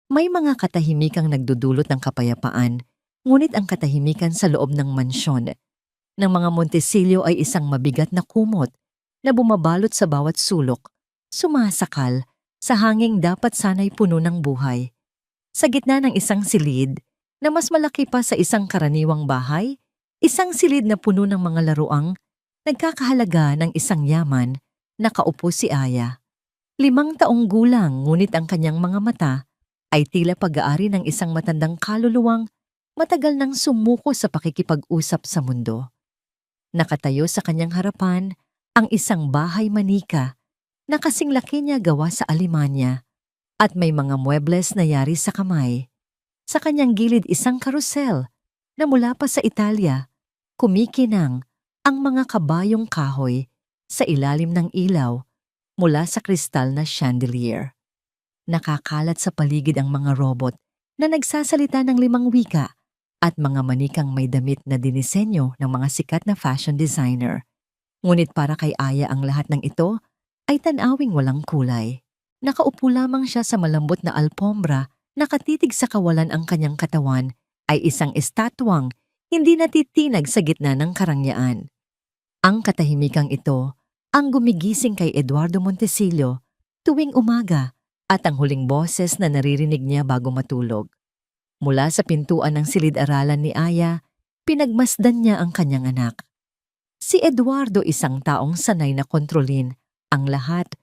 May mga katahimikang nagdudulot ng kapayapaan, ngunit ang katahimikan sa loob ng mansyon ng mga Montesillo ay isang mabigat na kumot na bumabalot sa bawat sulok, sumasakal sa hanging dapat sanay puno ng buhay. Sa gitna ng isang silid na mas malaki pa sa isang karaniwang bahay, isang silid na puno ng mga laruang nagkakahalaga ng isang yaman, nakaupo si Aya. 5 taong gulang ngunit ang kanyang mga mata ay tila pag-aari ng isang matandang kaluluwang matagal nang sumuko sa pakikipag-usap sa mundo. Nakatayo sa kanyang harapan ang isang bahay manika na kasing laki niya gawa sa Alemanya at may mga muebles na yari sa kamay. Sa kanyang gilid isang karusel na mula pa sa Italia, kumikinang ang mga kabayong kahoy sa ilalim ng ilaw mula sa kristal na chandelier. Nakakalat sa paligid ang mga robot na nagsasalita ng 5 wika at mga manikang may damit na dinisenyo ng mga sikat na fashion designer. Ngunit para kay Aya ang lahat ng ito ay tanawing walang kulay. Nakaupo lamang siya sa malambot na alpombra, nakatitig sa kawalan ang kanyang katawan ay isang estatwang hindi natitinag sa gitna ng karangyaan. Ang katahimikang ito ang gumigising kay Eduardo Montesillo tuwing umaga at ang huling boses na naririnig niya bago matulog. Mula sa pintuan ng silid-aralan ni Aya, pinagmasdan niya ang kanyang anak. Si Eduardo isang taong sanay na kontrolin ang lahat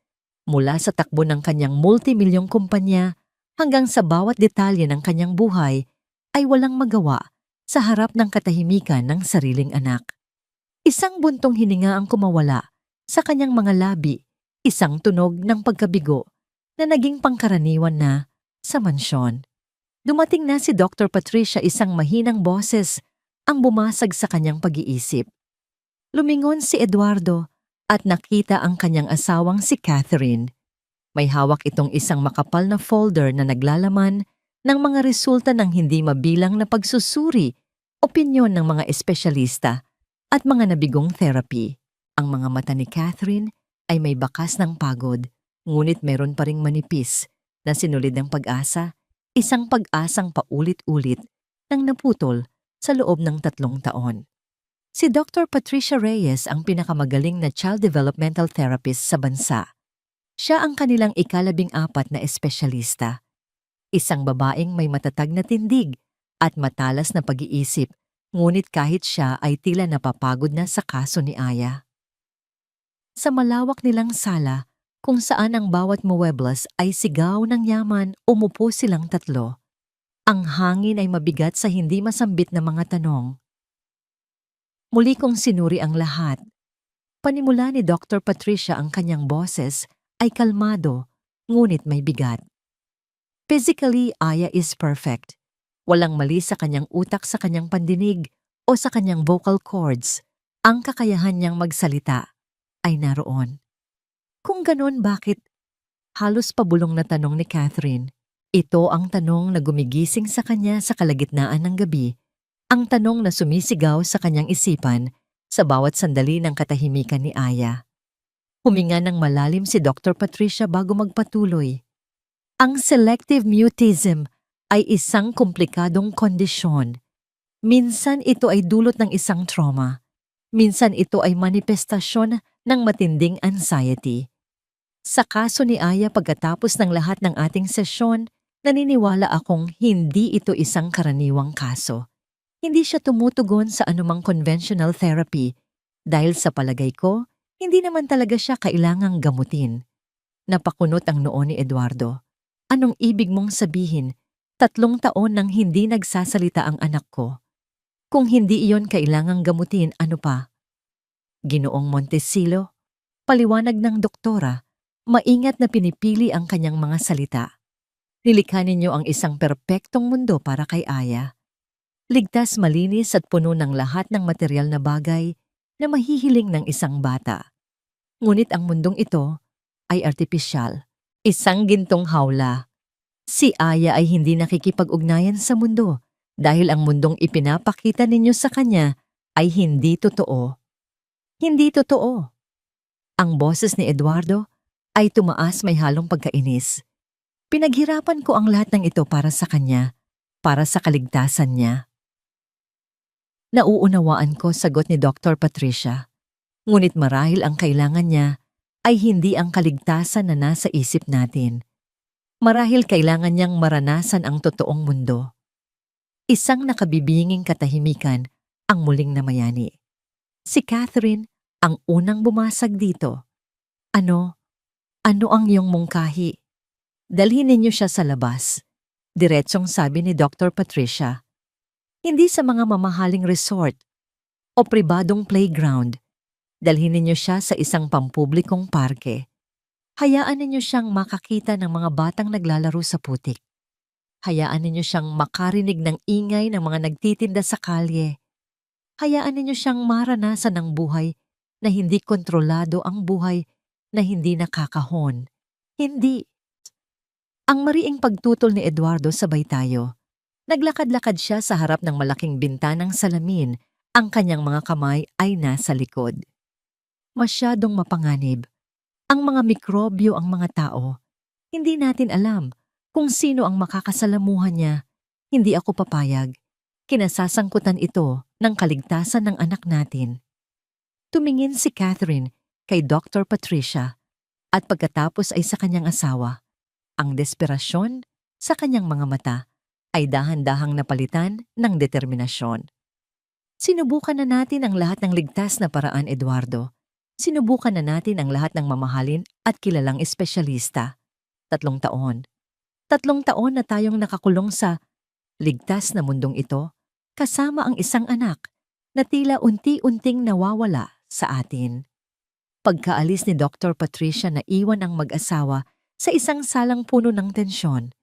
mula sa takbo ng kanyang multimilyong kumpanya hanggang sa bawat detalye ng kanyang buhay ay walang magawa sa harap ng katahimikan ng sariling anak. Isang buntong hininga ang kumawala sa kanyang mga labi, isang tunog ng pagkabigo na naging pangkaraniwan na sa mansyon. Dumating na si Dr. Patricia, isang mahinang boses ang bumasag sa kanyang pag-iisip. Lumingon si Eduardo at nakita ang kanyang asawang si Catherine. May hawak itong isang makapal na folder na naglalaman ng mga resulta ng hindi mabilang na pagsusuri, opinyon ng mga espesyalista at mga nabigong therapy. Ang mga mata ni Catherine ay may bakas ng pagod, ngunit meron pa ring manipis na sinulid ng pag-asa, isang pag-asang paulit-ulit nang naputol sa loob ng 3 taon. Si Dr. Patricia Reyes ang pinakamagaling na child developmental therapist sa bansa. Siya ang kanilang ika-14 na espesyalista. Isang babaeng may matatag na tindig at matalas na pag-iisip, ngunit kahit siya ay tila napapagod na sa kaso ni Aya. Sa malawak nilang sala, kung saan ang bawat muebles ay sigaw ng yaman, umupo silang 3. Ang hangin ay mabigat sa hindi masambit na mga tanong. Muli kong sinuri ang lahat. Panimula ni Dr. Patricia, ang kanyang boses ay kalmado, ngunit may bigat. Physically, Aya is perfect. Walang mali sa kanyang utak, sa kanyang pandinig o sa kanyang vocal cords. Ang kakayahan niyang magsalita ay naroon. Kung ganon, bakit? Halos pabulong na tanong ni Catherine. Ito ang tanong na gumigising sa kanya sa kalagitnaan ng gabi. Ang tanong na sumisigaw sa kanyang isipan sa bawat sandali ng katahimikan ni Aya. Huminga ng malalim si Dr. Patricia bago magpatuloy. Ang selective mutism ay isang komplikadong kondisyon. Minsan ito ay dulot ng isang trauma. Minsan ito ay manifestasyon ng matinding anxiety. Sa kaso ni Aya, pagkatapos ng lahat ng ating sesyon, naniniwala akong hindi ito isang karaniwang kaso. Hindi siya tumutugon sa anumang conventional therapy dahil sa palagay ko, hindi naman talaga siya kailangang gamutin. Napakunot ang noo ni Eduardo. Anong ibig mong sabihin? 3 taon nang hindi nagsasalita ang anak ko. Kung hindi iyon kailangang gamutin, ano pa? Ginoong Montesillo, paliwanag ng doktora, maingat na pinipili ang kanyang mga salita. Nilikha ninyo ang isang perpektong mundo para kay Aya. Ligtas, malinis at puno ng lahat ng material na bagay na mahihiling ng isang bata. Ngunit ang mundong ito ay artipisyal, isang gintong hawla. Si Aya ay hindi nakikipag-ugnayan sa mundo dahil ang mundong ipinapakita ninyo sa kanya ay hindi totoo. Hindi totoo. Ang boses ni Eduardo ay tumaas, may halong pagkainis. Pinaghirapan ko ang lahat ng ito para sa kanya, para sa kaligtasan niya. Nauunawaan ko, sagot ni Dr. Patricia. Ngunit marahil ang kailangan niya ay hindi ang kaligtasan na nasa isip natin. Marahil kailangan niyang maranasan ang totoong mundo. Isang nakabibinging katahimikan ang muling namayani. Si Catherine ang unang bumasag dito. Ano ang iyong mungkahi? Dalhin ninyo siya sa labas. Diretsong sabi ni Dr. Patricia. Hindi sa mga mamahaling resort o pribadong playground. Dalhin ninyo siya sa isang pampublikong parke. Hayaan ninyo siyang makakita ng mga batang naglalaro sa putik. Hayaan ninyo siyang makarinig ng ingay ng mga nagtitinda sa kalye. Hayaan ninyo siyang maranasan ng buhay na hindi kontrolado, ang buhay na hindi nakakahon. Hindi. Ang mariing pagtutol ni Eduardo, sabay tayo. Naglakad-lakad siya sa harap ng malaking bintanang salamin. Ang kanyang mga kamay ay nasa likod. Masyadong mapanganib. Ang mga mikrobyo, ang mga tao. Hindi natin alam kung sino ang makakasalamuhan niya. Hindi ako papayag. Kinasasangkutan ito ng kaligtasan ng anak natin. Tumingin si Catherine kay Dr. Patricia at pagkatapos ay sa kanyang asawa. Ang desperasyon sa kanyang mga mata ay dahan-dahang napalitan ng determinasyon. Sinubukan na natin ang lahat ng ligtas na paraan, Eduardo. Sinubukan na natin ang lahat ng mamahalin at kilalang espesyalista. 3 taon. 3 taon na tayong nakakulong sa ligtas na mundong ito, kasama ang isang anak na tila unti-unting nawawala sa atin. Pagkaalis ni Dr. Patricia, na iwan ang mag-asawa sa isang salang puno ng tensyon.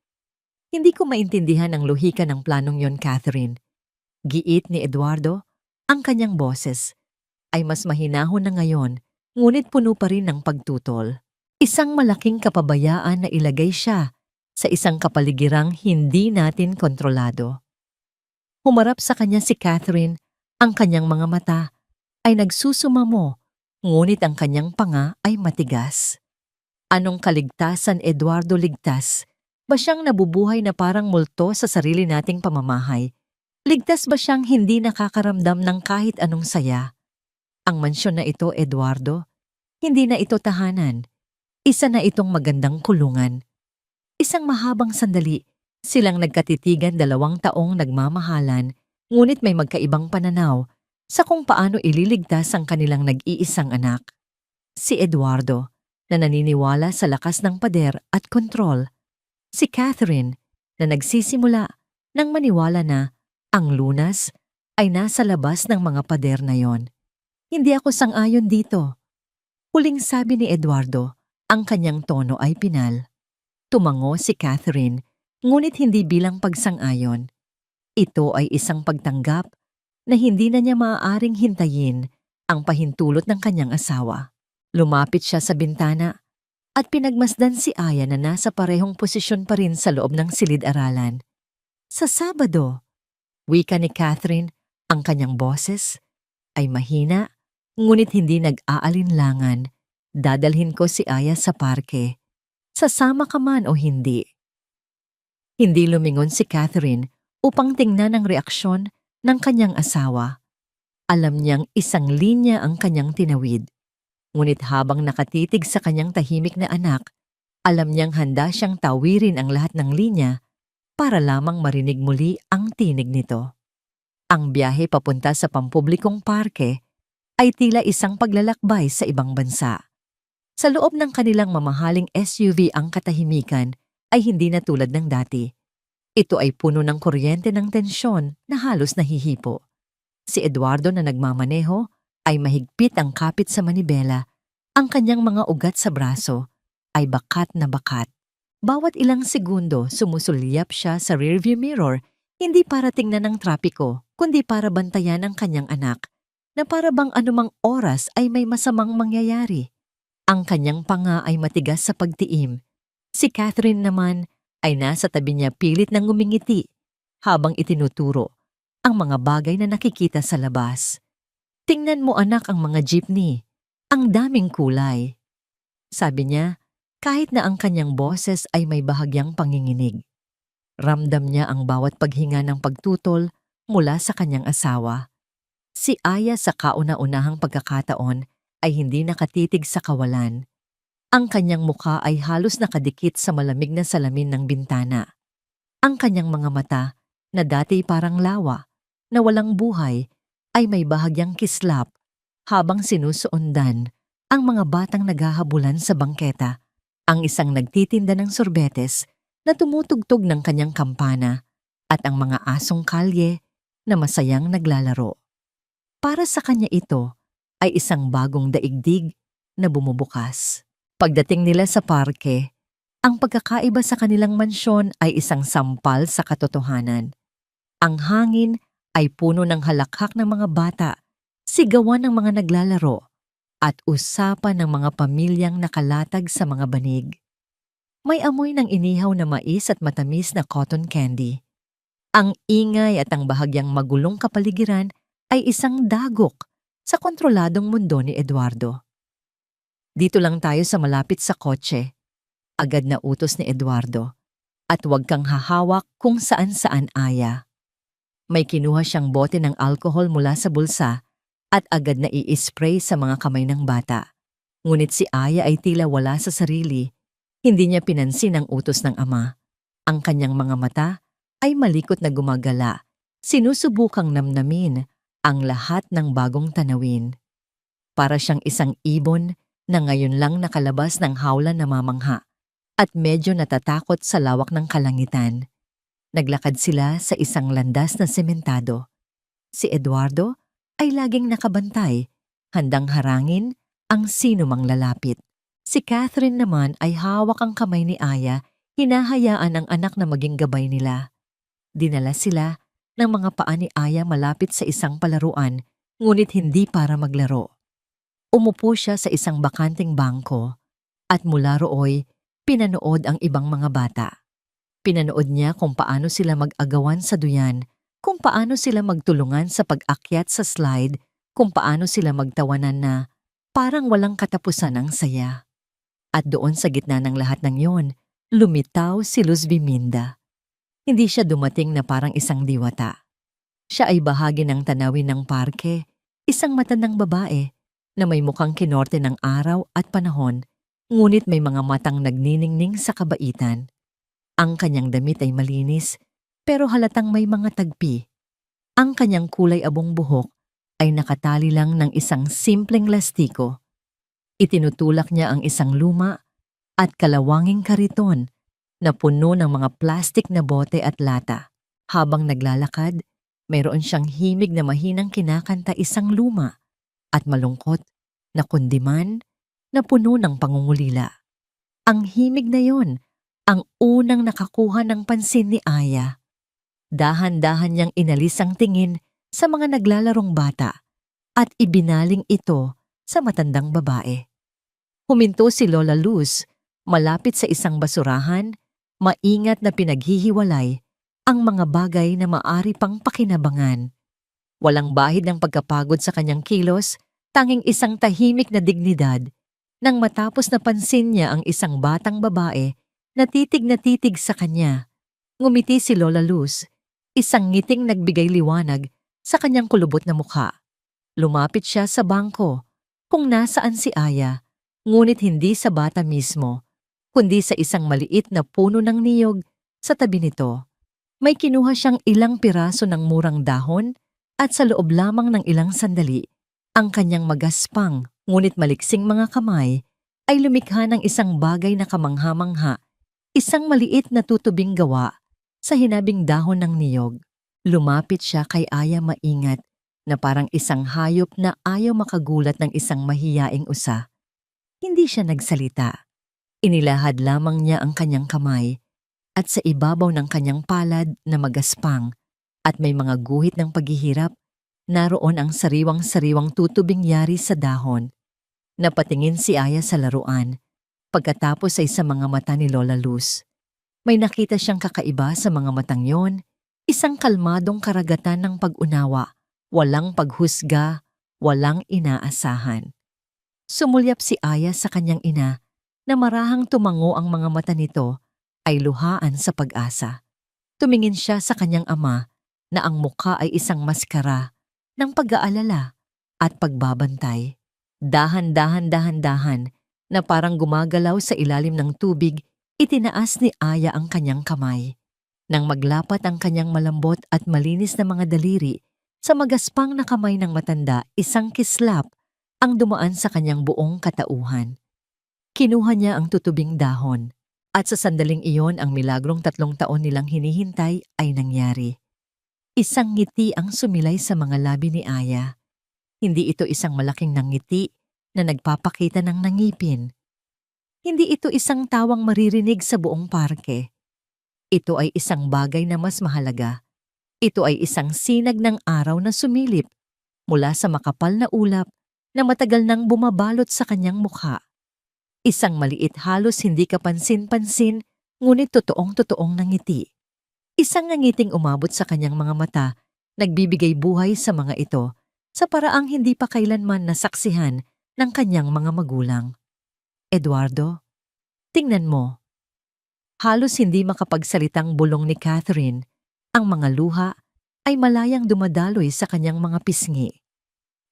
Hindi ko maintindihan ang lohika ng planong yon, Catherine. Giit ni Eduardo, ang kanyang boses ay mas mahinahon na ngayon, ngunit puno pa rin ng pagtutol. Isang malaking kapabayaan na ilagay siya sa isang kapaligirang hindi natin kontrolado. Humarap sa kanya si Catherine, ang kanyang mga mata ay nagsusumamo, ngunit ang kanyang panga ay matigas. Anong kaligtasan, Eduardo, ligtas? Ba siyang nabubuhay na parang multo sa sarili nating pamamahay? Ligtas ba siyang hindi nakakaramdam ng kahit anong saya? Ang mansyon na ito, Eduardo, hindi na ito tahanan. Isa na itong magandang kulungan. Isang mahabang sandali, silang nagkatitigan, 2 taong nagmamahalan, ngunit may magkaibang pananaw sa kung paano ililigtas ang kanilang nag-iisang anak. Si Eduardo, na naniniwala sa lakas ng pader at kontrol. Si Catherine, na nagsisimula nang maniwala na ang lunas ay nasa labas ng mga pader na yon. Hindi ako sang-ayon dito. Huling sabi ni Eduardo, ang kanyang tono ay pinal. Tumango si Catherine, ngunit hindi bilang pagsang-ayon. Ito ay isang pagtanggap na hindi na niya maaaring hintayin ang pahintulot ng kanyang asawa. Lumapit siya sa bintana at pinagmasdan si Aya na nasa parehong posisyon pa rin sa loob ng silid-aralan. Sa Sabado, wika ni Catherine, ang kanyang boses ay mahina, ngunit hindi nag-aalinlangan. Dadalhin ko si Aya sa parke. Sasama ka man o hindi. Hindi lumingon si Catherine upang tingnan ang reaksyon ng kanyang asawa. Alam niyang isang linya ang kanyang tinawid. Ngunit habang nakatitig sa kanyang tahimik na anak, alam niyang handa siyang tawirin ang lahat ng linya para lamang marinig muli ang tinig nito. Ang biyahe papunta sa pampublikong parke ay tila isang paglalakbay sa ibang bansa. Sa loob ng kanilang mamahaling SUV, ang katahimikan ay hindi na tulad ng dati. Ito ay puno ng kuryente ng tensyon na halos nahihipo. Si Eduardo, na nagmamaneho, ay mahigpit ang kapit sa manibela. Ang kanyang mga ugat sa braso ay bakat na bakat. Bawat ilang segundo sumusulyap siya sa rearview mirror, hindi para tingnan ng trapiko, kundi para bantayan ang kanyang anak, na para bang anumang oras ay may masamang mangyayari. Ang kanyang panga ay matigas sa pagtiim. Si Catherine naman ay nasa tabi niya, pilit na ngumingiti habang itinuturo ang mga bagay na nakikita sa labas. Tingnan mo, anak, ang mga jeepney. Ang daming kulay. Sabi niya, kahit na ang kanyang boses ay may bahagyang panginginig. Ramdam niya ang bawat paghinga ng pagtutol mula sa kanyang asawa. Si Aya sa kauna-unahang pagkakataon ay hindi nakatitig sa kawalan. Ang kanyang mukha ay halos nakadikit sa malamig na salamin ng bintana. Ang kanyang mga mata, na dati parang lawa, na walang buhay, ay may bahagyang kislap habang sinusuundan ang mga batang naghahabulan sa bangketa. Ang isang nagtitinda ng sorbetes na tumutugtog ng kanyang kampana at ang mga asong kalye na masayang naglalaro. Para sa kanya ito ay isang bagong daigdig na bumubukas. Pagdating nila sa parke, ang pagkakaiba sa kanilang mansyon ay isang sampal sa katotohanan. Ang hangin ay puno ng halakhak ng mga bata, sigawan ng mga naglalaro, at usapan ng mga pamilyang nakalatag sa mga banig. May amoy ng inihaw na mais at matamis na cotton candy. Ang ingay at ang bahagyang magulong kapaligiran ay isang dagok sa kontroladong mundo ni Eduardo. Dito lang tayo sa malapit sa kotse, agad na utos ni Eduardo, at huwag kang hahawak kung saan-saan, Aya. May kinuha siyang bote ng alkohol mula sa bulsa at agad na i-spray sa mga kamay ng bata. Ngunit si Aya ay tila wala sa sarili. Hindi niya pinansin ang utos ng ama. Ang kanyang mga mata ay malikot na gumagala, sinusubukang namnamin ang lahat ng bagong tanawin. Para siyang isang ibon na ngayon lang nakalabas ng hawla na mamangha at medyo natatakot sa lawak ng kalangitan. Naglakad sila sa isang landas na sementado. Si Eduardo ay laging nakabantay, handang harangin ang sino mang lalapit. Si Catherine naman ay hawak ang kamay ni Aya, hinahayaan ang anak na maging gabay nila. Dinala sila ng mga paa ni Aya malapit sa isang palaruan, ngunit hindi para maglaro. Umupo siya sa isang bakanting bangko at mula rooy pinanood ang ibang mga bata. Pinanood niya kung paano sila mag-agawan sa duyan, kung paano sila magtulungan sa pag-akyat sa slide, kung paano sila magtawanan na parang walang katapusan ang saya. At doon sa gitna ng lahat ng yon, lumitaw si Luz Biminda. Hindi siya dumating na parang isang diwata. Siya ay bahagi ng tanawin ng parke, isang matandang babae na may mukhang kinorte ng araw at panahon, ngunit may mga matang nagniningning sa kabaitan. Ang kanyang damit ay malinis, pero halatang may mga tagpi. Ang kanyang kulay abong buhok ay nakatali lang ng isang simpleng lastiko. Itinutulak niya ang isang luma at kalawanging kariton na puno ng mga plastik na bote at lata. Habang naglalakad, mayroon siyang himig na mahinang kinakanta, isang luma at malungkot na kundiman na puno ng pangungulila. Ang himig na yon ang unang nakakuha ng pansin ni Aya. Dahan-dahan niyang inalis ang tingin sa mga naglalarong bata at ibinaling ito sa matandang babae. Huminto si Lola Luz malapit sa isang basurahan, maingat na pinaghihiwalay ang mga bagay na maari pang pakinabangan. Walang bahid ng pagkapagod sa kanyang kilos, tanging isang tahimik na dignidad. Nang matapos na pansin niya ang isang batang babae na titig sa kanya, ngumiti si Lola Luz, isang ngiting nagbigay liwanag sa kanyang kulubot na mukha. Lumapit siya sa bangko kung nasaan si Aya, ngunit hindi sa bata mismo, kundi sa isang maliit na puno ng niyog sa tabi nito. May kinuha siyang ilang piraso ng murang dahon at sa loob lamang ng ilang sandali, ang kanyang magaspang ngunit maliksing mga kamay ay lumikha ng isang bagay na kamangha-mangha, isang maliit na tutubing gawa sa hinabing dahon ng niyog. Lumapit siya kay Aya maingat na parang isang hayop na ayaw makagulat ng isang mahiyaing usa. Hindi siya nagsalita. Inilahad lamang niya ang kanyang kamay at sa ibabaw ng kanyang palad na magaspang at may mga guhit ng paghihirap, naroon ang sariwang-sariwang tutubing yari sa dahon. Napatingin si Aya sa laruan. Pagkatapos ay sa mga mata ni Lola Luz. May nakita siyang kakaiba sa mga matang yon, isang kalmadong karagatan ng pag-unawa, walang paghusga, walang inaasahan. Sumulyap si Aya sa kanyang ina na marahang tumango ang mga mata nito ay luhaan sa pag-asa. Tumingin siya sa kanyang ama na ang mukha ay isang maskara ng pag-aalala at pagbabantay. Dahan-dahan na parang gumagalaw sa ilalim ng tubig, itinaas ni Aya ang kanyang kamay. Nang maglapat ang kanyang malambot at malinis na mga daliri sa magaspang na kamay ng matanda, isang kislap ang dumaan sa kanyang buong katauhan. Kinuha niya ang tutubing dahon at sa sandaling iyon ang milagrong 3 taon nilang hinihintay ay nangyari. Isang ngiti ang sumilay sa mga labi ni Aya. Hindi ito isang malaking nangiti na nagpapakita ng nangipin. Hindi ito isang tawang maririnig sa buong parke. Ito ay isang bagay na mas mahalaga. Ito ay isang sinag ng araw na sumilip mula sa makapal na ulap na matagal nang bumabalot sa kanyang mukha. Isang maliit, halos hindi kapansin-pansin, ngunit totoong-totoong nangiti. Isang nangiting umabot sa kanyang mga mata, nagbibigay buhay sa mga ito sa paraang hindi pa kailanman nasaksihan ng kanyang mga magulang. Eduardo, tingnan mo. Halos hindi makapagsalitang bulong ni Catherine, ang mga luha ay malayang dumadaloy sa kanyang mga pisngi.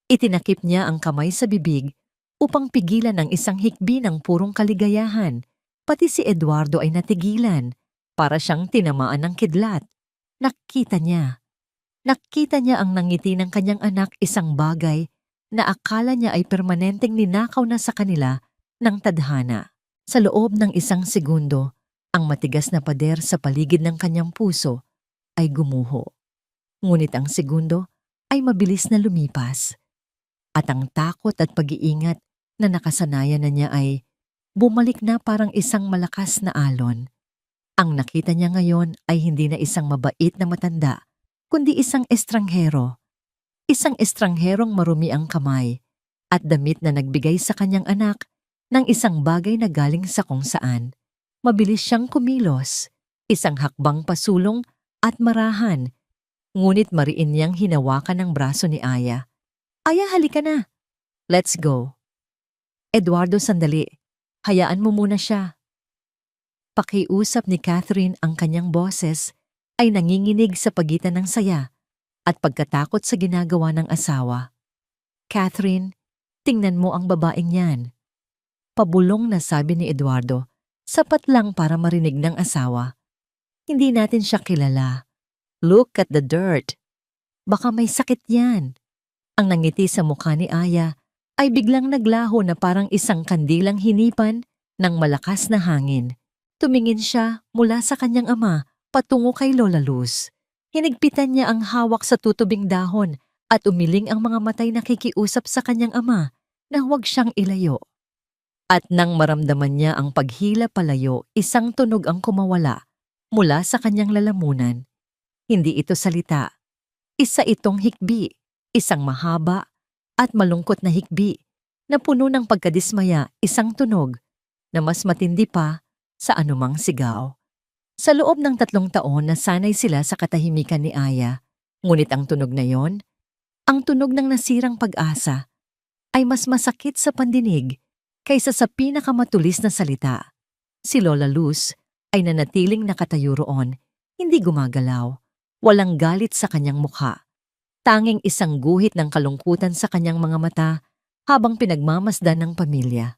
Itinakip niya ang kamay sa bibig upang pigilan ang isang hikbi ng purong kaligayahan. Pati si Eduardo ay natigilan, para siyang tinamaan ng kidlat. Nakita niya ang nangiti ng kanyang anak, isang bagay na akala niya ay permanenteng ninakaw na sa kanila ng tadhana. Sa loob ng isang segundo, ang matigas na pader sa paligid ng kanyang puso ay gumuho. Ngunit ang segundo ay mabilis na lumipas. At ang takot at pag-iingat na nakasanayan na niya ay bumalik na parang isang malakas na alon. Ang nakita niya ngayon ay hindi na isang mabait na matanda, kundi isang estranghero. Isang estrangherong marumi ang kamay at damit na nagbigay sa kanyang anak ng isang bagay na galing sa kung saan. Mabilis siyang kumilos, isang hakbang pasulong at marahan, ngunit mariin niyang hinawakan ang braso ni Aya. Aya, halika na. Let's go. Eduardo, sandali. Hayaan mo muna siya. Pakiusap ni Catherine, ang kanyang boses ay nanginginig sa pagitan ng saya at pagkatakot sa ginagawa ng asawa. Catherine, tingnan mo ang babaeng yan. Pabulong na sabi ni Eduardo, sapat lang para marinig ng asawa. Hindi natin siya kilala. Look at the dirt. Baka may sakit yan. Ang nangiti sa mukha ni Aya ay biglang naglaho na parang isang kandilang hinipan ng malakas na hangin. Tumingin siya mula sa kanyang ama patungo kay Lola Luz. Hinigpitan niya ang hawak sa tutubing dahon at umiling ang mga matay na kikiusap sa kanyang ama na huwag siyang ilayo. At nang maramdaman niya ang paghila palayo, isang tunog ang kumawala mula sa kanyang lalamunan. Hindi ito salita. Isa itong hikbi, isang mahaba at malungkot na hikbi na puno ng pagkadismaya, isang tunog na mas matindi pa sa anumang sigaw. Sa loob ng 3 taon na sanay sila sa katahimikan ni Aya, ngunit ang tunog na yon, ang tunog ng nasirang pag-asa, ay mas masakit sa pandinig kaysa sa pinakamatulis na salita. Si Lola Luz ay nanatiling nakatayo roon, hindi gumagalaw, walang galit sa kanyang mukha. Tanging isang guhit ng kalungkutan sa kanyang mga mata habang pinagmamasdan ng pamilya.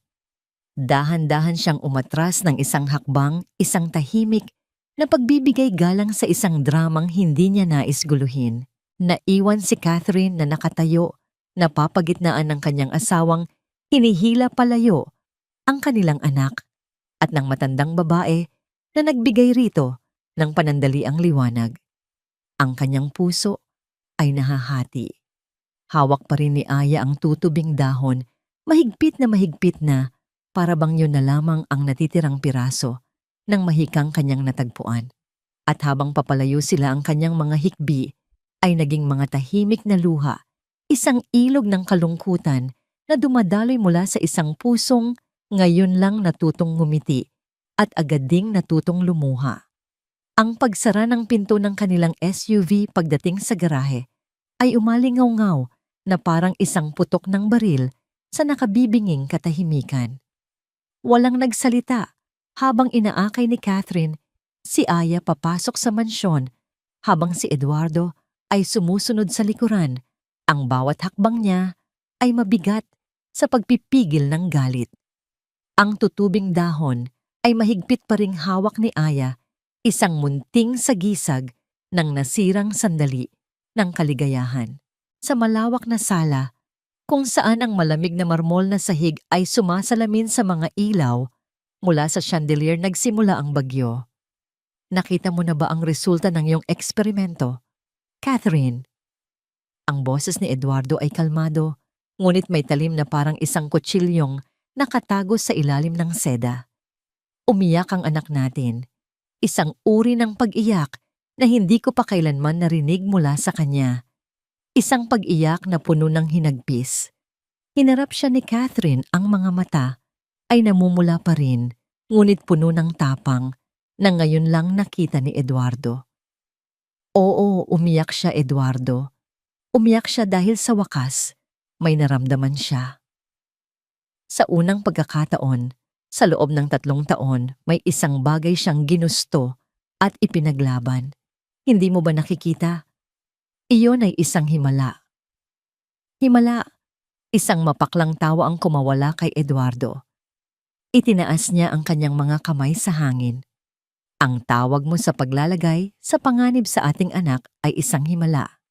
Dahan-dahan siyang umatras ng isang hakbang, isang tahimik na pagbibigay galang sa isang dramang hindi niya nais guluhin. Naiwan si Catherine na nakatayo, napapagitnaan ng kanyang asawang hinihila palayo ang kanilang anak at ng matandang babae na nagbigay rito ng panandaliang liwanag. Ang kanyang puso ay nahahati. Hawak pa rin ni Aya ang tutubing dahon, mahigpit na para bang yun na lamang ang natitirang piraso ng mahikang kanyang natagpuan. At habang papalayo sila, ang kanyang mga hikbi ay naging mga tahimik na luha, isang ilog ng kalungkutan na dumadaloy mula sa isang pusong ngayon lang natutong ngumiti at agad ding natutong lumuha. Ang pagsara ng pinto ng kanilang SUV pagdating sa garahe ay umalingaw-ngaw na parang isang putok ng baril sa nakabibinging katahimikan. Walang nagsalita habang inaakay ni Catherine si Aya papasok sa mansyon habang si Eduardo ay sumusunod sa likuran. Ang bawat hakbang niya ay mabigat sa pagpipigil ng galit. Ang tutubing dahon ay mahigpit pa ring hawak ni Aya, isang munting sagisag ng nasirang sandali ng kaligayahan. Sa malawak na sala, kung saan ang malamig na marmol na sahig ay sumasalamin sa mga ilaw, mula sa chandelier nagsimula ang bagyo. Nakita mo na ba ang resulta ng iyong eksperimento, Catherine? Ang boses ni Eduardo ay kalmado, ngunit may talim na parang isang kutsilyong nakatago sa ilalim ng seda. Umiyak ang anak natin, isang uri ng pag-iyak na hindi ko pa kailanman narinig mula sa kanya. Isang pag-iyak na puno ng hinagpis. Hinarap siya ni Catherine, ang mga mata ay namumula pa rin, ngunit puno ng tapang na ngayon lang nakita ni Eduardo. Oo, umiyak siya, Eduardo. Umiyak siya dahil sa wakas, may naramdaman siya. Sa unang pagkakataon, sa loob ng 3 taon, may isang bagay siyang ginusto at ipinaglaban. Hindi mo ba nakikita? Iyon ay isang himala. Himala, isang mapaklang tawa ang kumawala kay Eduardo. Itinaas niya ang kanyang mga kamay sa hangin. Ang tawag mo sa paglalagay sa panganib sa ating anak ay isang himala.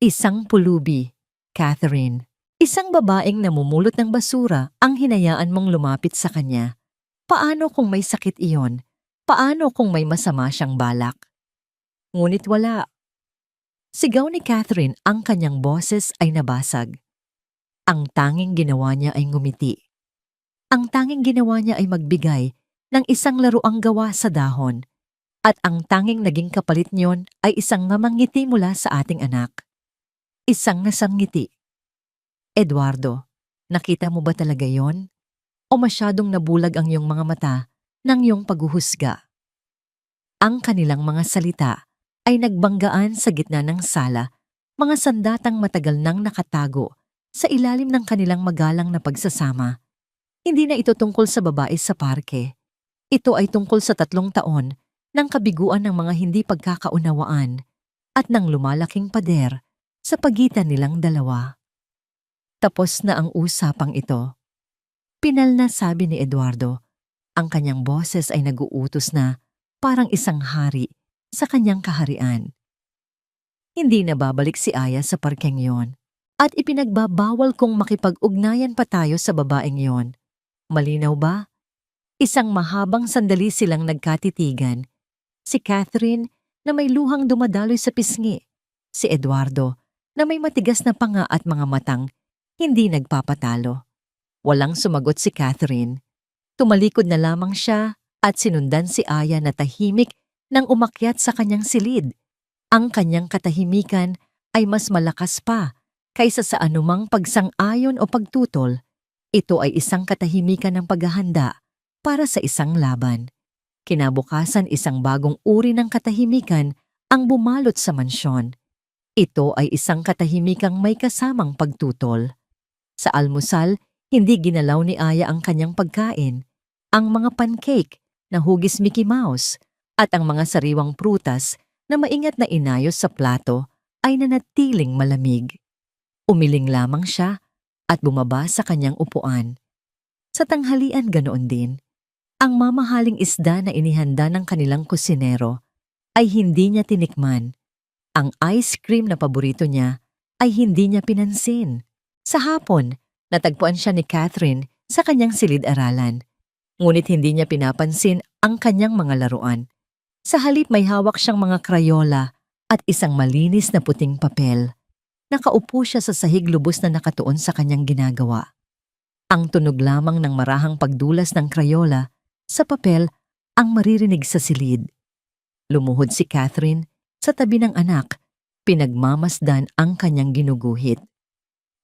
Isang pulubi, Catherine. Isang babaeng namumulot ng basura ang hinayaan mong lumapit sa kanya. Paano kung may sakit iyon? Paano kung may masama siyang balak? Ngunit wala. Sigaw ni Catherine, ang kanyang boses ay nabasag. Ang tanging ginawa niya ay ngumiti. Ang tanging ginawa niya ay magbigay ng isang laruang gawa sa dahon. At ang tanging naging kapalit niyon ay isang ngamangiti mula sa ating anak. Isang nasangiti. Eduardo, nakita mo ba talaga yon? O masyadong nabulag ang iyong mga mata ng iyong paghuhusga? Ang kanilang mga salita ay nagbanggaan sa gitna ng sala, mga sandatang matagal nang nakatago sa ilalim ng kanilang magalang na pagsasama. Hindi na ito tungkol sa babae sa parke. Ito ay tungkol sa 3 taon ng kabiguan ng mga hindi pagkakaunawaan at ng lumalaking pader sa pagitan nilang dalawa. Tapos na ang usapang ito. Pinal na, sabi ni Eduardo. Ang kanyang boses ay nag-uutos na parang isang hari sa kanyang kaharian. Hindi na babalik si Aya sa parkeng yon at ipinagbabawal kong makipag-ugnayan pa tayo sa babaeng yon. Malinaw ba? Isang mahabang sandali silang nagkatitigan. Si Catherine na may luhang dumadaloy sa pisngi. Si Eduardo na may matigas na panga at mga matang hindi nagpapatalo. Walang sumagot si Catherine. Tumalikod na lamang siya at sinundan si Aya na tahimik nang umakyat sa kanyang silid. Ang kanyang katahimikan ay mas malakas pa kaysa sa anumang pagsang-ayon o pagtutol. Ito ay isang katahimikan ng paghahanda para sa isang laban. Kinabukasan, isang bagong uri ng katahimikan ang bumalot sa mansyon. Ito ay isang katahimikang may kasamang pagtutol. Sa almusal, hindi ginalaw ni Aya ang kanyang pagkain, ang mga pancake na hugis Mickey Mouse at ang mga sariwang prutas na maingat na inayos sa plato ay nanatiling malamig. Umiling lamang siya at bumaba sa kanyang upuan. Sa tanghalian, ganoon din. Ang mamahaling isda na inihanda ng kanilang kusinero ay hindi niya tinikman. Ang ice cream na paborito niya ay hindi niya pinansin. Sa hapon, natagpuan siya ni Catherine sa kanyang silid-aralan. Ngunit hindi niya pinapansin ang kanyang mga laruan. Sa halip, may hawak siyang mga krayola at isang malinis na puting papel. Nakaupo siya sa sahig, lubos na nakatuon sa kanyang ginagawa. Ang tunog lamang ng marahang pagdulas ng krayola sa papel ang maririnig sa silid. Lumuhod si Catherine sa tabi ng anak, pinagmamasdan ang kanyang ginuguhit.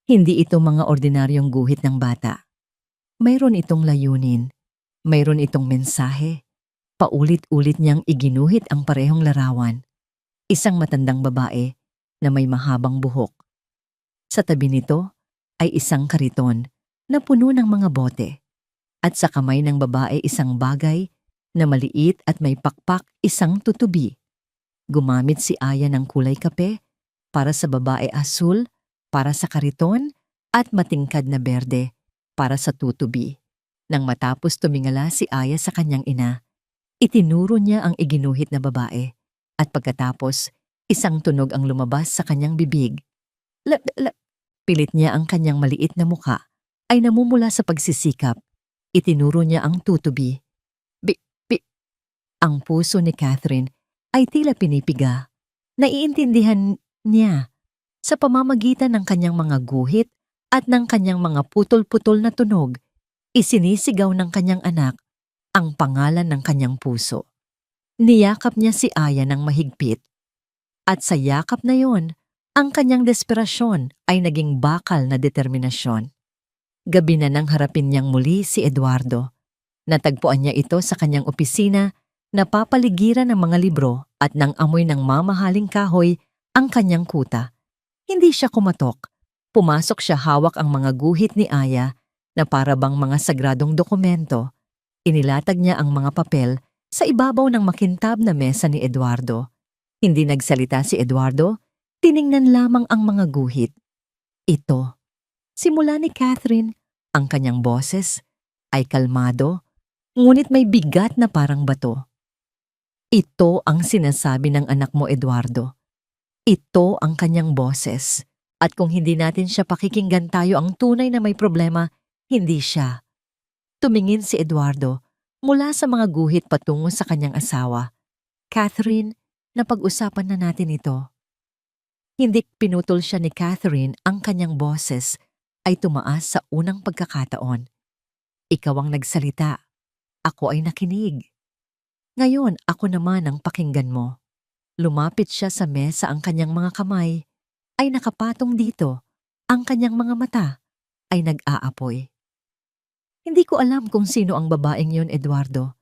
Hindi ito mga ordinaryong guhit ng bata. Mayroon itong layunin. Mayroon itong mensahe. Paulit-ulit niyang iginuhit ang parehong larawan. Isang matandang babae na may mahabang buhok. Sa tabi nito ay isang kariton na puno ng mga bote. At sa kamay ng babae isang bagay na maliit at may pakpak, isang tutubi. Gumamit si Aya ng kulay kape, para sa babae asul, para sa kariton, at matingkad na berde para sa tutubi. Nang matapos tumingala si Aya sa kanyang ina, itinuro niya ang iginuhit na babae at pagkatapos isang tunog ang lumabas sa kanyang bibig. Pilit niya ang kanyang maliit na muka ay namumula sa pagsisikap. Itinuro niya ang tutubi. Ang puso ni Catherine ay tila pinipiga. Naiintindihan niya sa pamamagitan ng kanyang mga guhit at ng kanyang mga putol-putol na tunog, isinisigaw ng kanyang anak ang pangalan ng kanyang puso. Niyakap niya si Aya ng mahigpit. At sa yakap na yon, ang kanyang desperasyon ay naging bakal na determinasyon. Gabi na nang harapin niyang muli si Eduardo. Natagpuan niya ito sa kanyang opisina, napapaligiran ng mga libro at ng amoy ng mamahaling kahoy ang kanyang kuta. Hindi siya kumatok. Pumasok siya hawak ang mga guhit ni Aya na para bang mga sagradong dokumento. Inilatag niya ang mga papel sa ibabaw ng makintab na mesa ni Eduardo. Hindi nagsalita si Eduardo, tiningnan lamang ang mga guhit. Ito. Simula ni Catherine, ang kanyang boses ay kalmado, ngunit may bigat na parang bato. Ito ang sinasabi ng anak mo, Eduardo. Ito ang kanyang boses. At kung hindi natin siya pakikinggan, tayo ang tunay na may problema, hindi siya. Tumingin si Eduardo mula sa mga guhit patungo sa kanyang asawa. Catherine, napag-usapan na natin ito. Hindi pinutol siya ni Catherine, ang kanyang boses ay tumaas sa unang pagkakataon. Ikaw ang nagsalita. Ako ay nakinig. Ngayon, ako naman ang pakinggan mo. Lumapit siya sa mesa, ang kanyang mga kamay ay nakapatong dito. Ang kanyang mga mata ay nag-aapoy. Hindi ko alam kung sino ang babaeng yon, Eduardo.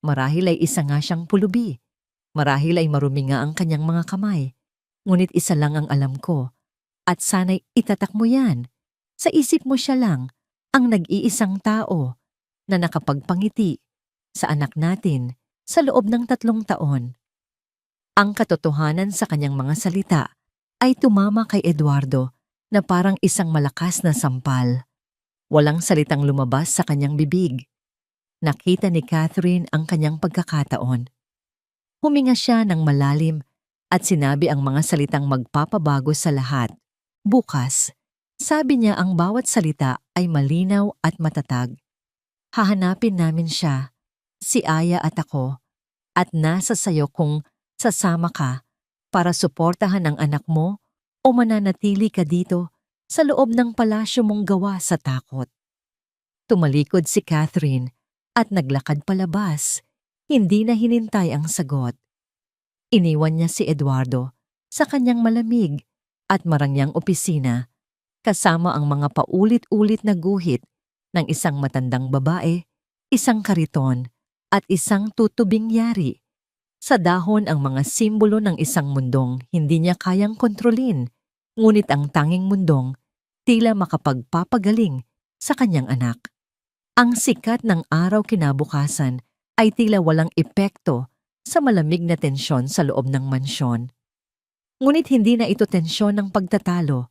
Marahil ay isa nga siyang pulubi. Marahil ay marumi nga ang kanyang mga kamay. Ngunit isa lang ang alam ko. At sana'y itatak mo yan. Sa isip mo siya lang ang nag-iisang tao na nakapagpangiti sa anak natin sa loob ng 3 taon. Ang katotohanan sa kanyang mga salita ay tumama kay Eduardo na parang isang malakas na sampal. Walang salitang lumabas sa kanyang bibig. Nakita ni Catherine ang kanyang pagkakataon. Huminga siya ng malalim at sinabi ang mga salitang magpapabago sa lahat. Bukas, sabi niya, ang bawat salita ay malinaw at matatag. Hahanapin namin siya, si Aya at ako, at nasa sayo kung sasama ka para suportahan ang anak mo o mananatili ka dito sa loob ng palasyo mong gawa sa takot. Tumalikod si Catherine at naglakad palabas. Hindi na hinintay ang sagot. Iniwan niya si Eduardo sa kanyang malamig at marangyang opisina kasama ang mga paulit-ulit na guhit ng isang matandang babae, isang kariton at isang tutubing yari. Sa dahon ang mga simbolo ng isang mundong hindi niya kayang kontrolin, ngunit ang tanging mundong tila makapagpapagaling sa kanyang anak. Ang sikat ng araw kinabukasan ay tila walang epekto sa malamig na tensyon sa loob ng mansyon. Ngunit hindi na ito tensyon ng pagtatalo,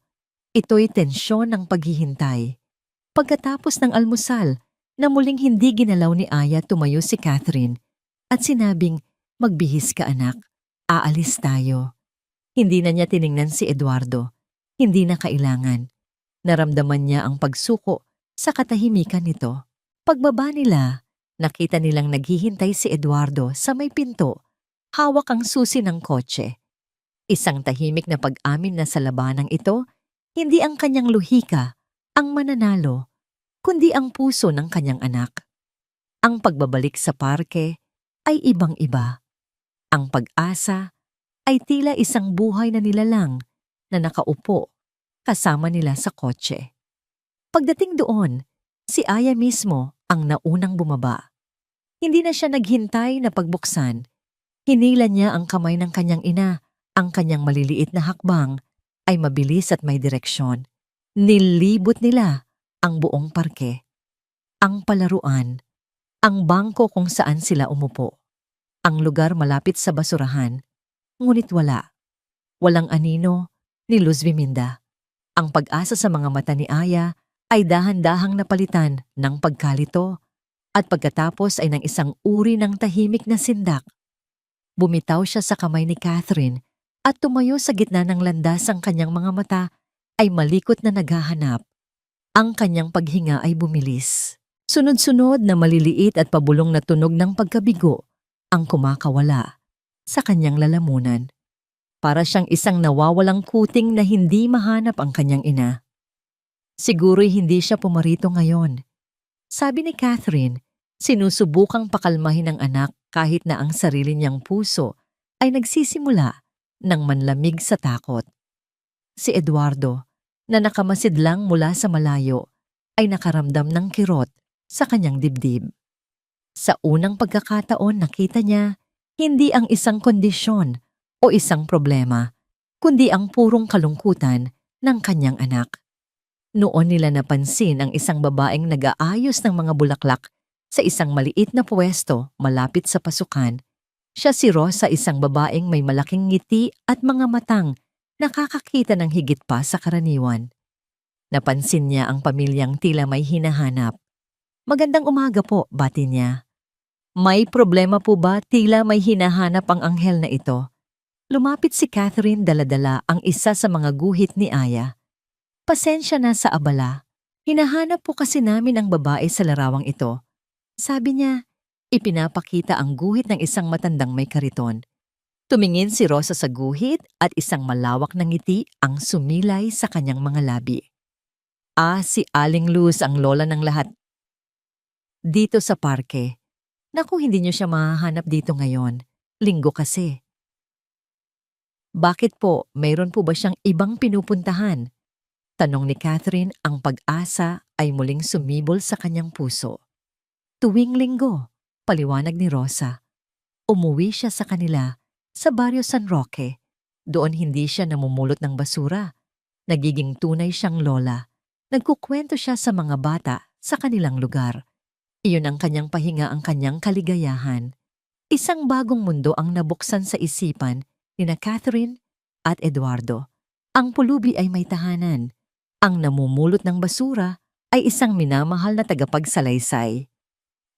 ito'y tensyon ng paghihintay. Pagkatapos ng almusal, na muling hindi ginalaw ni Aya, tumayo si Catherine at sinabing, "Magbihis ka, anak, aalis tayo." Hindi na niya tiningnan si Eduardo. Hindi na kailangan. Naramdaman niya ang pagsuko sa katahimikan nito. Pagbaba nila, nakita nilang naghihintay si Eduardo sa may pinto, hawak ang susi ng kotse. Isang tahimik na pag-amin na sa labanang ito, hindi ang kanyang luhika ang mananalo, kundi ang puso ng kanyang anak. Ang pagbabalik sa parke ay ibang-iba. Ang pag-asa ay tila isang buhay na nilalang na nakaupo kasama nila sa kotse. Pagdating doon, si Aya mismo ang naunang bumaba. Hindi na siya naghintay na pagbuksan. Hinila niya ang kamay ng kanyang ina. Ang kanyang maliliit na hakbang ay mabilis at may direksyon. Nilibot nila ang buong parke. ang palaruan, ang bangko kung saan sila umupo, ang lugar malapit sa basurahan, ngunit wala. Walang anino ni Luz Biminda. Ang pag-asa sa mga mata ni Aya ay dahan-dahang napalitan ng pagkalito at pagkatapos ay ng isang uri ng tahimik na sindak. Bumitaw siya sa kamay ni Catherine at tumayo sa gitna ng landas. Ang kanyang mga mata ay malikot na naghahanap. Ang kanyang paghinga ay bumilis. Sunod-sunod na maliliit at pabulong na tunog ng pagkabigo ang kumakawala sa kanyang lalamunan. Para siyang isang nawawalang kuting na hindi mahanap ang kanyang ina. Siguro'y hindi siya pumarito ngayon. Sabi ni Catherine, sinusubukang pakalmahin ng anak kahit na ang sarili niyang puso ay nagsisimula ng manlamig sa takot. Si Eduardo, na nakamasid lang mula sa malayo, ay nakaramdam ng kirot sa kanyang dibdib. Sa unang pagkakataon nakita niya, hindi ang isang kondisyon o isang problema, kundi ang purong kalungkutan ng kanyang anak. Noon nila napansin ang isang babaeng nag-aayos ng mga bulaklak sa isang maliit na pwesto malapit sa pasukan. Siya si Rosa, isang babaeng may malaking ngiti at mga matang nakakakita ng higit pa sa karaniwan. Napansin niya ang pamilyang tila may hinahanap. "Magandang umaga po," bati niya. "May problema po ba? Tila may hinahanap ang anghel na ito." Lumapit si Catherine, dala-dala ang isa sa mga guhit ni Aya. "Pasensya na sa abala. Hinahanap po kasi namin ang babae sa larawang ito." Sabi niya, ipinapakita ang guhit ng isang matandang may kariton. Tumingin si Rosa sa guhit at isang malawak na ngiti ang sumilay sa kanyang mga labi. Si Aling Luz, ang lola ng lahat. Dito sa parke. Naku, hindi niyo siya mahahanap dito ngayon. Linggo kasi. "Bakit po? Mayroon po ba siyang ibang pinupuntahan?" Tanong ni Catherine. Ang pag-asa ay muling sumibol sa kanyang puso. "Tuwing linggo," paliwanag ni Rosa. Umuwi siya sa kanila sa Barrio San Roque. Doon hindi siya namumulot ng basura. Nagiging tunay siyang lola. Nagkukwento siya sa mga bata sa kanilang lugar. Iyon ang kanyang pahinga, ang kanyang kaligayahan. Isang bagong mundo ang nabuksan sa isipan nina Catherine at Eduardo. Ang pulubi ay may tahanan. Ang namumulot ng basura ay isang minamahal na tagapagsalaysay.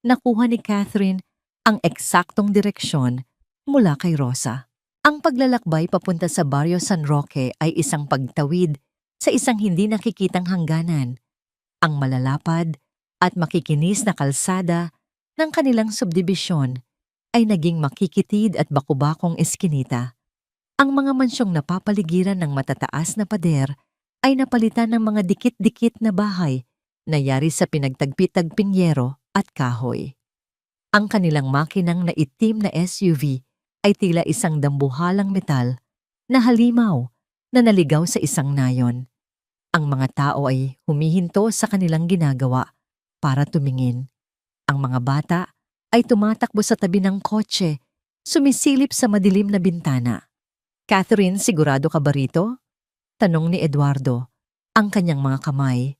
Nakuha ni Catherine ang eksaktong direksyon mula kay Rosa. Ang paglalakbay papunta sa Barrio San Roque ay isang pagtawid sa isang hindi nakikitang hangganan. Ang malalapad at makikinis na kalsada ng kanilang subdibisyon ay naging makikitid at bakubakong eskinita. Ang mga mansyong napapaligiran ng matataas na pader ay napalitan ng mga dikit-dikit na bahay na yari sa pinagtagpi-tagping yero at kahoy. Ang kanilang makinang na itim na SUV ay tila isang dambuhalang metal na halimaw na naligaw sa isang nayon. Ang mga tao ay humihinto sa kanilang ginagawa para tumingin. Ang mga bata ay tumatakbo sa tabi ng kotse, sumisilip sa madilim na bintana. "Catherine, sigurado ka ba rito?" tanong ni Eduardo. Ang kanyang mga kamay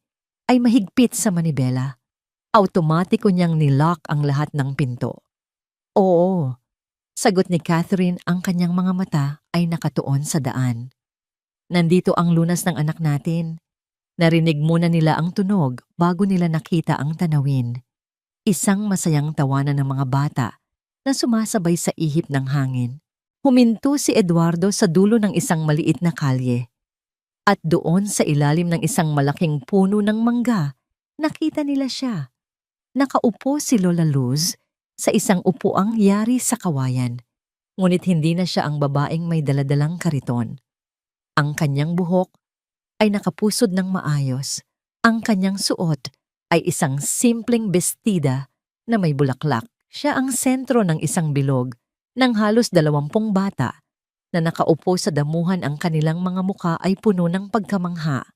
ay mahigpit sa manibela. Automatiko niyang nilock ang lahat ng pinto. "Oo," sagot ni Catherine. Ang kanyang mga mata ay nakatuon sa daan. "Nandito ang lunas ng anak natin." Narinig muna nila ang tunog bago nila nakita ang tanawin. Isang masayang tawanan ng mga bata na sumasabay sa ihip ng hangin. Huminto si Eduardo sa dulo ng isang maliit na kalye. At doon sa ilalim ng isang malaking puno ng mangga, nakita nila siya. Nakaupo si Lola Luz sa isang upuang yari sa kawayan. Ngunit hindi na siya ang babaeng may daladalang kariton. Ang kanyang buhok ay nakapusod ng maayos. Ang kanyang suot ay isang simpleng bestida na may bulaklak. Siya ang sentro ng isang bilog ng halos 20 bata na nakaupo sa damuhan. Ang kanilang mga muka ay puno ng pagkamangha.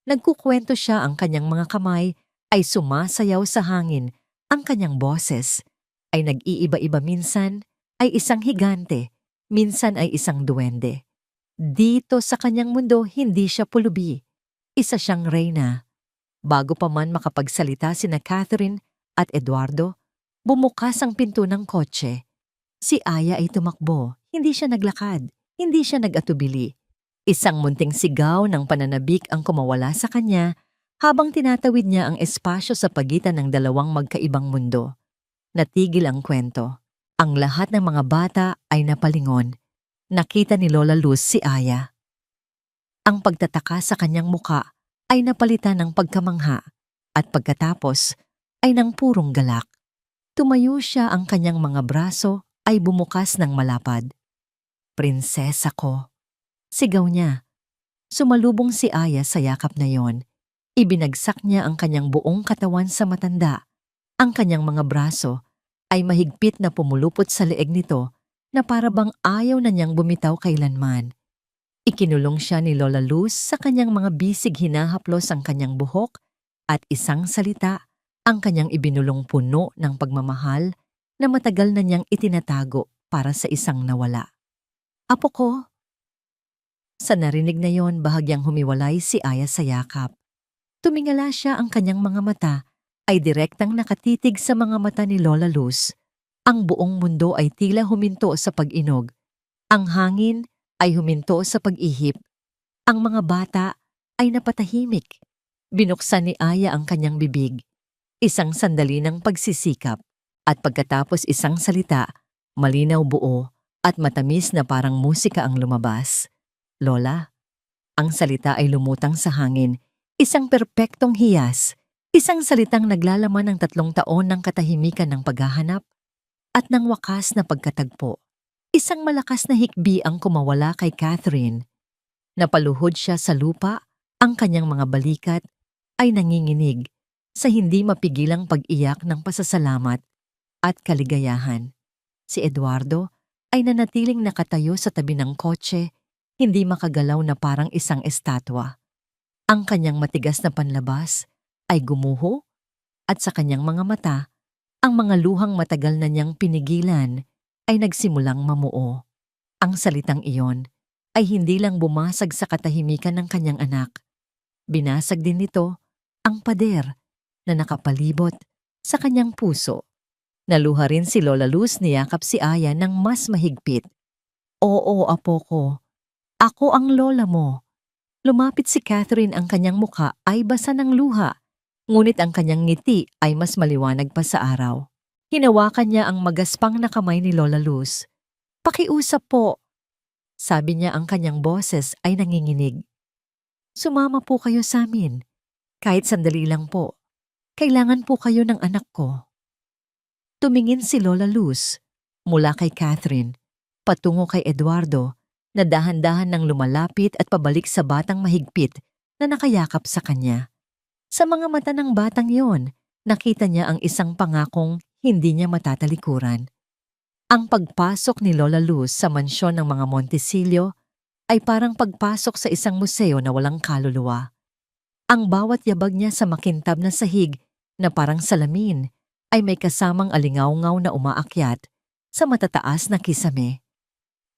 Nagkukwento siya, ang kanyang mga kamay ay sumasayaw sa hangin. Ang kanyang boses ay nag-iiba-iba, minsan ay isang higante, minsan ay isang duwende. Dito sa kanyang mundo, hindi siya pulubi. Isa siyang reyna. Bago pa man makapagsalita sina Catherine at Eduardo, bumukas ang pinto ng kotse. Si Aya ay tumakbo, hindi siya naglakad, hindi siya nag-atubili. Isang munting sigaw ng pananabik ang kumawala sa kanya habang tinatawid niya ang espasyo sa pagitan ng dalawang magkaibang mundo. Natigil ang kwento. Ang lahat ng mga bata ay napalingon. Nakita ni Lola Luz si Aya. Ang pagtataka sa kanyang muka ay napalitan ng pagkamangha at pagkatapos ay ng purong galak. Tumayo siya, ang kanyang mga braso ay bumukas ng malapad. "Prinsesa ko," sigaw niya. Sumalubong si Aya sa yakap na yon. Ibinagsak niya ang kanyang buong katawan sa matanda. Ang kanyang mga braso ay mahigpit na pumulupot sa leeg nito na para bang ayaw na niyang bumitaw kailanman. Ikinulong siya ni Lola Luz sa kanyang mga bisig, hinahaplos ang kanyang buhok at isang salita ang kanyang ibinulong puno ng pagmamahal na matagal na niyang itinatago para sa isang nawala. "Apo ko." Sa narinig na yon, bahagyang humiwalay si Aya sa yakap. Tumingala siya, ang kanyang mga mata ay direktang nakatitig sa mga mata ni Lola Luz. Ang buong mundo ay tila huminto sa pag-inog. Ang hangin ay huminto sa pag-ihip. Ang mga bata ay napatahimik. Binuksan ni Aya ang kanyang bibig. Isang sandali ng pagsisikap at pagkatapos isang salita, malinaw, buo at matamis na parang musika ang lumabas. "Lola." Ang salita ay lumutang sa hangin, isang perpektong hiyas, isang salitang naglalaman ng 3 taon ng katahimikan ng paghahanap at ng wakas na pagkatagpo. Isang malakas na hikbi ang kumawala kay Catherine. Napaluhod siya sa lupa, ang kanyang mga balikat ay nanginginig sa hindi mapigilang pag-iyak ng pasasalamat at kaligayahan. Si Eduardo ay nanatiling nakatayo sa tabi ng kotse, hindi makagalaw na parang isang estatwa. Ang kanyang matigas na panlabas ay gumuho at sa kanyang mga mata, ang mga luhang matagal na niyang pinigilan ay nagsimulang mamuo. Ang salitang iyon ay hindi lang bumasag sa katahimikan ng kanyang anak. Binasag din nito ang pader na nakapalibot sa kanyang puso. Naluha rin si Lola Luz, niyakap si Aya ng mas mahigpit. "Oo, apo ko. Ako ang lola mo." Lumapit si Catherine, ang kanyang muka ay basa ng luha, ngunit ang kanyang ngiti ay mas maliwanag pa sa araw. Hinawakan niya ang magaspang na kamay ni Lola Luz. "Pakiusap po," sabi niya, ang kanyang boses ay nanginginig. "Sumama po kayo sa amin. Kahit sandali lang po. Kailangan po kayo ng anak ko." Tumingin si Lola Luz mula kay Catherine patungo kay Eduardo na dahan-dahan nang lumalapit at pabalik sa batang mahigpit na nakayakap sa kanya. Sa mga mata ng batang yon, nakita niya ang isang pangakong hindi niya matatalikuran. Ang pagpasok ni Lola Luz sa mansyon ng mga Montesillo ay parang pagpasok sa isang museo na walang kaluluwa. Ang bawat yabag niya sa makintab na sahig na parang salamin ay may kasamang alingawngaw na umaakyat sa matataas na kisame.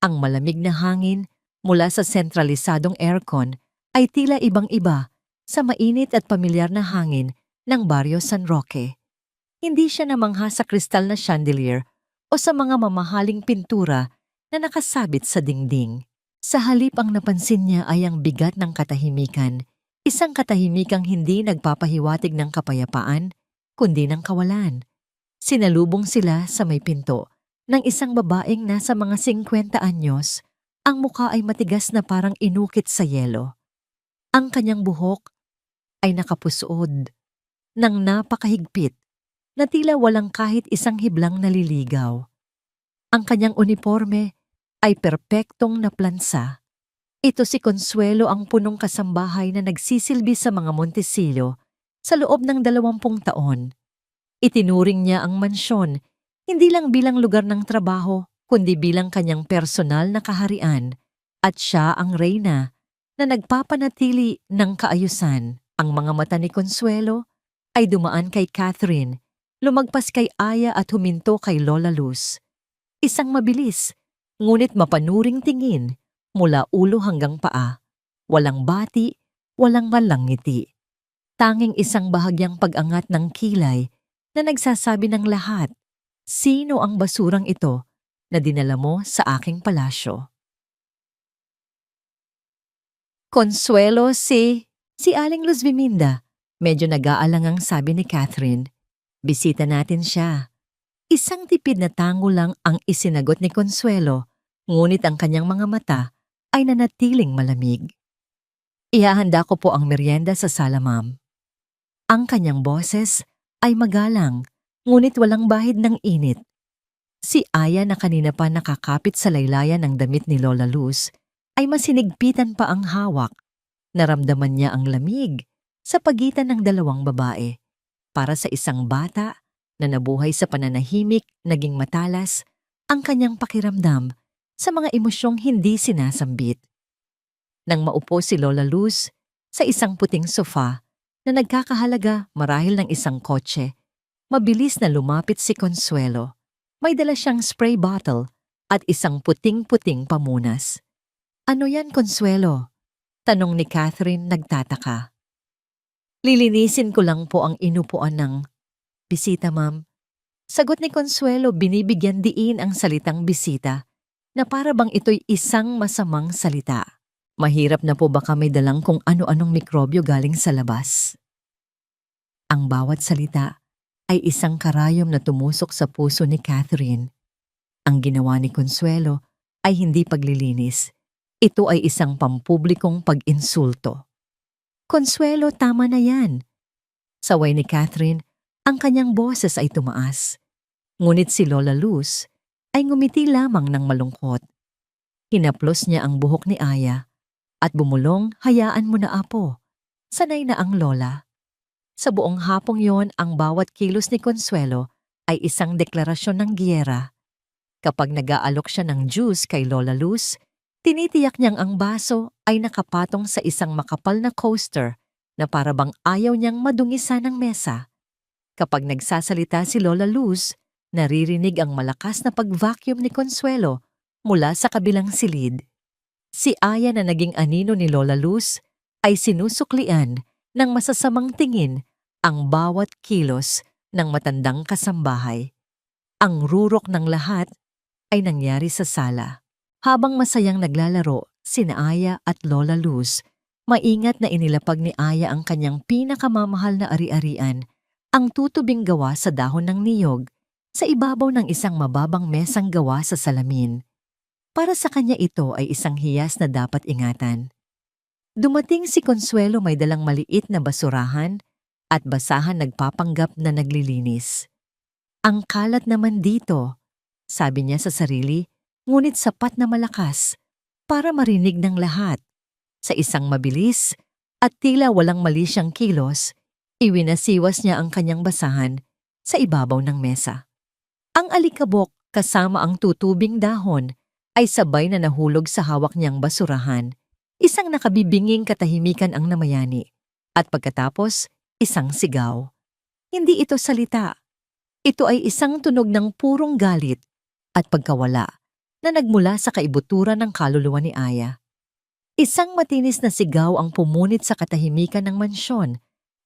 Ang malamig na hangin mula sa sentralisadong aircon ay tila ibang-iba sa mainit at pamilyar na hangin ng Barrio San Roque. Hindi siya namangha sa kristal na chandelier o sa mga mamahaling pintura na nakasabit sa dingding. Sa halip, ang napansin niya ay ang bigat ng katahimikan, isang katahimikang hindi nagpapahiwatig ng kapayapaan, kundi ng kawalan. Sinalubong sila sa may pinto ng isang babaeng nasa mga 50 anyos. Ang mukha ay matigas na parang inukit sa yelo. Ang kanyang buhok ay nakapusood ng napakahigpit na tila walang kahit isang hiblang naliligaw. Ang kanyang uniforme ay perpektong naplansa. Ito si Consuelo, ang punong kasambahay na nagsisilbi sa mga Montesillo sa loob ng 20 taon. Itinuring niya ang mansyon hindi lang bilang lugar ng trabaho, kundi bilang kanyang personal na kaharian, at siya ang reyna na nagpapanatili ng kaayusan. Ang mga mata ni Consuelo ay dumaan kay Catherine, lumagpas kay Aya at huminto kay Lola Luz. Isang mabilis, ngunit mapanuring tingin mula ulo hanggang paa. Walang bati, walang man lang ngiti. Tanging isang bahagyang pag-angat ng kilay na nagsasabi ng lahat, sino ang basurang ito na dinala mo sa aking palasyo? Consuelo, si Aling Luz Biminda. Medyo nag-aalangang sabi ni Catherine. Bisita natin siya. Isang tipid na tango lang ang isinagot ni Consuelo, ngunit ang kanyang mga mata ay nanatiling malamig. Ihahanda ko po ang merienda sa sala, ma'am. Ang kanyang boses ay magalang, ngunit walang bahid ng init. Si Aya na kanina pa nakakapit sa laylayan ng damit ni Lola Luz ay masinigpitan pa ang hawak. Naramdaman niya ang lamig sa pagitan ng dalawang babae. Para sa isang bata na nabuhay sa pananahimik, naging matalas ang kanyang pakiramdam sa mga emosyong hindi sinasambit. Nang maupo si Lola Luz sa isang puting sofa na nagkakahalaga marahil ng isang kotse, mabilis na lumapit si Consuelo. May dala siyang spray bottle at isang puting-puting pamunas. Ano yan, Consuelo? Tanong ni Catherine nagtataka. Lilinisin ko lang po ang inupuan ng bisita, ma'am. Sagot ni Consuelo, binibigyan diin ang salitang bisita na para bang ito'y isang masamang salita. Mahirap na po baka may dalang kung ano-anong mikrobyo galing sa labas. Ang bawat salita ay isang karayom na tumusok sa puso ni Catherine. Ang ginawa ni Consuelo ay hindi paglilinis. Ito ay isang pampublikong pag-insulto. Consuelo, tama na yan. Saway ni Catherine, ang kanyang boses ay tumaas. Ngunit si Lola Luz ay ngumiti lamang ng malungkot. Hinaplos niya ang buhok ni Aya at bumulong, hayaan mo na, apo. Sanay na ang lola. Sa buong hapong yon, ang bawat kilos ni Consuelo ay isang deklarasyon ng giyera. Kapag nag-aalok siya ng juice kay Lola Luz, tinitiyak niyang ang baso ay nakapatong sa isang makapal na coaster na parabang ayaw niyang madungisan ng mesa. Kapag nagsasalita si Lola Luz, naririnig ang malakas na pag-vacuum ni Consuelo mula sa kabilang silid. Si Aya na naging anino ni Lola Luz ay sinusuklian ng masasamang tingin ang bawat kilos ng matandang kasambahay. Ang rurok ng lahat ay nangyari sa sala. Habang masayang naglalaro sina Aya at Lola Luz, maingat na inilapag ni Aya ang kanyang pinakamamahal na ari-arian, ang tutubing gawa sa dahon ng niyog, sa ibabaw ng isang mababang mesang gawa sa salamin. Para sa kanya ito ay isang hiyas na dapat ingatan. Dumating si Consuelo, may dalang maliit na basurahan at basahan nagpapanggap na naglilinis. Ang kalat naman dito, sabi niya sa sarili, ngunit sapat na malakas para marinig ng lahat. Sa isang mabilis at tila walang mali siyang kilos, iwinasiwas niya ang kanyang basahan sa ibabaw ng mesa. Ang alikabok kasama ang tutubing dahon ay sabay na nahulog sa hawak niyang basurahan. Isang nakabibinging katahimikan ang namayani at pagkatapos isang sigaw. Hindi ito salita. Ito ay isang tunog ng purong galit at pagkawala na nagmula sa kaibuturan ng kaluluwa ni Aya. Isang matinis na sigaw ang pumunit sa katahimikan ng mansyon,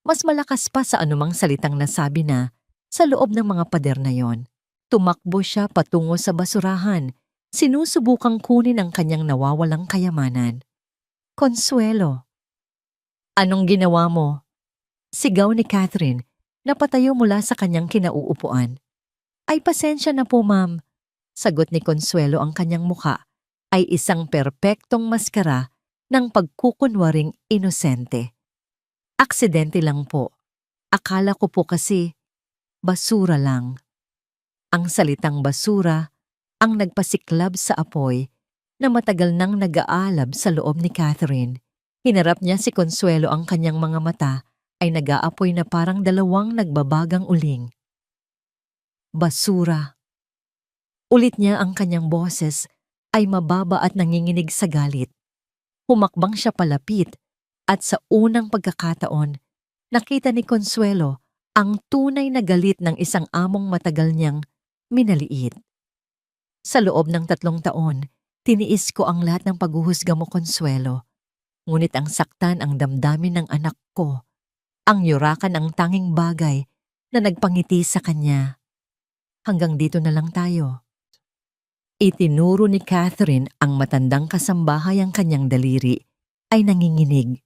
mas malakas pa sa anumang salitang nasabi na sa loob ng mga pader na yon. Tumakbo siya patungo sa basurahan, sinusubukang kunin ang kanyang nawawalang kayamanan. Consuelo. Anong ginawa mo? Sigaw ni Catherine, napatayo mula sa kanyang kinauupuan. Ay pasensya na po, ma'am. Sagot ni Consuelo, ang kanyang muka ay isang perpektong maskara ng pagkukunwaring inosente. Aksidente lang po. Akala ko po kasi basura lang. Ang salitang basura ang nagpasiklab sa apoy na matagal nang nag-aalab sa loob ni Catherine. Hinarap niya si Consuelo, ang kanyang mga mata ay nag-aapoy na parang dalawang nagbabagang uling. Basura. Ulit niya, ang kanyang boses ay mababa at nanginginig sa galit. Humakbang siya palapit at sa unang pagkakataon, nakita ni Consuelo ang tunay na galit ng isang among matagal niyang minaliit. Sa loob ng 3 taon, tiniis ko ang lahat ng paghuhusga mo, Consuelo. Ngunit ang saktan ang damdamin ng anak ko Ang yurakan ang tanging bagay na nagpangiti sa kanya. Hanggang dito na lang tayo. Itinuro ni Catherine ang matandang kasambahay ang kanyang daliri ay nanginginig.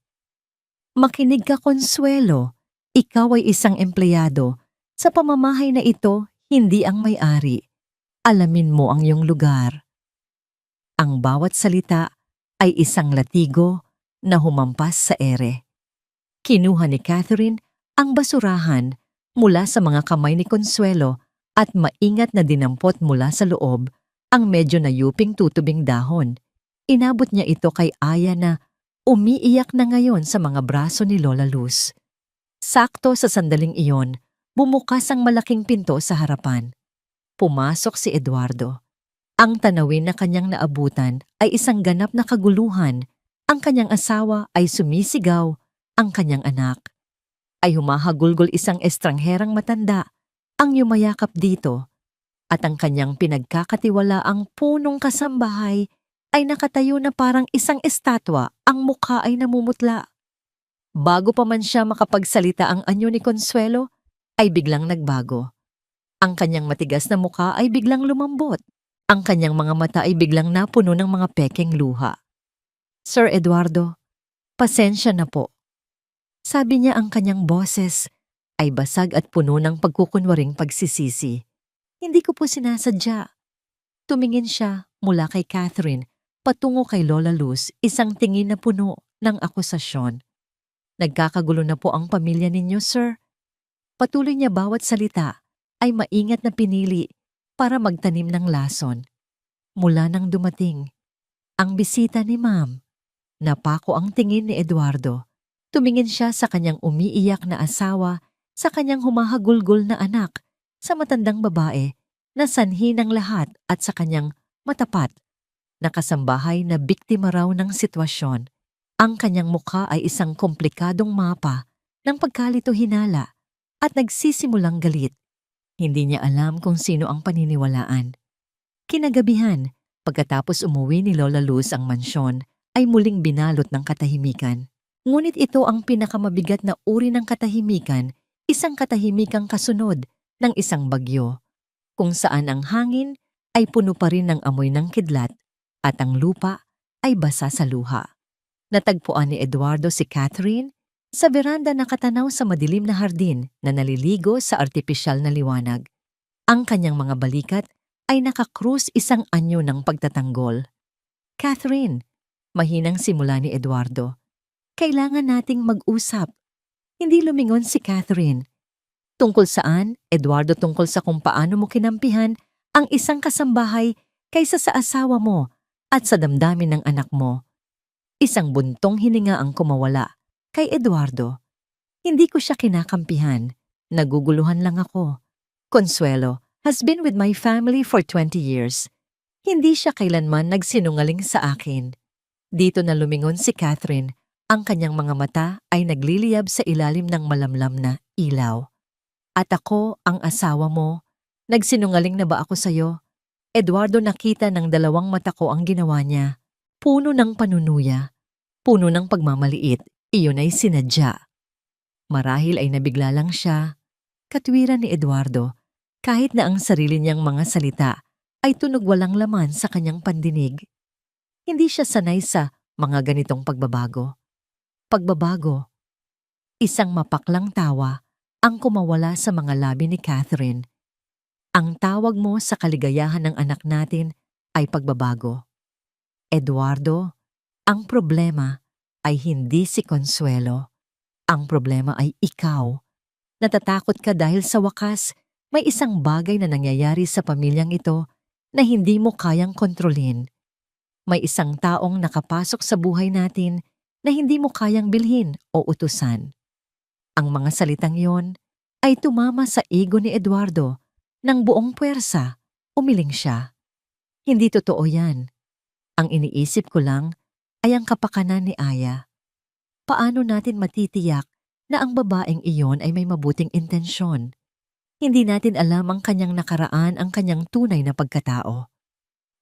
Makinig ka, Consuelo. Ikaw ay isang empleyado. Sa pamamahay na ito, hindi ang may-ari. Alamin mo ang iyong lugar. Ang bawat salita ay isang latigo na humampas sa ere. Kinuha ni Catherine ang basurahan mula sa mga kamay ni Consuelo at maingat na dinampot mula sa loob ang medyo nayuping tutubing dahon. Inabot niya ito kay Aya na umiiyak na ngayon sa mga braso ni Lola Luz. Sakto sa sandaling iyon, bumukas ang malaking pinto sa harapan. Pumasok si Eduardo. Ang tanawin na kanyang naabutan ay isang ganap na kaguluhan. Ang kanyang asawa ay sumisigaw, ang kanyang anak ay humahagulgol isang estrangherang matanda ang yumayakap dito. At ang kanyang pinagkakatiwalaang punong kasambahay ay nakatayo na parang isang estatwa, ang mukha ay namumutla. Bago pa man siya makapagsalita ang anyo ni Consuelo, ay biglang nagbago. Ang kanyang matigas na mukha ay biglang lumambot. Ang kanyang mga mata ay biglang napuno ng mga pekeng luha. Sir Eduardo, pasensya na po. Sabi niya, ang kanyang boses ay basag at puno ng pagkukunwaring pagsisisi. Hindi ko po sinasadya. Tumingin siya mula kay Catherine patungo kay Lola Luz, isang tingin na puno ng akusasyon. Nagkakagulo na po ang pamilya ninyo, sir. Patuloy niya bawat salita ay maingat na pinili para magtanim ng lason. Mula nang dumating ang bisita ni Ma'am, napako ang tingin ni Eduardo. Tumingin siya sa kanyang umiiyak na asawa, sa kanyang humahagulgol na anak, sa matandang babae na sanhi ng lahat at sa kanyang matapat na kasambahay na biktima raw ng sitwasyon. Ang kanyang mukha ay isang komplikadong mapa ng pagkalito-hinala at nagsisimulang galit. Hindi niya alam kung sino ang paniniwalaan. Kinagabihan, pagkatapos umuwi ni Lola Luz ang mansyon, ay muling binalot ng katahimikan. Ngunit ito ang pinakamabigat na uri ng katahimikan, isang katahimikang kasunod ng isang bagyo, kung saan ang hangin ay puno pa rin ng amoy ng kidlat at ang lupa ay basa sa luha. Natagpuan ni Eduardo si Catherine sa beranda na katanaw sa madilim na hardin na naliligo sa artipisyal na liwanag. Ang kanyang mga balikat ay nakakrus isang anyo ng pagtatanggol. Catherine, mahinang simula ni Eduardo. Kailangan nating mag-usap. Hindi lumingon si Catherine. Tungkol saan, Eduardo? Tungkol sa kung paano mo kinampihan ang isang kasambahay kaysa sa asawa mo at sa damdamin ng anak mo. Isang buntong hininga ang kumawala kay Eduardo. Hindi ko siya kinakampihan. Naguguluhan lang ako. Consuelo has been with my family for 20 years. Hindi siya kailanman nagsinungaling sa akin. Dito na lumingon si Catherine. Ang kanyang mga mata ay nagliliyab sa ilalim ng malamlam na ilaw. At ako, ang asawa mo, nagsinungaling na ba ako sa'yo? Eduardo, nakita ng dalawang mata ko ang ginawa niya. Puno ng panunuya, puno ng pagmamaliit, iyon ay sinadya. Marahil ay nabigla lang siya. Katwiran ni Eduardo, kahit na ang sarili niyang mga salita ay tunog walang laman sa kanyang pandinig. Hindi siya sanay sa mga ganitong pagbabago. Pagbabago. Isang mapaklang tawa ang kumawala sa mga labi ni Catherine. Ang tawag mo sa kaligayahan ng anak natin ay pagbabago. Eduardo, ang problema ay hindi si Consuelo. Ang problema ay ikaw. Natatakot ka dahil sa wakas may isang bagay na nangyayari sa pamilyang ito na hindi mo kayang kontrolin. May isang taong nakapasok sa buhay natin na hindi mo kayang bilhin o utusan. Ang mga salitang yon ay tumama sa ego ni Eduardo ng buong puwersa. Umiling siya. Hindi totoo yan. Ang iniisip ko lang ay ang kapakanan ni Aya. Paano natin matitiyak na ang babaeng iyon ay may mabuting intensyon? Hindi natin alam ang kanyang nakaraan, ang kanyang tunay na pagkatao.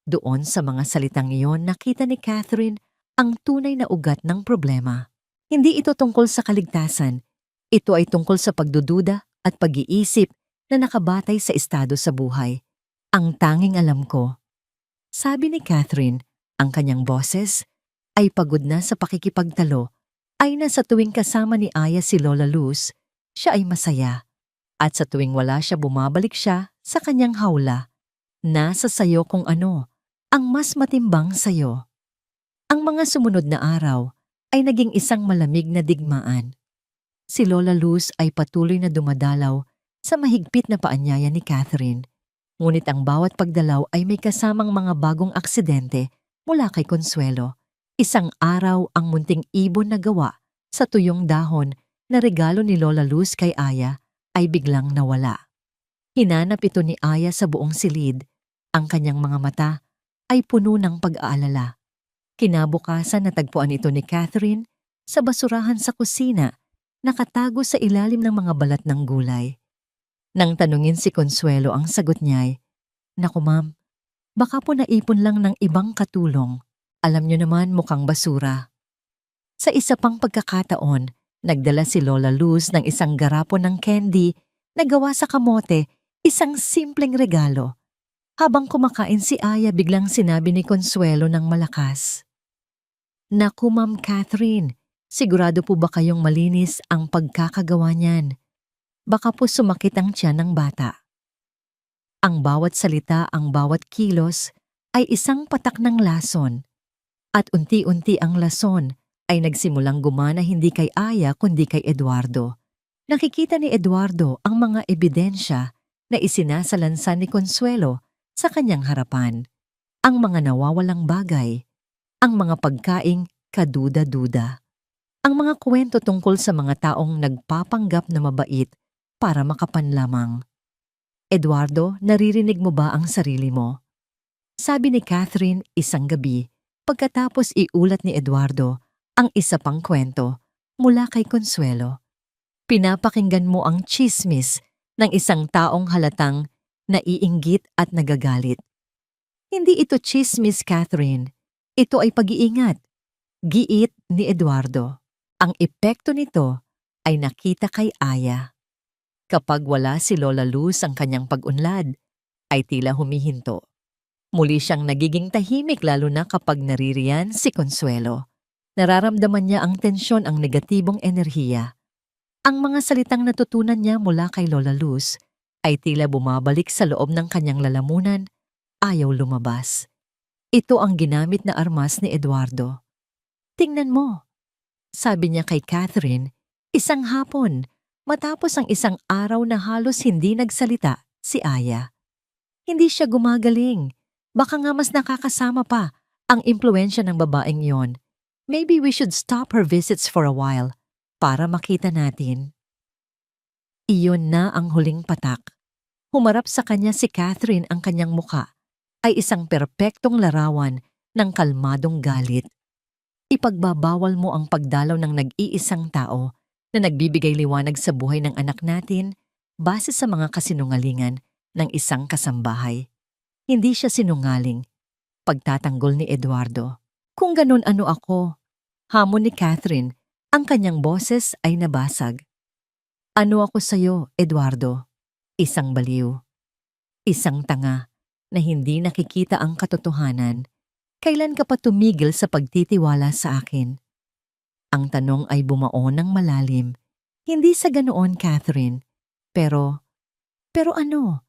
Doon sa mga salitang iyon, nakita ni Catherine ang tunay na ugat ng problema. Hindi ito tungkol sa kaligtasan, Ito ay tungkol sa pagdududa at pag-iisip na nakabatay sa estado sa buhay. Ang tanging alam ko, sabi ni Catherine, ang kanyang boses ay pagod na sa pakikipagtalo, ay na sa tuwing kasama ni Aya si Lola Luz, siya ay masaya. At sa tuwing wala siya, bumabalik siya sa kanyang hawla. Nasa sayo kung ano ang mas matimbang sayo. Ang mga sumunod na araw ay naging isang malamig na digmaan. Si Lola Luz ay patuloy na dumadalaw sa mahigpit na paanyaya ni Catherine. Ngunit ang bawat pagdalaw ay may kasamang mga bagong aksidente mula kay Consuelo. Isang araw ang munting ibon na gawa sa tuyong dahon na regalo ni Lola Luz kay Aya ay biglang nawala. Hinanap ito ni Aya sa buong silid. Ang kanyang mga mata ay puno ng pag-aalala. Kinabukasan natagpuan ito ni Catherine sa basurahan sa kusina, nakatago sa ilalim ng mga balat ng gulay. Nang tanungin si Consuelo, ang sagot niya ay, "Naku ma'am, baka po naipon lang ng ibang katulong. Alam niyo naman, mukhang basura." Sa isa pang pagkakataon, nagdala si Lola Luz ng isang garapon ng candy na gawa sa kamote, isang simpleng regalo. Habang kumakain si Aya, biglang sinabi ni Consuelo ng malakas, "Naku Ma'am Catherine, sigurado po ba kayong malinis ang pagkakagawa niyan? Baka po sumakit ang tiyan ng bata." Ang bawat salita, ang bawat kilos ay isang patak ng lason. At unti-unti ang lason ay nagsimulang gumana hindi kay Aya kundi kay Eduardo. Nakikita ni Eduardo ang mga ebidensya na isinasalansan ni Consuelo sa kanyang harapan. Ang mga nawawalang bagay, ang mga pagkaing kaduda-duda, ang mga kwento tungkol sa mga taong nagpapanggap na mabait para makapanlamang. "Eduardo, naririnig mo ba ang sarili mo?" Sabi ni Catherine isang gabi, pagkatapos iulat ni Eduardo ang isa pang kwento mula kay Consuelo. "Pinapakinggan mo ang tsismis ng isang taong halatang naiinggit at nagagalit. Hindi ito tsismis, Catherine. Ito ay pag-iingat." Giit ni Eduardo. Ang epekto nito ay nakita kay Aya. Kapag wala si Lola Luz, ang kanyang pag-unlad ay tila humihinto. Muli siyang nagiging tahimik, lalo na kapag naririyan si Consuelo. Nararamdaman niya ang tensyon, ang negatibong enerhiya. Ang mga salitang natutunan niya mula kay Lola Luz ay tila bumabalik sa loob ng kanyang lalamunan, ayaw lumabas. Ito ang ginamit na armas ni Eduardo. "Tingnan mo," sabi niya kay Catherine, isang hapon, matapos ang isang araw na halos hindi nagsalita si Aya. "Hindi siya gumagaling. Baka nga mas nakakasama pa ang impluensya ng babaeng yon. Maybe we should stop her visits for a while para makita natin." Iyon na ang huling patak. Humarap sa kanya si Catherine, ang kanyang muka ay isang perpektong larawan ng kalmadong galit. "Ipagbabawal mo ang pagdalaw ng nag-iisang tao na nagbibigay liwanag sa buhay ng anak natin base sa mga kasinungalingan ng isang kasambahay." Hindi siya sinungaling, pagtatanggol ni Eduardo. "Kung ganun, ano ako?" Hamon ni Catherine, ang kanyang boses ay nabasag. "Ano ako sa'yo, Eduardo? Isang baliw. Isang tanga na hindi nakikita ang katotohanan. Kailan ka pa tumigil sa pagtitiwala sa akin?" Ang tanong ay bumaon ng malalim. Hindi sa ganoon, Catherine. Pero ano?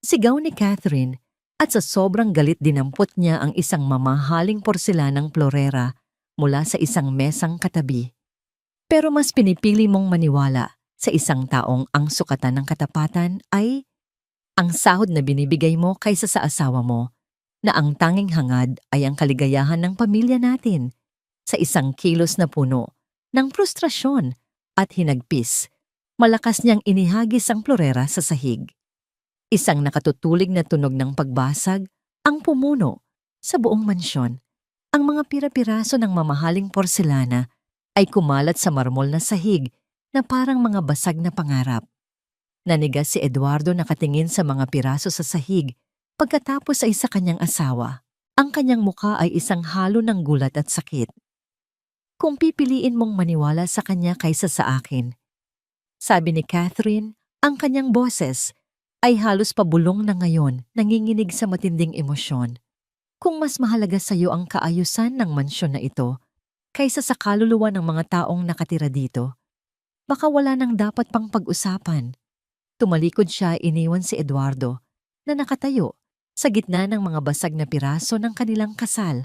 Sigaw ni Catherine, at sa sobrang galit dinampot niya ang isang mamahaling porselanang florera mula sa isang mesang katabi. "Pero mas pinipili mong maniwala sa isang taong ang sukatan ng katapatan ay ang sahod na binibigay mo kaysa sa asawa mo, na ang tanging hangad ay ang kaligayahan ng pamilya natin. Sa isang kilos na puno ng frustrasyon at hinagpis, malakas niyang inihagis ang florera sa sahig. Isang nakatutulig na tunog ng pagbasag ang pumuno sa buong mansyon. Ang mga pira-piraso ng mamahaling porselana ay kumalat sa marmol na sahig na parang mga basag na pangarap. Nanigas si Eduardo, nakatingin sa mga piraso sa sahig, pagkatapos ay sa kanyang asawa. Ang kanyang muka ay isang halo ng gulat at sakit. "Kung pipiliin mong maniwala sa kanya kaysa sa akin, Sabi ni Catherine, ang kanyang boses ay halos pabulong na ngayon, nanginginig sa matinding emosyon. Kung mas mahalaga sa iyo ang kaayusan ng mansyon na ito kaysa sa kaluluwa ng mga taong nakatira dito, baka wala nang dapat pang pag-usapan. Tumalikod siya, iniwan si Eduardo na nakatayo sa gitna ng mga basag na piraso ng kanilang kasal.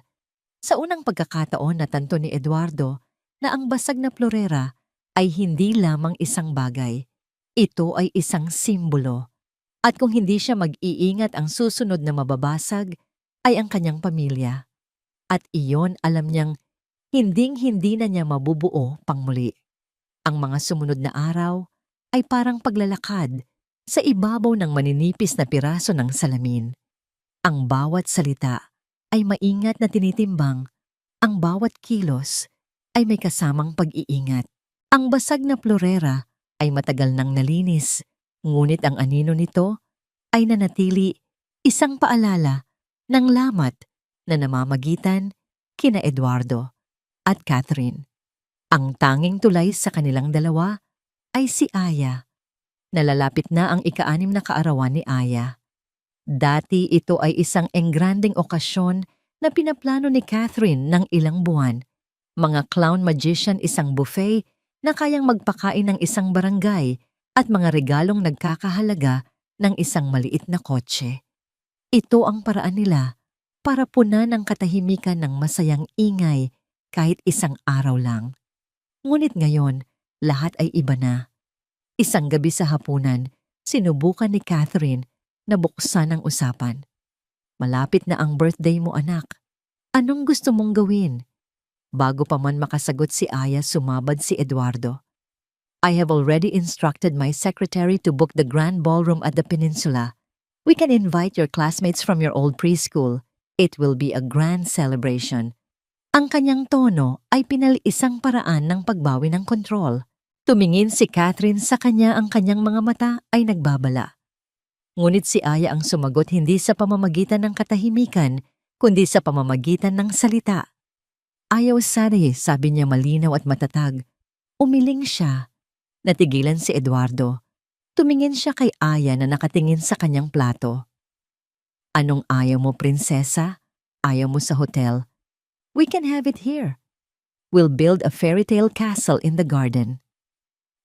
Sa unang pagkakataon natanto ni Eduardo na ang basag na florera ay hindi lamang isang bagay. Ito ay isang simbolo. At kung hindi siya mag-iingat, ang susunod na mababasag ay ang kanyang pamilya. At iyon alam niyang hinding-hindi na niya mabubuo pang muli. Ang mga sumunod na araw ay parang paglalakad sa ibabaw ng maninipis na piraso ng salamin. Ang bawat salita ay maingat na tinitimbang, ang bawat kilos ay may kasamang pag-iingat. Ang basag na florera ay matagal nang nalinis, ngunit ang anino nito ay nanatili isang paalala ng lamat na namamagitan kina Eduardo at Catherine. Ang tanging tulay sa kanilang dalawa ay si Aya. Nalalapit na ang ika-6 na kaarawan ni Aya. Dati ito ay isang engrandeng okasyon na pinaplano ni Catherine ng ilang buwan. Mga clown magician, isang buffet na kayang magpakain ng isang barangay at mga regalong nagkakahalaga ng isang maliit na kotse. Ito ang paraan nila para punan ang katahimikan ng masayang ingay kahit isang araw lang. Ngunit ngayon, lahat ay iba na. Isang gabi sa hapunan, sinubukan ni Catherine na buksan ang usapan. Malapit na ang birthday mo, anak. Anong gusto mong gawin? Bago pa man makasagot si Aya, sumabad si Eduardo. I have already instructed my secretary to book the grand ballroom at the peninsula. We can invite your classmates from your old preschool. It will be a grand celebration. Ang kanyang tono ay pinaliisang paraan ng pagbawi ng kontrol. Tumingin si Catherine sa kanya, ang kanyang mga mata ay nagbabala. Ngunit si Aya ang sumagot, hindi sa pamamagitan ng katahimikan, kundi sa pamamagitan ng salita. Ayaw sari, sabi niya malinaw at matatag. Umiling siya. Natigilan si Eduardo. Tumingin siya kay Aya na nakatingin sa kanyang plato. Anong ayaw mo, prinsesa? Ayaw mo sa hotel? We can have it here. We'll build a fairy tale castle in the garden.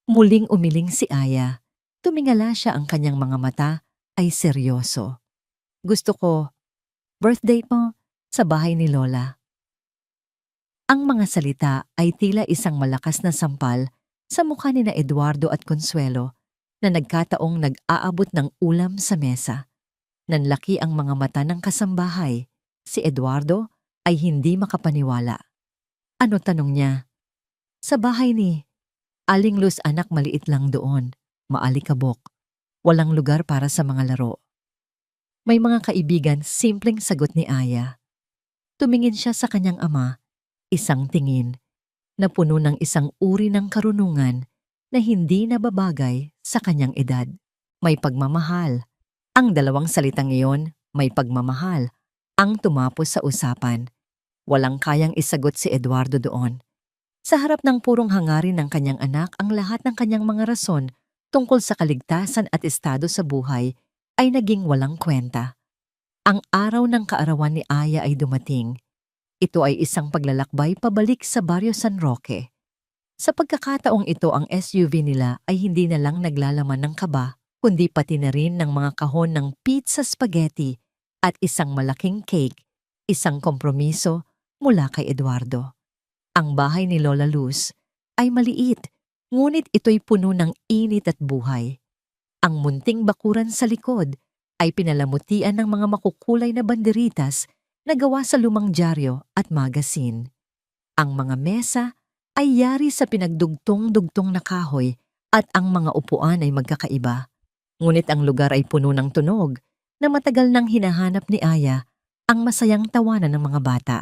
Muling umiling si Aya. Tumingala siya, ang kanyang mga mata ay seryoso. Gusto ko, birthday mo, sa bahay ni Lola. Ang mga salita ay tila isang malakas na sampal sa mukha ni na Eduardo at Consuelo na nagkataong nag-aabot ng ulam sa mesa. Nanlaki ang mga mata ng kasambahay. Si Eduardo ay hindi makapaniwala. Ano, tanong niya? Sa bahay ni Aling Luz, anak, maliit lang doon. Maalikabok. Walang lugar para sa mga laro. May mga kaibigan, simpleng sagot ni Aya. Tumingin siya sa kanyang ama, isang tingin na puno ng isang uri ng karunungan na hindi nababagay sa kanyang edad. May pagmamahal. Ang dalawang salitang iyon, may pagmamahal, ang tumapos sa usapan. Walang kayang isagot si Eduardo doon. Sa harap ng purong hangarin ng kanyang anak, ang lahat ng kanyang mga rason tungkol sa kaligtasan at estado sa buhay ay naging walang kwenta. Ang araw ng kaarawan ni Aya ay dumating. Ito ay isang paglalakbay pabalik sa Barrio San Roque. Sa pagkakataong ito, ang SUV nila ay hindi na lang naglalaman ng kaba, kundi pati na rin ng mga kahon ng pizza, spaghetti at isang malaking cake, isang kompromiso mula kay Eduardo. Ang bahay ni Lola Luz ay maliit, ngunit ito'y puno ng init at buhay. Ang munting bakuran sa likod ay pinalamutian ng mga makukulay na banderitas na gawa sa lumang dyaryo at magasin. Ang mga mesa ay yari sa pinagdugtong-dugtong na kahoy at ang mga upuan ay magkakaiba. Ngunit ang lugar ay puno ng tunog na matagal nang hinahanap ni Aya, ang masayang tawanan ng mga bata.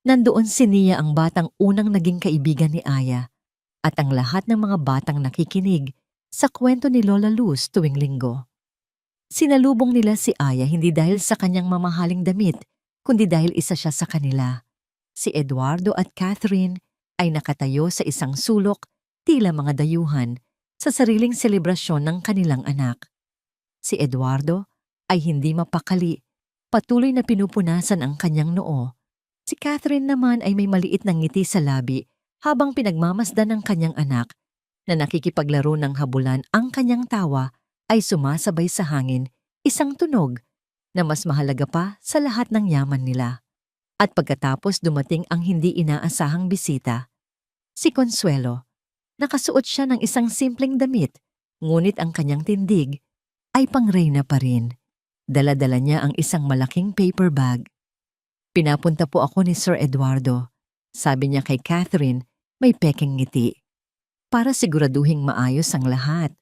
Nandoon si Nia, ang batang unang naging kaibigan ni Aya, at ang lahat ng mga batang nakikinig sa kwento ni Lola Luz tuwing linggo. Sinalubong nila si Aya hindi dahil sa kanyang mamahaling damit, kundi dahil isa siya sa kanila. Si Eduardo at Catherine ay nakatayo sa isang sulok, tila mga dayuhan, sa sariling selebrasyon ng kanilang anak. Si Eduardo ay hindi mapakali, patuloy na pinupunasan ang kanyang noo. Si Catherine naman ay may maliit na ngiti sa labi habang pinagmamasdan ng kanyang anak na nakikipaglaro ng habulan. Ang kanyang tawa ay sumasabay sa hangin, isang tunog na mas mahalaga pa sa lahat ng yaman nila. At pagkatapos dumating ang hindi inaasahang bisita, si Consuelo. Nakasuot siya ng isang simpleng damit, ngunit ang kanyang tindig ay pangreyna pa rin. Dala-dala niya ang isang malaking paper bag. Pinapunta po ako ni Sir Eduardo, sabi niya kay Catherine, may pekeng ngiti. Para siguraduhing maayos ang lahat.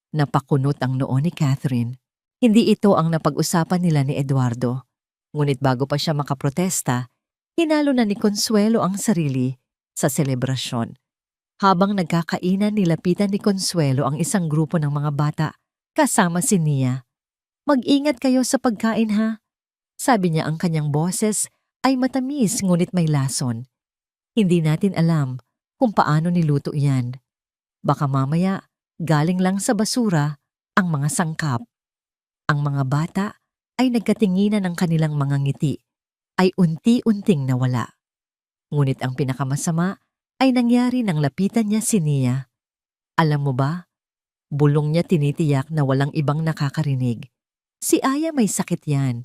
Napakunot ang noo ni Catherine. Hindi ito ang napag-usapan nila ni Eduardo. Ngunit bago pa siya makaprotesta, hinalo na ni Consuelo ang sarili sa selebrasyon. Habang nagkakainan, nilapitan ni Consuelo ang isang grupo ng mga bata kasama si Nia. Mag-ingat kayo sa pagkain ha. Sabi niya, ang kanyang boses ay matamis ngunit may lason. Hindi natin alam kung paano niluto yan. Baka mamaya galing lang sa basura ang mga sangkap. Ang mga bata ay nagkatinginan ng kanilang mga ngiti ay unti-unting nawala. Ngunit ang pinakamasama ay nangyari nang lapitan niya si Nia. Alam mo ba, bulong niya tinitiyak na walang ibang nakakarinig. Si Aya may sakit yan.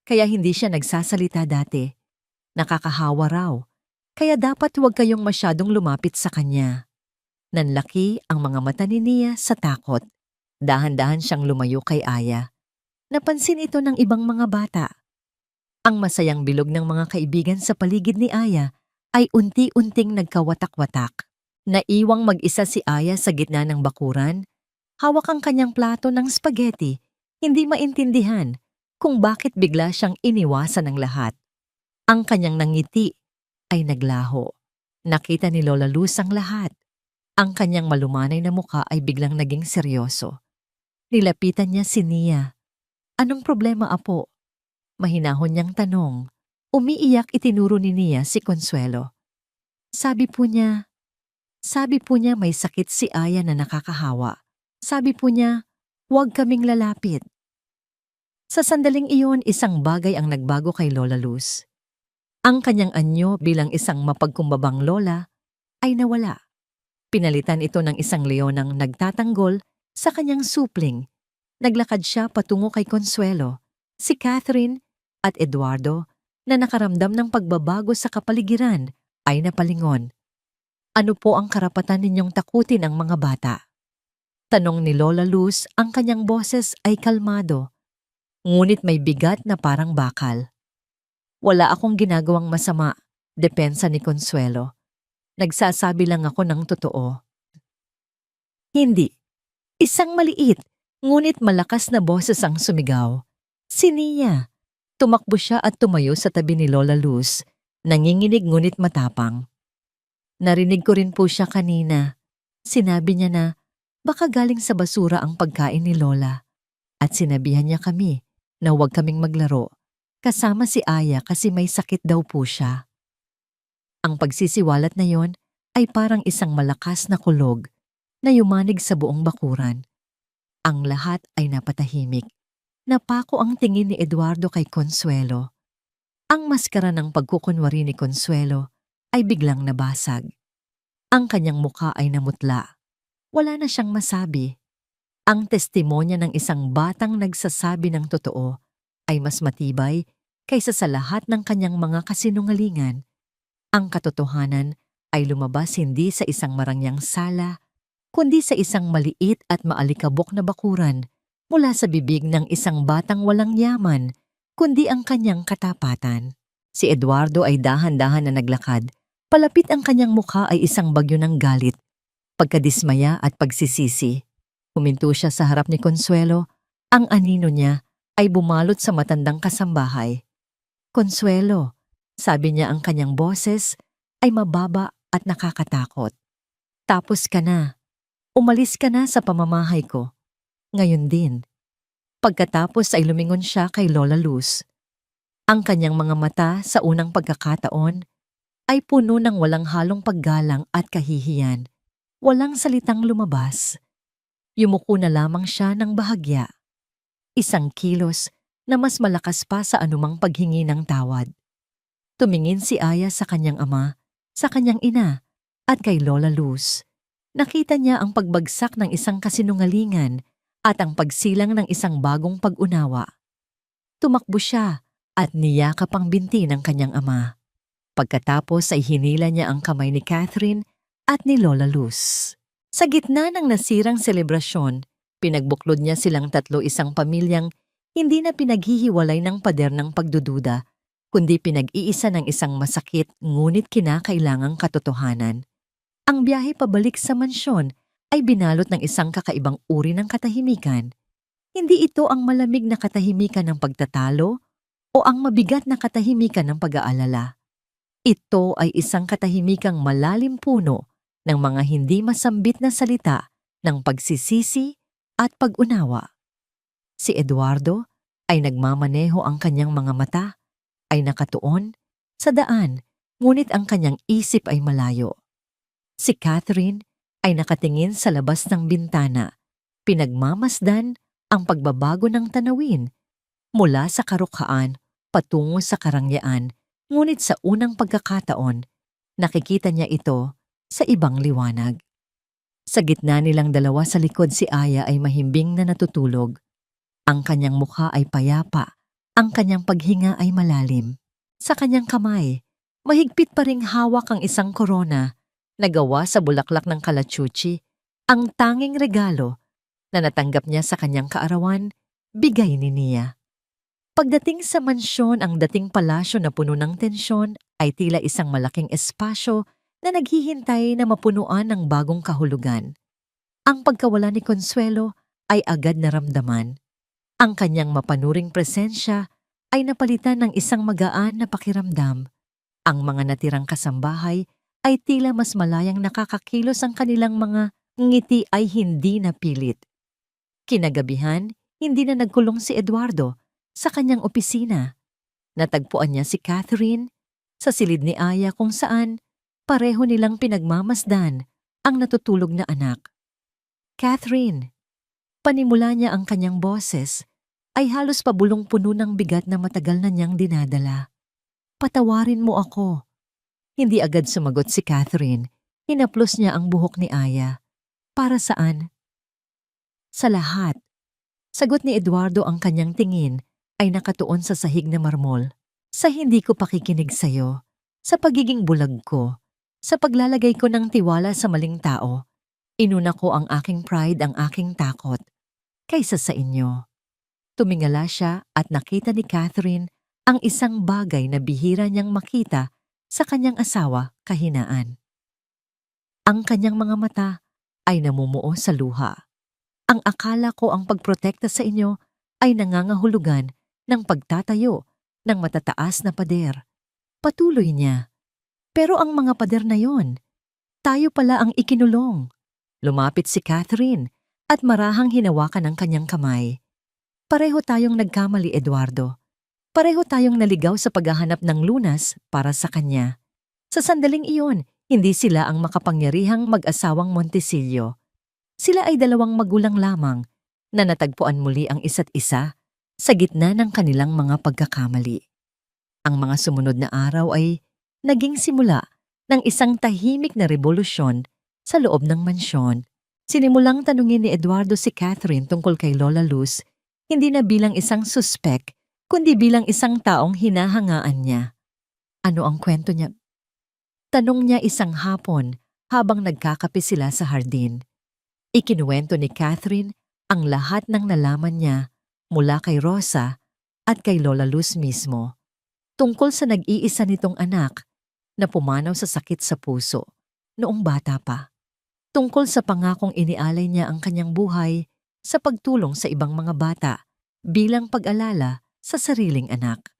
Kaya hindi siya nagsasalita dati. Nakakahawa raw. Kaya dapat huwag kayong masyadong lumapit sa kanya. Nanlaki ang mga mata ni Nia sa takot. Dahan-dahan siyang lumayo kay Aya. Napansin ito ng ibang mga bata. Ang masayang bilog ng mga kaibigan sa paligid ni Aya ay unti-unting nagkawatak-watak. Naiwang mag-isa si Aya sa gitna ng bakuran. Hawak ang kanyang plato ng spaghetti. Hindi maintindihan kung bakit bigla siyang iniwasan ng lahat. Ang kanyang nangiti ay naglaho. Nakita ni Lola Luz ang lahat. Ang kanyang malumanay na muka ay biglang naging seryoso. Nilapitan niya si Nia. Anong problema, apo? Mahinahon niyang tanong. Umiiyak itinuro ni Nia si Consuelo. Sabi po niya may sakit si Aya na nakakahawa. Sabi po niya, huwag kaming lalapit. Sa sandaling iyon, isang bagay ang nagbago kay Lola Luz. Ang kanyang anyo bilang isang mapagkumbabang lola ay nawala. Pinalitan ito ng isang leonang nagtatanggol sa kanyang supling. Naglakad siya patungo kay Consuelo, si Catherine at Eduardo na nakaramdam ng pagbabago sa kapaligiran ay napalingon. Ano po ang karapatan ninyong takutin ang mga bata? Tanong ni Lola Luz, ang kanyang boses ay kalmado, ngunit may bigat na parang bakal. Wala akong ginagawang masama, depensa ni Consuelo. Nagsasabi lang ako ng totoo. Hindi. Isang maliit, ngunit malakas na boses ang sumigaw. Si Nia. Tumakbo siya at tumayo sa tabi ni Lola Luz, nanginginig ngunit matapang. Narinig ko rin po siya kanina. Sinabi niya na baka galing sa basura ang pagkain ni Lola. At sinabihan niya kami na huwag kaming maglaro. Kasama si Aya kasi may sakit daw po siya. Ang pagsisiwalat na yon ay parang isang malakas na kulog na yumanig sa buong bakuran. Ang lahat ay napatahimik. Napako ang tingin ni Eduardo kay Consuelo. Ang maskara ng pagkukunwari ni Consuelo ay biglang nabasag. Ang kanyang mukha ay namutla. Wala na siyang masabi. Ang testimonya ng isang batang nagsasabi ng totoo ay mas matibay kaysa sa lahat ng kanyang mga kasinungalingan. Ang katotohanan ay lumabas hindi sa isang marangyang sala, kundi sa isang maliit at maalikabok na bakuran mula sa bibig ng isang batang walang yaman, kundi ang kanyang katapatan. Si Eduardo ay dahan-dahan na naglakad. Palapit ang kanyang mukha ay isang bagyo ng galit, pagkadismaya at pagsisisi. Huminto siya sa harap ni Consuelo. Ang anino niya ay bumalot sa matandang kasambahay. Consuelo, sabi niya, ang kanyang boses ay mababa at nakakatakot. Tapos ka na. Umalis ka na sa pamamahay ko. Ngayon din. Pagkatapos ay lumingon siya kay Lola Luz. Ang kanyang mga mata sa unang pagkakataon ay puno ng walang halong paggalang at kahihiyan. Walang salitang lumabas. Yumuko na lamang siya ng bahagya. Isang kilos na mas malakas pa sa anumang paghingi ng tawad. Tumingin si Aya sa kanyang ama, sa kanyang ina, at kay Lola Luz. Nakita niya ang pagbagsak ng isang kasinungalingan at ang pagsilang ng isang bagong pag-unawa. Tumakbo siya at niyakap ang binti ng kanyang ama. Pagkatapos ay hinila niya ang kamay ni Catherine at ni Lola Luz. Sa gitna ng nasirang selebrasyon, pinagbuklod niya silang tatlo, isang pamilyang hindi na pinaghihiwalay ng pader ng pagdududa, kundi pinag-iisa ng isang masakit ngunit kinakailangang katotohanan. Ang biyahe pabalik sa mansyon ay binalot ng isang kakaibang uri ng katahimikan. Hindi ito ang malamig na katahimikan ng pagtatalo o ang mabigat na katahimikan ng pag-aalala. Ito ay isang katahimikang malalim puno ng mga hindi masambit na salita ng pagsisisi at pag-unawa. Si Eduardo ay nagmamaneho, ang kanyang mga mata ay nakatuon sa daan, ngunit ang kanyang isip ay malayo. Si Catherine ay nakatingin sa labas ng bintana, pinagmamasdan ang pagbabago ng tanawin mula sa karukhaan patungo sa karangyaan, ngunit sa unang pagkakataon, nakikita niya ito sa ibang liwanag. Sa gitna nilang dalawa sa likod, si Aya ay mahimbing na natutulog. Ang kanyang mukha ay payapa, ang kanyang paghinga ay malalim. Sa kanyang kamay, mahigpit pa ring hawak ang isang korona na gawa sa bulaklak ng kalachuchi, ang tanging regalo na natanggap niya sa kanyang kaarawan, bigay ni Nia. Pagdating sa mansyon, ang dating palasyo na puno ng tensyon ay tila isang malaking espasyo na naghihintay na mapunuan ng bagong kahulugan. Ang pagkawala ni Consuelo ay agad naramdaman. Ang kanyang mapanuring presensya ay napalitan ng isang magaan na pakiramdam. Ang mga natirang kasambahay ay tila mas malayang nakakakilos, ang kanilang mga ngiti ay hindi napilit. Kinagabihan, hindi na nagkulong si Eduardo sa kanyang opisina. Natagpuan niya si Catherine sa silid ni Aya, kung saan pareho nilang pinagmamasdan ang natutulog na anak. Catherine, panimula niya ang kanyang boses, ay halos pabulong-puno ng bigat na matagal na niyang dinadala. Patawarin mo ako. Hindi agad sumagot si Catherine. Hinaplos niya ang buhok ni Aya. Para saan? Sa lahat. Sagot ni Eduardo, ang kanyang tingin ay nakatuon sa sahig na marmol. Sa hindi ko pakikinig sa'yo, sa pagiging bulag ko, sa paglalagay ko ng tiwala sa maling tao, inuna ko ang aking pride, ang aking takot, kaysa sa inyo. Tumingala siya at nakita ni Catherine ang isang bagay na bihira niyang makita sa kanyang asawa, kahinaan. Ang kanyang mga mata ay namumuo sa luha. Ang akala ko ang pagprotekta sa inyo ay nangangahulugan ng pagtatayo ng matataas na pader. Patuloy niya. Pero ang mga pader na yon, tayo pala ang ikinulong. Lumapit si Catherine at marahang hinawakan ang kanyang kamay. Pareho tayong nagkamali, Eduardo. Pareho tayong naligaw sa paghahanap ng lunas para sa kanya. Sa sandaling iyon, hindi sila ang makapangyarihang mag-asawang Montesillo. Sila ay dalawang magulang lamang na natagpuan muli ang isa't isa sa gitna ng kanilang mga pagkakamali. Ang mga sumunod na araw ay naging simula ng isang tahimik na revolusyon sa loob ng mansyon. Sinimulang tanungin ni Eduardo si Catherine tungkol kay Lola Luz, hindi na bilang isang suspek, kundi bilang isang taong hinahangaan niya. Ano ang kwento niya? Tanong niya isang hapon habang nagkakape sila sa hardin. Ikinuwento ni Catherine ang lahat ng nalaman niya mula kay Rosa at kay Lola Luz mismo, tungkol sa nag-iisa nitong anak na pumanaw sa sakit sa puso noong bata pa, tungkol sa pangakong inialay niya ang kanyang buhay sa pagtulong sa ibang mga bata bilang pag-alala sa sariling anak,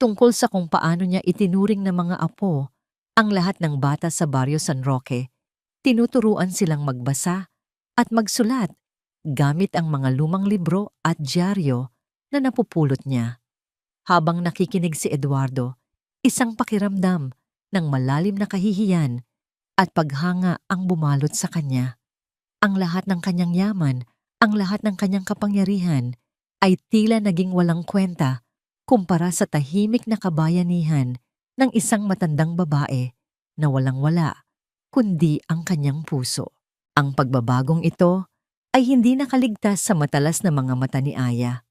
tungkol sa kung paano niya itinuring na mga apo ang lahat ng bata sa Barrio San Roque. Tinuturuan silang magbasa at magsulat gamit ang mga lumang libro at dyaryo na napupulot niya. Habang nakikinig si Eduardo, isang pakiramdam ng malalim na kahihiyan at paghanga ang bumalot sa kanya. Ang lahat ng kanyang yaman, ang lahat ng kanyang kapangyarihan ay tila naging walang kwenta kumpara sa tahimik na kabayanihan ng isang matandang babae na walang-wala, kundi ang kanyang puso. Ang pagbabagong ito ay hindi nakaligtas sa matalas na mga mata ni Aya.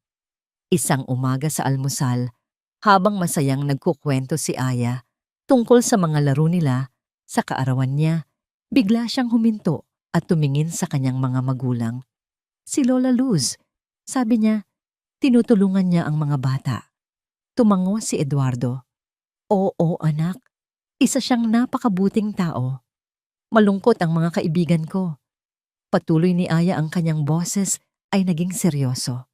Isang umaga sa almusal, habang masayang nagkukwento si Aya tungkol sa mga laro nila sa kaarawan niya, bigla siyang huminto at tumingin sa kanyang mga magulang. Si Lola Luz, sabi niya, tinutulungan niya ang mga bata. Tumango si Eduardo. Oo anak, isa siyang napakabuting tao. Malungkot ang mga kaibigan ko. Patuloy ni Aya ang kanyang boses ay naging seryoso.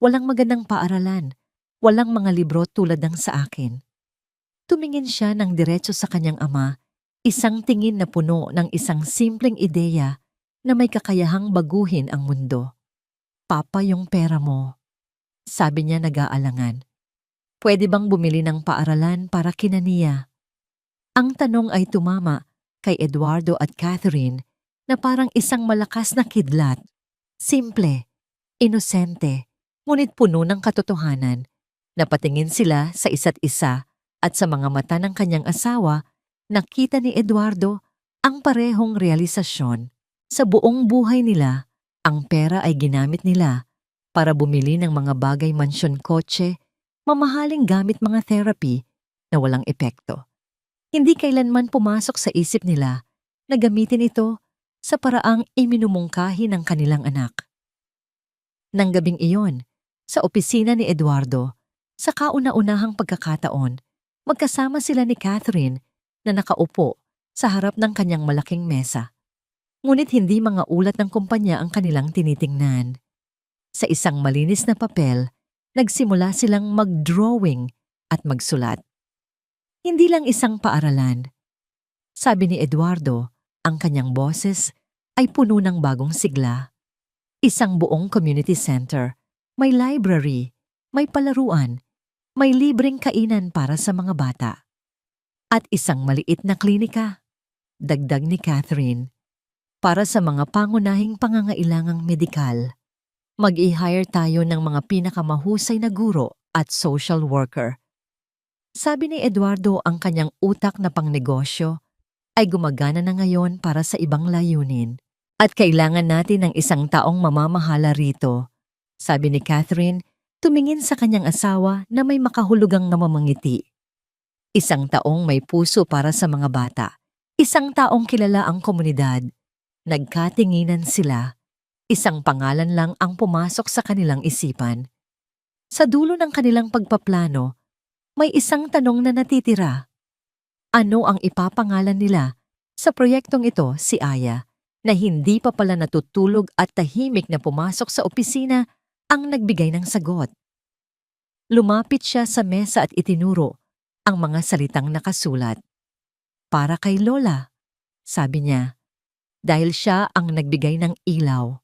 Walang magandang paaralan, walang mga libro tulad ng sa akin. Tumingin siya ng diretso sa kanyang ama, isang tingin na puno ng isang simpleng ideya na may kakayahang baguhin ang mundo. Papa, yung pera mo, sabi niya nag-aalangan. Pwede bang bumili ng paaralan para kina Nia? Ang tanong ay tumama kay Eduardo at Catherine na parang isang malakas na kidlat. Simple, inosente, ngunit puno ng katotohanan. Napatingin sila sa isa't isa at sa mga mata ng kanyang asawa, nakita ni Eduardo ang parehong realisasyon. Sa buong buhay nila, ang pera ay ginamit nila para bumili ng mga bagay mansyon kotse, mamahaling gamit mga therapy na walang epekto. Hindi kailanman pumasok sa isip nila na gamitin ito sa paraang iminumungkahi ng kanilang anak. Nang gabing iyon, sa opisina ni Eduardo, sa kauna-unahang pagkakataon, magkasama sila ni Catherine na nakaupo sa harap ng kanyang malaking mesa. Ngunit hindi mga ulat ng kumpanya ang kanilang tinitingnan. Sa isang malinis na papel, nagsimula silang mag-drawing at magsulat. Hindi lang isang paaralan. Sabi ni Eduardo, ang kanyang boses ay puno ng bagong sigla. Isang buong community center, may library, may palaruan, may libreng kainan para sa mga bata. At isang maliit na klinika, dagdag ni Catherine, para sa mga pangunahing pangangailangang medikal. Mag-i-hire tayo ng mga pinakamahusay na guro at social worker. Sabi ni Eduardo, ang kanyang utak na pangnegosyo ay gumagana na ngayon para sa ibang layunin. At kailangan natin ng isang taong mamamahala rito. Sabi ni Catherine, tumingin sa kanyang asawa na may makahulugang namamangiti. Isang taong may puso para sa mga bata. Isang taong kilala ang komunidad. Nagkatinginan sila. Isang pangalan lang ang pumasok sa kanilang isipan. Sa dulo ng kanilang pagpaplano, may isang tanong na natitira. Ano ang ipapangalan nila? Sa proyektong ito, si Aya, na hindi pa pala natutulog at tahimik na pumasok sa opisina, ang nagbigay ng sagot. Lumapit siya sa mesa at itinuro ang mga salitang nakasulat. Para kay Lola, sabi niya, dahil siya ang nagbigay ng ilaw.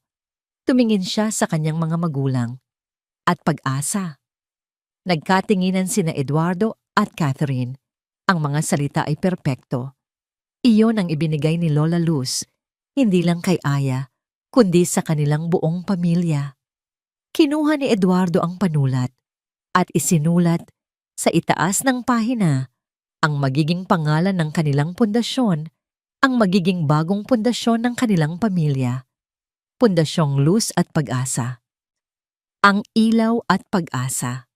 Tumingin siya sa kanyang mga magulang. At pag-asa. Nagkatinginan sina Eduardo at Catherine. Ang mga salita ay perpekto. Iyon ang ibinigay ni Lola Luz, hindi lang kay Aya, kundi sa kanilang buong pamilya. Kinuha ni Eduardo ang panulat at isinulat sa itaas ng pahina ang magiging pangalan ng kanilang pundasyon, ang magiging bagong pundasyon ng kanilang pamilya. Pundasyong Luz at Pag-asa. Ang ilaw at pag-asa.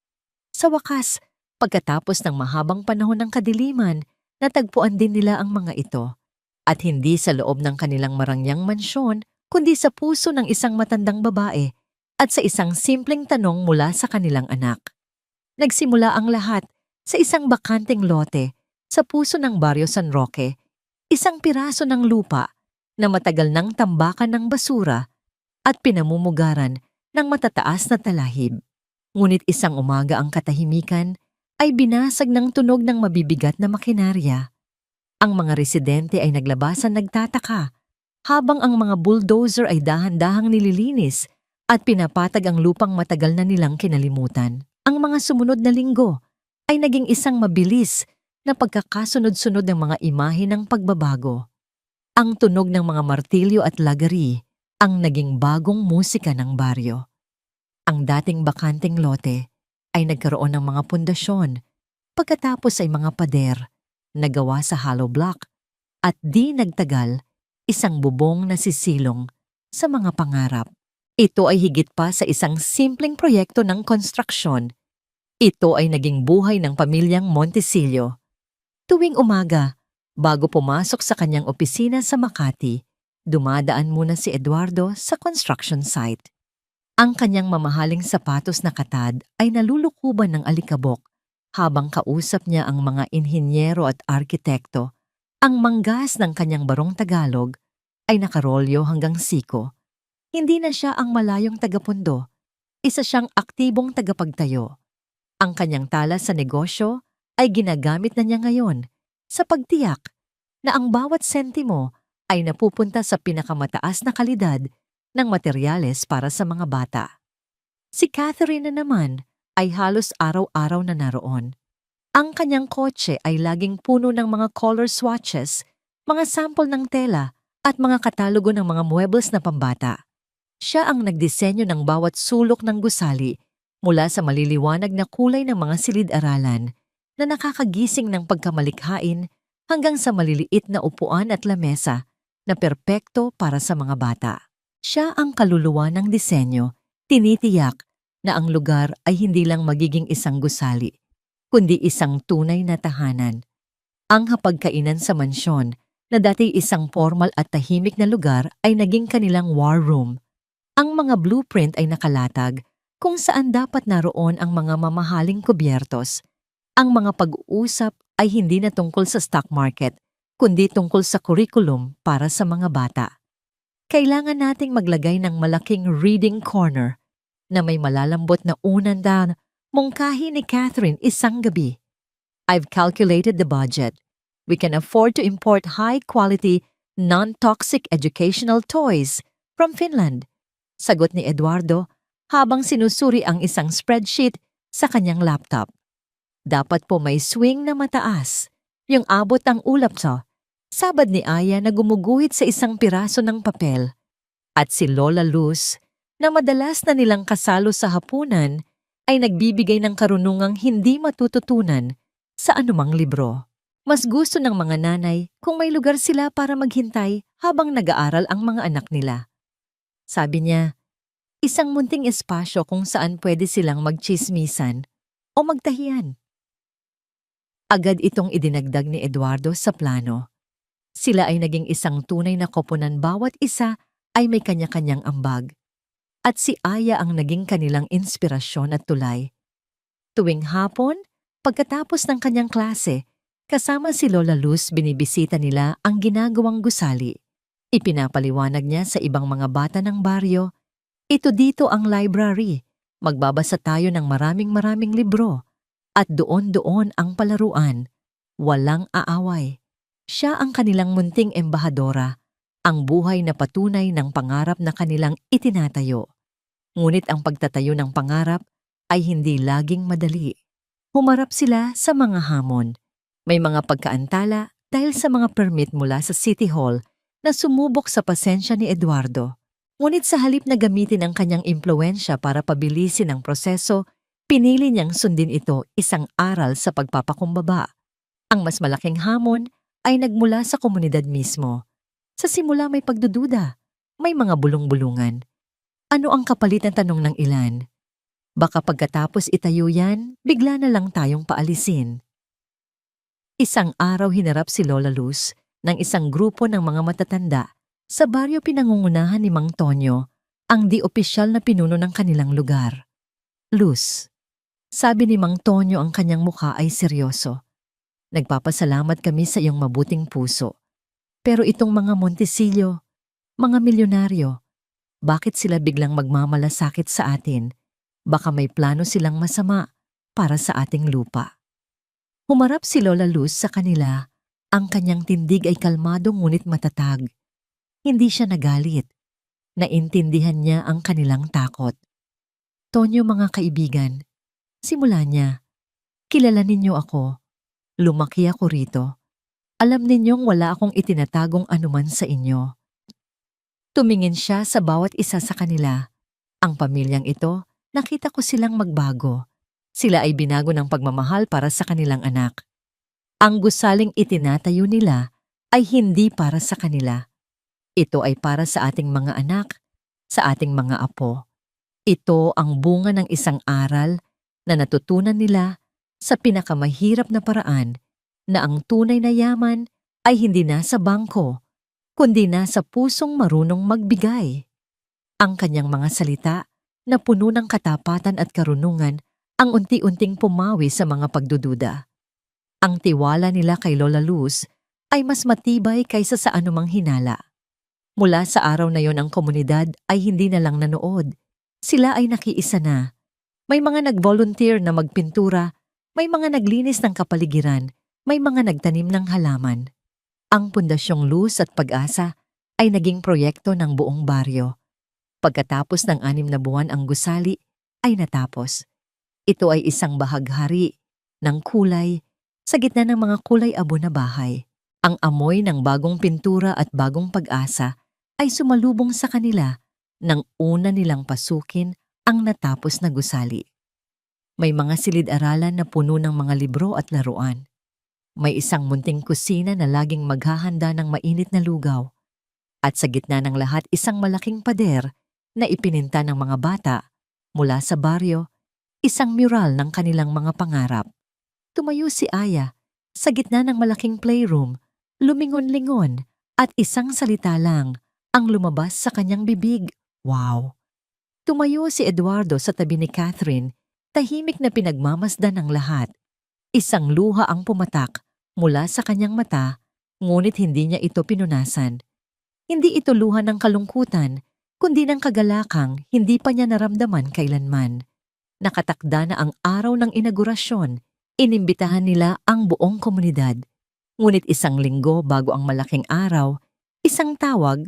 Sa wakas, pagkatapos ng mahabang panahon ng kadiliman, natagpuan din nila ang mga ito. At hindi sa loob ng kanilang marangyang mansyon, kundi sa puso ng isang matandang babae at sa isang simpleng tanong mula sa kanilang anak. Nagsimula ang lahat sa isang bakanteng lote sa puso ng Barrio San Roque, isang piraso ng lupa na matagal nang tambakan ng basura at pinamumugaran ng matataas na talahib. Ngunit isang umaga ang katahimikan ay binasag ng tunog ng mabibigat na makinarya. Ang mga residente ay naglabasan nagtataka, habang ang mga bulldozer ay dahan-dahang nililinis at pinapatag ang lupang matagal na nilang kinalimutan. Ang mga sumunod na linggo ay naging isang mabilis na pagkakasunod-sunod ng mga imahe ng pagbabago. Ang tunog ng mga martilyo at lagari, ang naging bagong musika ng baryo. Ang dating bakanting lote ay nagkaroon ng mga pundasyon, pagkatapos ay mga pader na gawa sa hollow block at di nagtagal isang bubong na sisilong sa mga pangarap. Ito ay higit pa sa isang simpleng proyekto ng konstruksyon. Ito ay naging buhay ng pamilyang Montesillo. Tuwing umaga, bago pumasok sa kanyang opisina sa Makati, dumadaan muna si Eduardo sa construction site. Ang kanyang mamahaling sapatos na katad ay nalulukuban ng alikabok habang kausap niya ang mga inhinyero at arkitekto. Ang manggas ng kanyang barong Tagalog ay nakarolyo hanggang siko. Hindi na siya ang malayong tagapundo, isa siyang aktibong tagapagtayo. Ang kanyang tala sa negosyo ay ginagamit na niya ngayon sa pagtiyak na ang bawat sentimo ay napupunta sa pinakamataas na kalidad ng materyales para sa mga bata. Si Catherine na naman ay halos araw-araw na naroon. Ang kanyang kotse ay laging puno ng mga color swatches, mga sample ng tela at mga katalogo ng mga muebles na pambata. Siya ang nagdisenyo ng bawat sulok ng gusali mula sa maliliwanag na kulay ng mga silid-aralan na nakakagising ng pagkamalikhain hanggang sa maliliit na upuan at lamesa na perpekto para sa mga bata. Siya ang kaluluwa ng disenyo, tinitiyak na ang lugar ay hindi lang magiging isang gusali, kundi isang tunay na tahanan. Ang hapagkainan sa mansyon na dati isang formal at tahimik na lugar ay naging kanilang war room. Ang mga blueprint ay nakalatag kung saan dapat naroon ang mga mamahaling kubyertos. Ang mga pag-uusap ay hindi na tungkol sa stock market, kundi tungkol sa curriculum para sa mga bata. Kailangan nating maglagay ng malaking reading corner na may malalambot na unanda mungkahi ni Catherine isang gabi. I've calculated the budget. We can afford to import high-quality, non-toxic educational toys from Finland. Sagot ni Eduardo habang sinusuri ang isang spreadsheet sa kanyang laptop. Dapat po may swing na mataas, yung abot ang ulap so. Sabad ni Aya na gumuguhit sa isang piraso ng papel. At si Lola Luz, na madalas na nilang kasalo sa hapunan, ay nagbibigay ng karunungang hindi matututunan sa anumang libro. Mas gusto ng mga nanay kung may lugar sila para maghintay habang nag-aaral ang mga anak nila. Sabi niya, isang munting espasyo kung saan pwede silang magchismisan o magtahiyan. Agad itong idinagdag ni Eduardo sa plano. Sila ay naging isang tunay na koponan, bawat isa ay may kanya-kanyang ambag. At si Aya ang naging kanilang inspirasyon at tulay. Tuwing hapon, pagkatapos ng kanyang klase, kasama si Lola Luz binibisita nila ang ginagawang gusali. Ipinapaliwanag niya sa ibang mga bata ng baryo, ito dito ang library, magbabasa tayo ng maraming libro. At doon ang palaruan, walang aaway. Siya ang kanilang munting embahadora, ang buhay na patunay ng pangarap na kanilang itinatayo. Ngunit ang pagtatayo ng pangarap ay hindi laging madali. Humarap sila sa mga hamon. May mga pagkaantala dahil sa mga permit mula sa City Hall na sumubok sa pasensya ni Eduardo. Ngunit sa halip na gamitin ang kanyang impluensya para pabilisin ang proseso, pinili niyang sundin ito isang aral sa pagpapakumbaba. Ang mas malaking hamon ay nagmula sa komunidad mismo. Sa simula may pagdududa, may mga bulong-bulungan. Ano ang kapalit ng tanong ng ilan? Baka pagkatapos itayo yan, bigla na lang tayong paalisin. Isang araw hinarap si Lola Luz ng isang grupo ng mga matatanda sa baryo pinangungunahan ni Mang Tonyo, ang di-opisyal na pinuno ng kanilang lugar. Luz, sabi ni Mang Tonyo, ang kanyang mukha ay seryoso. Nagpapasalamat kami sa iyong mabuting puso. Pero itong mga Montesillo, mga milyonaryo, bakit sila biglang magmamalasakit sa atin? Baka may plano silang masama para sa ating lupa. Humarap si Lola Luz sa kanila. Ang kanyang tindig ay kalmado ngunit matatag. Hindi siya nagalit. Naintindihan niya ang kanilang takot. Tonyo, mga kaibigan, simula niya, kilala ninyo ako. Lumaki ako rito. Alam ninyong wala akong itinatagong anuman sa inyo. Tumingin siya sa bawat isa sa kanila. Ang pamilyang ito, nakita ko silang magbago. Sila ay binago ng pagmamahal para sa kanilang anak. Ang gusaling itinatayo nila ay hindi para sa kanila. Ito ay para sa ating mga anak, sa ating mga apo. Ito ang bunga ng isang aral na natutunan nila sa pinakamahirap na paraan na ang tunay na yaman ay hindi nasa bangko, kundi nasa pusong marunong magbigay. Ang kanyang mga salita na puno ng katapatan at karunungan ang unti-unting pumawi sa mga pagdududa. Ang tiwala nila kay Lola Luz ay mas matibay kaysa sa anumang hinala. Mula sa araw na yon ang komunidad ay hindi na lang nanood. Sila ay nakiisa na. May mga nag-volunteer na magpintura, may mga naglinis ng kapaligiran, may mga nagtanim ng halaman. Ang Pundasyong Luz at Pag-asa ay naging proyekto ng buong baryo. Pagkatapos ng 6 na buwan ang gusali ay natapos. Ito ay isang bahaghari ng kulay sa gitna ng mga kulay abo na bahay. Ang amoy ng bagong pintura at bagong pag-asa ay sumalubong sa kanila nang una nilang pasukin ang natapos na gusali. May mga silid-aralan na puno ng mga libro at laruan. May isang munting kusina na laging maghahanda ng mainit na lugaw. At sa gitna ng lahat isang malaking pader na ipininta ng mga bata mula sa baryo, isang mural ng kanilang mga pangarap. Tumayo si Aya sa gitna ng malaking playroom, lumingon-lingon at isang salita lang ang lumabas sa kanyang bibig. Wow! Tumayo si Eduardo sa tabi ni Catherine, tahimik na pinagmamasdan ng lahat. Isang luha ang pumatak mula sa kanyang mata, ngunit hindi niya ito pinunasan. Hindi ito luha ng kalungkutan, kundi ng kagalakang hindi pa niya naramdaman kailanman. Nakatakda na ang araw ng inaugurasyon, inimbitahan nila ang buong komunidad. Ngunit isang linggo bago ang malaking araw, isang tawag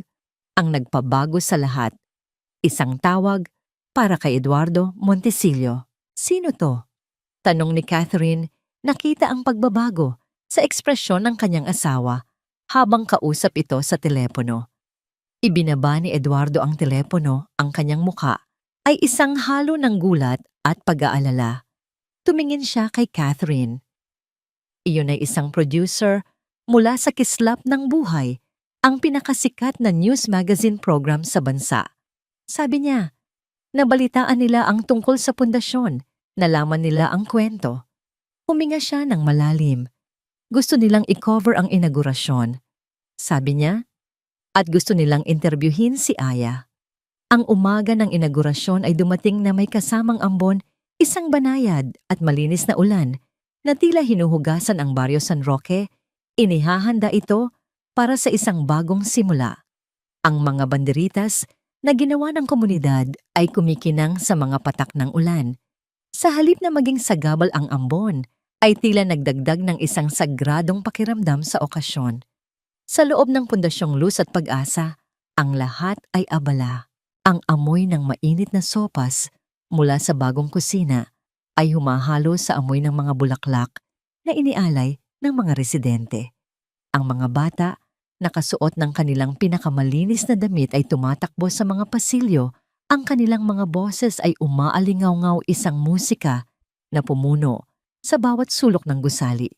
ang nagpabago sa lahat. Isang tawag para kay Eduardo Montesillo. Sino to? Tanong ni Catherine, nakita ang pagbabago sa ekspresyon ng kanyang asawa habang kausap ito sa telepono. Ibinaba ni Eduardo ang telepono, ang kanyang muka ay isang halo ng gulat at pag-aalala. Tumingin siya kay Catherine. Iyon ay isang producer mula sa kislap ng buhay, ang pinakasikat na news magazine program sa bansa. Sabi niya, nabalitaan nila ang tungkol sa pundasyon, nalaman nila ang kwento. Huminga siya ng malalim. Gusto nilang i-cover ang inaugurasyon. Sabi niya, at gusto nilang interbyuhin si Aya. Ang umaga ng inaugurasyon ay dumating na may kasamang ambon, isang banayad at malinis na ulan na tila hinuhugasan ang baryo San Roque. Inihahanda ito para sa isang bagong simula. Ang mga banderitas na ginawa ng komunidad ay kumikinang sa mga patak ng ulan. Sa halip na maging sagabal ang ambon, ay tila nagdagdag ng isang sagradong pakiramdam sa okasyon. Sa loob ng Pundasyong Luz at Pag-asa, ang lahat ay abala. Ang amoy ng mainit na sopas mula sa bagong kusina ay humahalo sa amoy ng mga bulaklak na inialay ng mga residente. Ang mga bata, nakasuot ng kanilang pinakamalinis na damit ay tumatakbo sa mga pasilyo. Ang kanilang mga boses ay umaalingaw-ngaw, isang musika na pumuno sa bawat sulok ng gusali.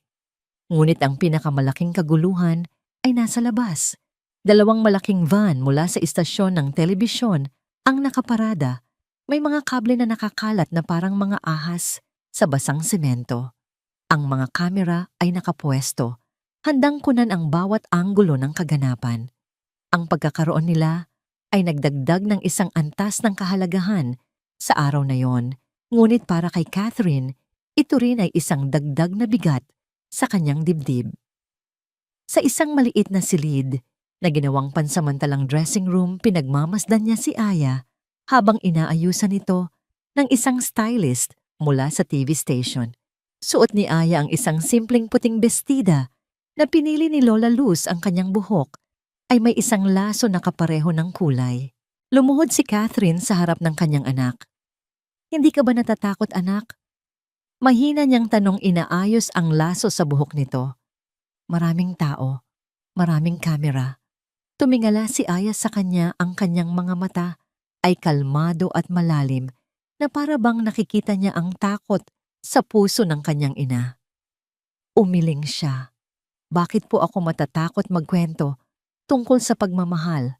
Ngunit ang pinakamalaking kaguluhan ay nasa labas. 2 malaking van mula sa istasyon ng telebisyon ang nakaparada. May mga kable na nakakalat na parang mga ahas sa basang semento. Ang mga kamera ay nakapwesto, handang kunan ang bawat anggulo ng kaganapan. Ang pagkakaroon nila ay nagdagdag ng isang antas ng kahalagahan sa araw na yon. Ngunit para kay Catherine, ito rin ay isang dagdag na bigat sa kanyang dibdib. Sa isang maliit na silid na ginawang pansamantalang dressing room, pinagmamasdan niya si Aya habang inaayusan ito ng isang stylist mula sa TV station. Suot ni Aya ang isang simpleng puting bestida na pinili ni Lola Luz. Ang kanyang buhok ay may isang laso na kapareho ng kulay. Lumuhod si Catherine sa harap ng kanyang anak. Hindi ka ba natatakot, anak? Mahina niyang tanong, inaayos ang laso sa buhok nito. Maraming tao, maraming kamera. Tumingala si Aya sa kanya, ang kanyang mga mata ay kalmado at malalim na para bang nakikita niya ang takot sa puso ng kanyang ina. Umiling siya. Bakit po ako matatakot magkwento tungkol sa pagmamahal?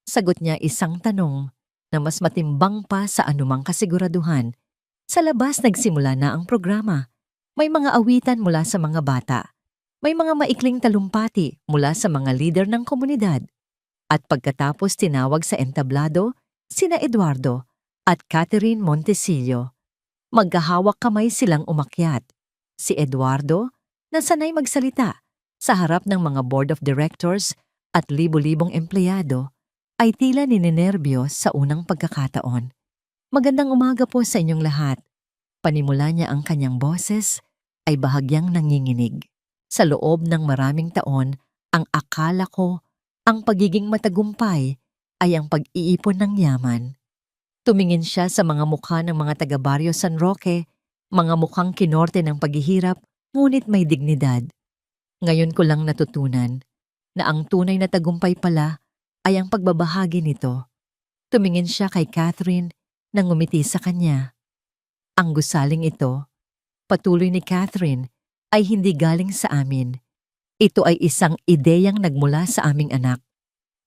Sagot niya isang tanong na mas matimbang pa sa anumang kasiguraduhan. Sa labas nagsimula na ang programa. May mga awitan mula sa mga bata. May mga maikling talumpati mula sa mga lider ng komunidad. At pagkatapos tinawag sa entablado sina Eduardo at Catherine Montesillo. Magkahawak kamay silang umakyat. Si Eduardo, na sanay magsalita sa harap ng mga board of directors at libo-libong empleyado, ay tila ninenerbyo sa unang pagkakataon. Magandang umaga po sa inyong lahat. Panimula niya ang kanyang boses ay bahagyang nanginginig. Sa loob ng maraming taon, ang akala ko ang pagiging matagumpay ay ang pag-iipon ng yaman. Tumingin siya sa mga mukha ng mga taga-Barrio San Roque, mga mukhang kinorte ng paghihirap, ngunit may dignidad. Ngayon ko lang natutunan na ang tunay na tagumpay pala ay ang pagbabahagi nito. Tumingin siya kay Catherine na ngumiti sa kanya. Ang gusaling ito, patuloy ni Catherine, ay hindi galing sa amin. Ito ay isang ideyang nagmula sa aming anak.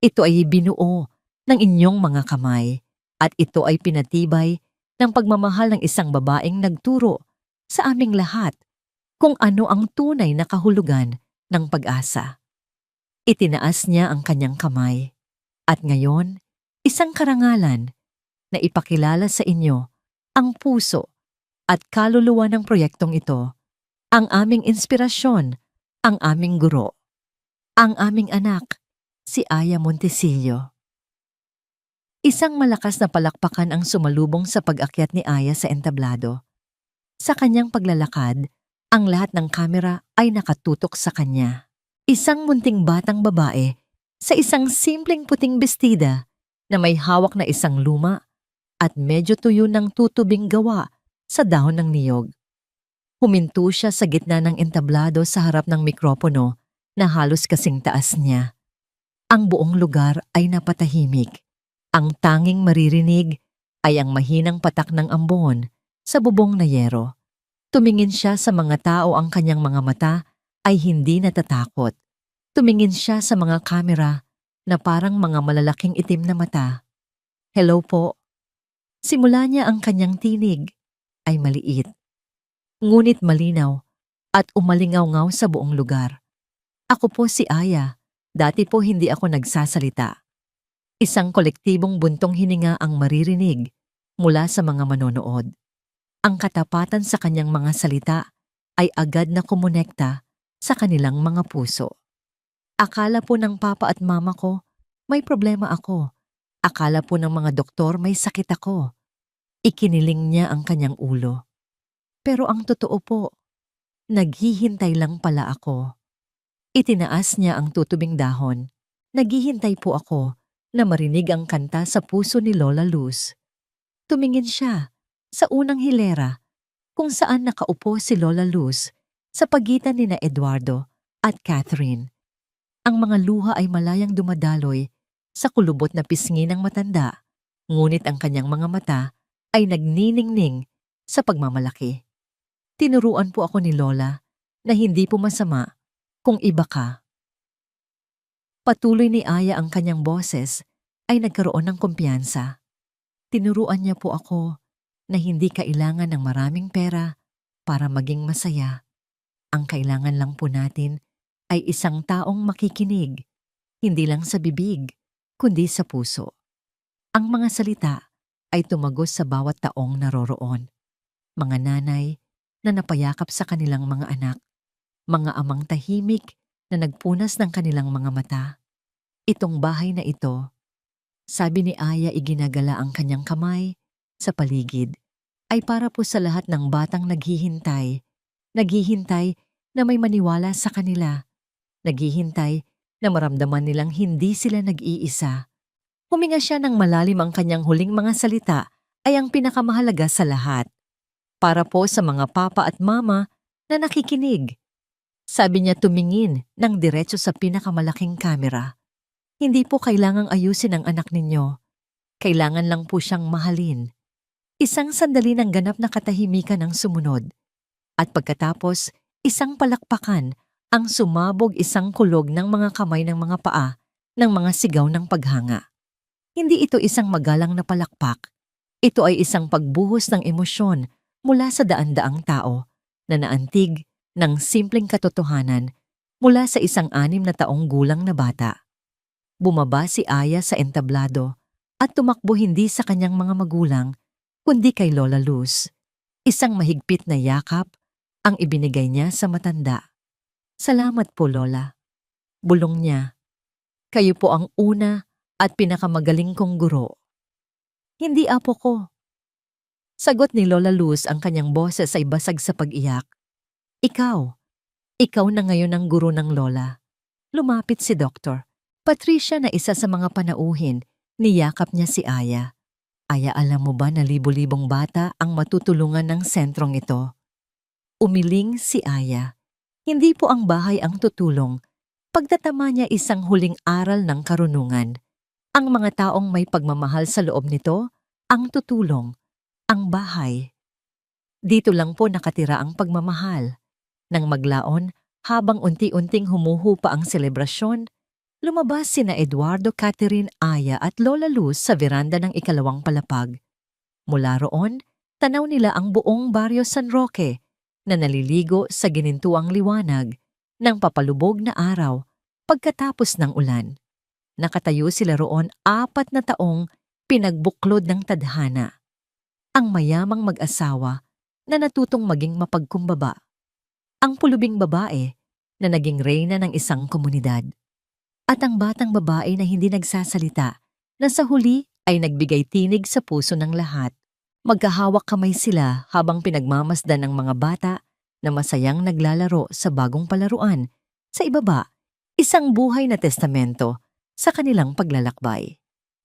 Ito ay binuo ng inyong mga kamay at ito ay pinatibay ng pagmamahal ng isang babaeng nagturo sa aming lahat kung ano ang tunay na kahulugan ng pag-asa. Itinaas niya ang kanyang kamay at ngayon, isang karangalan na ipakilala sa inyo ang puso at kaluluwa ng proyektong ito, ang aming inspirasyon, ang aming guro, ang aming anak, si Aya Montesillo. Isang malakas na palakpakan ang sumalubong sa pag-akyat ni Aya sa entablado. Sa kanyang paglalakad, ang lahat ng kamera ay nakatutok sa kanya. Isang munting batang babae sa isang simpleng puting bestida na may hawak na isang luma at medyo tuyo ng tutubing gawa sa dahon ng niyog. Huminto siya sa gitna ng entablado sa harap ng mikropono na halos kasing taas niya. Ang buong lugar ay napatahimik. Ang tanging maririnig ay ang mahinang patak ng ambon sa bubong na yero. Tumingin siya sa mga tao, ang kanyang mga mata ay hindi natatakot. Tumingin siya sa mga kamera na parang mga malalaking itim na mata. Hello po. Simula niya ang kanyang tinig ay maliit, ngunit malinaw at umalingaw-ngaw sa buong lugar. Ako po si Aya. Dati po hindi ako nagsasalita. Isang kolektibong buntong hininga ang maririnig mula sa mga manonood. Ang katapatan sa kanyang mga salita ay agad na kumonekta sa kanilang mga puso. Akala po ng papa at mama ko, may problema ako. Akala po ng mga doktor may sakit ako. Ikiniling niya ang kanyang ulo. Pero ang totoo po, naghihintay lang pala ako. Itinaas niya ang tutubing dahon. Naghihintay po ako na marinig ang kanta sa puso ni Lola Luz. Tumingin siya sa unang hilera kung saan nakaupo si Lola Luz sa pagitan ni na Eduardo at Catherine. Ang mga luha ay malayang dumadaloy sa kulubot na pisngi ng matanda, ngunit ang kanyang mga mata ay nagniningning sa pagmamalaki. Tinuruan po ako ni Lola na hindi po masama kung iba ka. Patuloy ni Aya, ang kanyang boses ay nagkaroon ng kumpiyansa. Tinuruan niya po ako na hindi kailangan ng maraming pera para maging masaya. Ang kailangan lang po natin ay isang taong makikinig, hindi lang sa bibig, kundi sa puso. Ang mga salita ay tumagos sa bawat taong naroroon. Mga nanay na napayakap sa kanilang mga anak, mga amang tahimik na nagpunas ng kanilang mga mata. Itong bahay na ito, sabi ni Aya, iginagala ang kanyang kamay sa paligid, ay para po sa lahat ng batang naghihintay na may maniwala sa kanila, naghihintay na maramdaman nilang hindi sila nag-iisa. Huminga siya ng malalim, ang kanyang huling mga salita ay ang pinakamahalaga sa lahat. Para po sa mga papa at mama na nakikinig. Sabi niya tumingin ng diretso sa pinakamalaking kamera. Hindi po kailangang ayusin ang anak ninyo. Kailangan lang po siyang mahalin. Isang sandali ng ganap na katahimikan ang sumunod. At pagkatapos, isang palakpakan ang sumabog isang kulog ng mga kamay ng mga paa ng mga sigaw ng paghanga. Hindi ito isang magalang na palakpak. Ito ay isang pagbuhos ng emosyon mula sa daan-daang tao na naantig ng simpleng katotohanan mula sa isang 6 na taong gulang na bata. Bumaba si Aya sa entablado at tumakbo hindi sa kanyang mga magulang kundi kay Lola Luz. Isang mahigpit na yakap ang ibinigay niya sa matanda. "Salamat po, Lola." Bulong niya. "Kayo po ang una at pinakamagaling kong guro." "Hindi apo ko." Sagot ni Lola Luz, ang kanyang boses ay basag sa pag-iyak. "Ikaw. Ikaw na ngayon ang guro ng Lola." Lumapit si Doktor Patricia na isa sa mga panauhin. Niyakap niya si Aya. "Aya, alam mo ba na libo-libong bata ang matutulungan ng sentrong ito?" Umiling si Aya. Hindi po ang bahay ang tutulong. Pagtatama niya isang huling aral ng karunungan. Ang mga taong may pagmamahal sa loob nito ang tutulong. Ang bahay. Dito lang po nakatira ang pagmamahal. Nang maglaon, habang unti-unting humuhupa ang selebrasyon, lumabas sina Eduardo, Catherine, Aya at Lola Luz sa veranda ng ikalawang palapag. Mula roon, tanaw nila ang buong baryo San Roque na naliligo sa ginintuang liwanag ng papalubog na araw pagkatapos ng ulan. Nakatayo sila roon 4 na taong pinagbuklod ng tadhana. Ang mayamang mag-asawa na natutong maging mapagkumbaba. Ang pulubing babae na naging reyna ng isang komunidad. At ang batang babae na hindi nagsasalita, na sa huli ay nagbigay tinig sa puso ng lahat. Magkahawak kamay sila habang pinagmamasdan ng mga bata na masayang naglalaro sa bagong palaruan. Sa ibaba, isang buhay na testamento sa kanilang paglalakbay.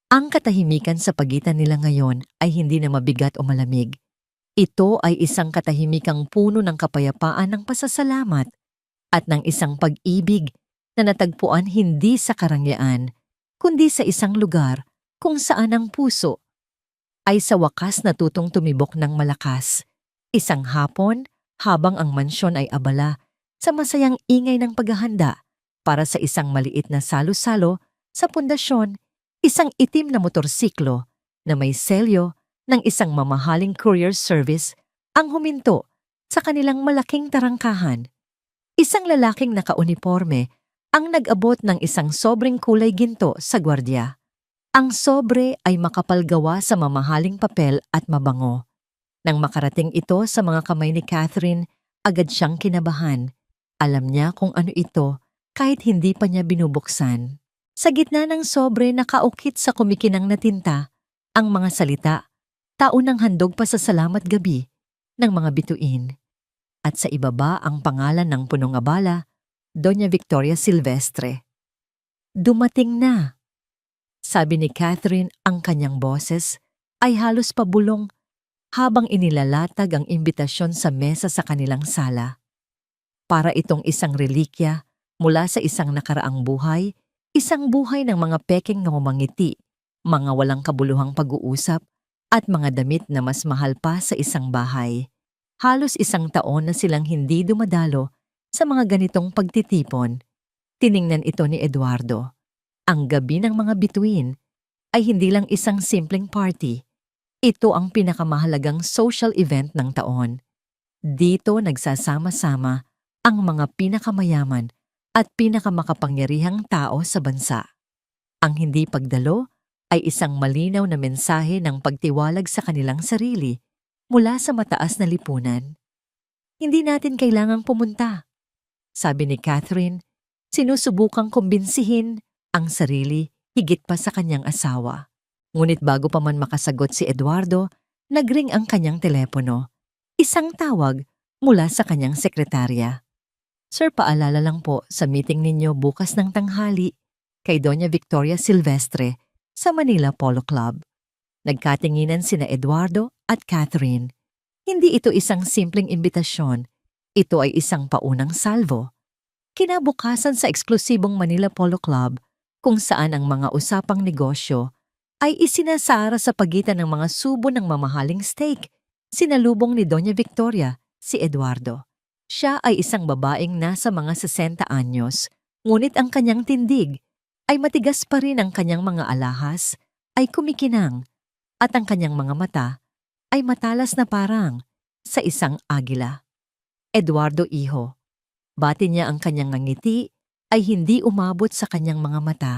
Ang katahimikan sa pagitan nila ngayon ay hindi na mabigat o malamig. Ito ay isang katahimikang puno ng kapayapaan ng pasasalamat at ng isang pag-ibig na natagpuan hindi sa karangyaan, kundi sa isang lugar kung saan ang puso ay sa wakas natutong tumibok ng malakas. Isang hapon, habang ang mansyon ay abala sa masayang ingay ng paghahanda para sa isang maliit na salo-salo sa pundasyon, isang itim na motorsiklo na may selyo ng isang mamahaling courier service ang huminto sa kanilang malaking tarangkahan. Isang lalaking nakauniporme ang nag-abot ng isang sobreng kulay ginto sa gwardiya. Ang sobre ay makapal gawa sa mamahaling papel at mabango. Nang makarating ito sa mga kamay ni Catherine, agad siyang kinabahan. Alam niya kung ano ito kahit hindi pa niya binubuksan. Sa gitna ng sobre nakaukit sa kumikinang na tinta ang mga salita, taunang handog pa sa salamat gabi ng mga bituin. At sa ibaba ang pangalan ng punong abala, Doña Victoria Silvestre. "Dumating na," sabi ni Catherine, ang kanyang boses ay halos pabulong habang inilalatag ang imbitasyon sa mesa sa kanilang sala. Para itong isang relikya mula sa isang nakaraang buhay, isang buhay ng mga pekeng ngumangiti, mga walang kabuluhang pag-uusap, at mga damit na mas mahal pa sa isang bahay. Halos 1 taon na silang hindi dumadalo sa mga ganitong pagtitipon. Tiningnan ito ni Eduardo. Ang gabi ng mga bituin ay hindi lang isang simpleng party. Ito ang pinakamahalagang social event ng taon. Dito nagsasama-sama ang mga pinakamayaman at pinakamakapangyarihang tao sa bansa. Ang hindi pagdalo ay isang malinaw na mensahe ng pagtiwalag sa kanilang sarili mula sa mataas na lipunan. "Hindi natin kailangang pumunta," sabi ni Catherine, sinusubukang kumbinsihin ang sarili higit pa sa kanyang asawa. Ngunit bago pa man makasagot si Eduardo, nagring ang kanyang telepono. Isang tawag mula sa kanyang sekretarya. "Sir, paalala lang po sa meeting ninyo bukas ng tanghali kay Doña Victoria Silvestre sa Manila Polo Club." Nagkatinginan sina Eduardo at Catherine. Hindi ito isang simpleng imbitasyon. Ito ay isang paunang salvo. Kinabukasan sa eksklusibong Manila Polo Club, kung saan ang mga usapang negosyo ay isinasara sa pagitan ng mga subo ng mamahaling steak. Sinalubong ni Doña Victoria si Eduardo. Siya ay isang babaeng nasa mga 60 anyos, ngunit ang kanyang tindig ay matigas pa rin, ang kanyang mga alahas ay kumikinang at ang kanyang mga mata ay matalas na parang sa isang agila. Eduardo, iho, bati niya, ang kanyang ngiti ay hindi umabot sa kanyang mga mata.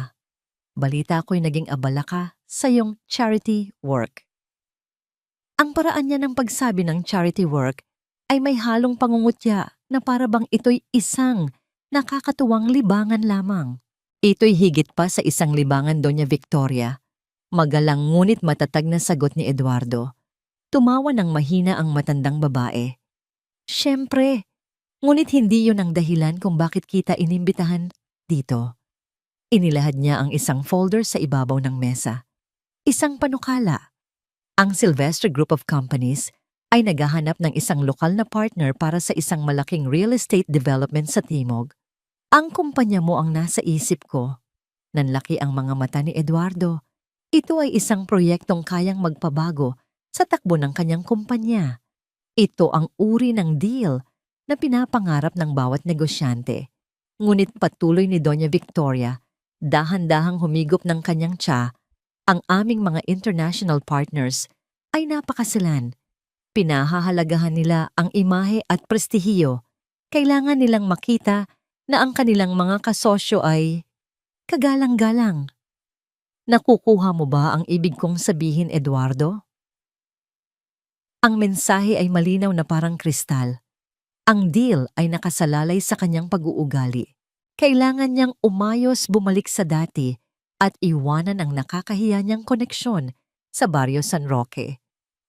Balita ko'y naging abala ka sa iyong charity work. Ang paraan niya ng pagsabi ng charity work ay may halong pangungutya na para bang ito'y isang nakakatuwang libangan lamang. Ito'y higit pa sa isang libangan, Doña Victoria. Magalang ngunit matatag na sagot ni Eduardo. Tumawa ng mahina ang matandang babae. Siyempre, ngunit hindi yun ang dahilan kung bakit kita inimbitahan dito. Inilahad niya ang isang folder sa ibabaw ng mesa. Isang panukala. Ang Sylvester Group of Companies ay naghahanap ng isang lokal na partner para sa isang malaking real estate development sa Timog. Ang kumpanya mo ang nasa isip ko. Nanlaki ang mga mata ni Eduardo. Ito ay isang proyektong kayang magpabago sa takbo ng kanyang kumpanya. Ito ang uri ng deal na pinapangarap ng bawat negosyante. Ngunit patuloy ni Doña Victoria, dahan-dahang humigop ng kanyang tsa, ang aming mga international partners ay napakasilan. Pinahahalagahan nila ang imahe at prestihiyo. Kailangan nilang makita na ang kanilang mga kasosyo ay kagalang-galang. Nakukuha mo ba ang ibig kong sabihin, Eduardo? Ang mensahe ay malinaw na parang kristal. Ang deal ay nakasalalay sa kanyang pag-uugali. Kailangan niyang umayos, bumalik sa dati at iwanan ang nakakahiya niyang koneksyon sa Barrio San Roque.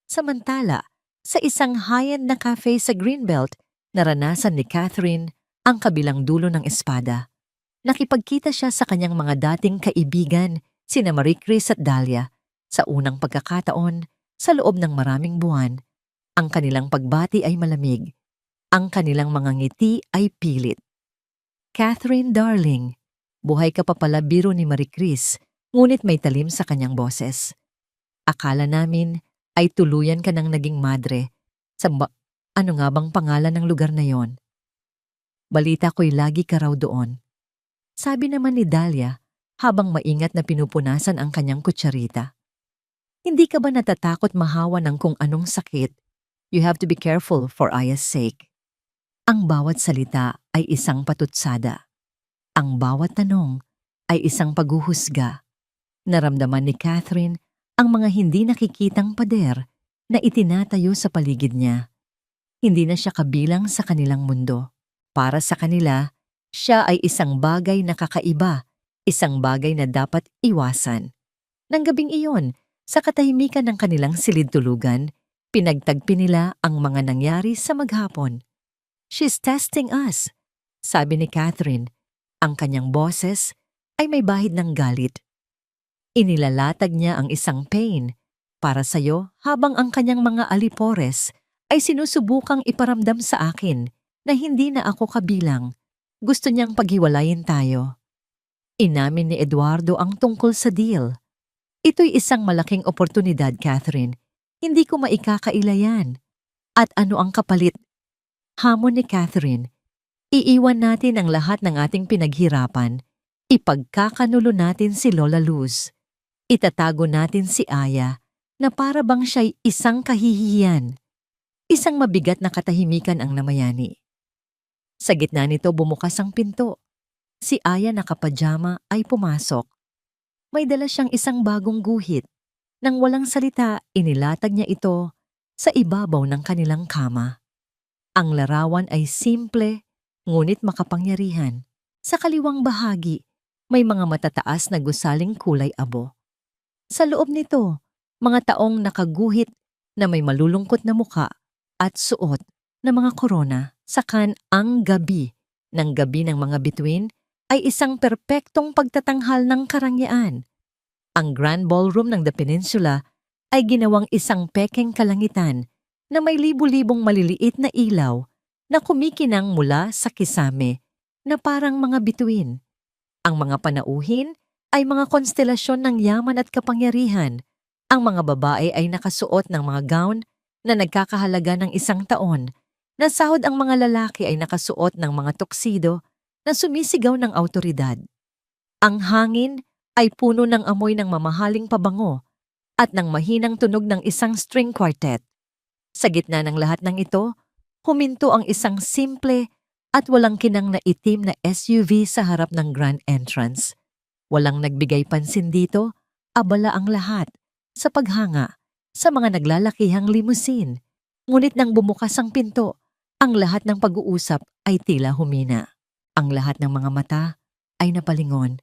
Samantala, sa isang high-end na cafe sa Greenbelt, naranasan ni Catherine ang kabilang dulo ng espada. Nakipagkita siya sa kanyang mga dating kaibigan, sina Marie Chris at Dahlia. Sa unang pagkakataon, sa loob ng maraming buwan, ang kanilang pagbati ay malamig. Ang kanilang mga ngiti ay pilit. Catherine, darling, buhay ka pa pala, biro ni Marie Chris, ngunit may talim sa kanyang boses. Akala namin ay tuluyan ka nang naging madre. Ano nga bang pangalan ng lugar na yon? Balita ko'y lagi ka raw doon. Sabi naman ni Dahlia habang maingat na pinupunasan ang kanyang kutsarita. Hindi ka ba natatakot mahawa ng kung anong sakit? You have to be careful for Aya's sake. Ang bawat salita ay isang patutsada. Ang bawat tanong ay isang paghuhusga. Naramdaman ni Catherine ang mga hindi nakikitang pader na itinatayo sa paligid niya. Hindi na siya kabilang sa kanilang mundo. Para sa kanila, siya ay isang bagay na kakaiba, isang bagay na dapat iwasan. Nang gabing iyon, sa katahimikan ng kanilang silid-tulugan, pinagtagpi nila ang mga nangyari sa maghapon. She's testing us, sabi ni Catherine. Ang kanyang boses ay may bahid ng galit. Inilalatag niya ang isang pain para sa'yo habang ang kanyang mga alipores ay sinusubukang iparamdam sa akin na hindi na ako kabilang. Gusto niyang paghiwalayin tayo. Inamin ni Eduardo ang tungkol sa deal. Ito'y isang malaking oportunidad, Catherine. Hindi ko maikakaila yan. At ano ang kapalit? Hamon ni Catherine. Iiwan natin ang lahat ng ating pinaghirapan. Ipagkakanulo natin si Lola Luz. Itatago natin si Aya na para bang siya'y isang kahihiyan. Isang mabigat na katahimikan ang namayani. Sa gitna nito bumukas ang pinto. Si Aya nakapajama ay pumasok. May dala siyang isang bagong guhit. Nang walang salita, inilatag niya ito sa ibabaw ng kanilang kama. Ang larawan ay simple, ngunit makapangyarihan. Sa kaliwang bahagi, may mga matataas na gusaling kulay abo. Sa loob nito, mga taong nakaguhit na may malulungkot na muka at suot na mga korona. Sakan ang gabi ng mga bituin ay isang perpektong pagtatanghal ng karangyaan. Ang Grand Ballroom ng The Peninsula ay ginawang isang pekeng kalangitan na may libu-libong maliliit na ilaw na kumikinang mula sa kisame na parang mga bituin. Ang mga panauhin ay mga konstelasyon ng yaman at kapangyarihan. Ang mga babae ay nakasuot ng mga gown na nagkakahalaga ng 1 taon. Nasahod ang mga lalaki ay nakasuot ng mga tuksido na sumisigaw ng awtoridad. Ang hangin ay puno ng amoy ng mamahaling pabango at ng mahinang tunog ng isang string quartet. Sa gitna ng lahat ng ito, huminto ang isang simple at walang kinang na itim na SUV sa harap ng grand entrance. Walang nagbigay pansin dito, abala ang lahat sa paghanga sa mga naglalakihang limousine. Ngunit nang bumukas ang pinto, ang lahat ng pag-uusap ay tila humina. Ang lahat ng mga mata ay napalingon.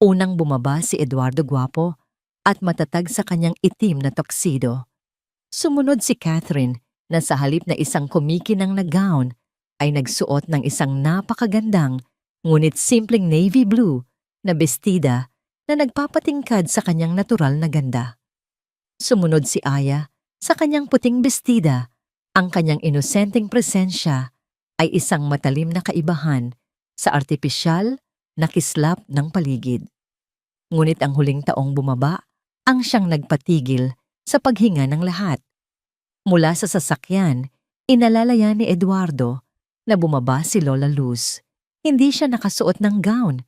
Unang bumaba si Eduardo Guapo at matatag sa kanyang itim na tuxedo. Sumunod si Catherine na sa halip na isang kumikinang na gown ay nagsuot ng isang napakagandang ngunit simpleng navy blue na bestida na nagpapatingkad sa kanyang natural na ganda. Sumunod si Aya sa kanyang puting bestida. Ang kanyang inosenteng presensya ay isang matalim na kaibahan sa artipisyal na kislap ng paligid. Ngunit ang huling taong bumaba ang siyang nagpatigil sa paghinga ng lahat. Mula sa sasakyan, inalalayan ni Eduardo na bumaba si Lola Luz. Hindi siya nakasuot ng gown.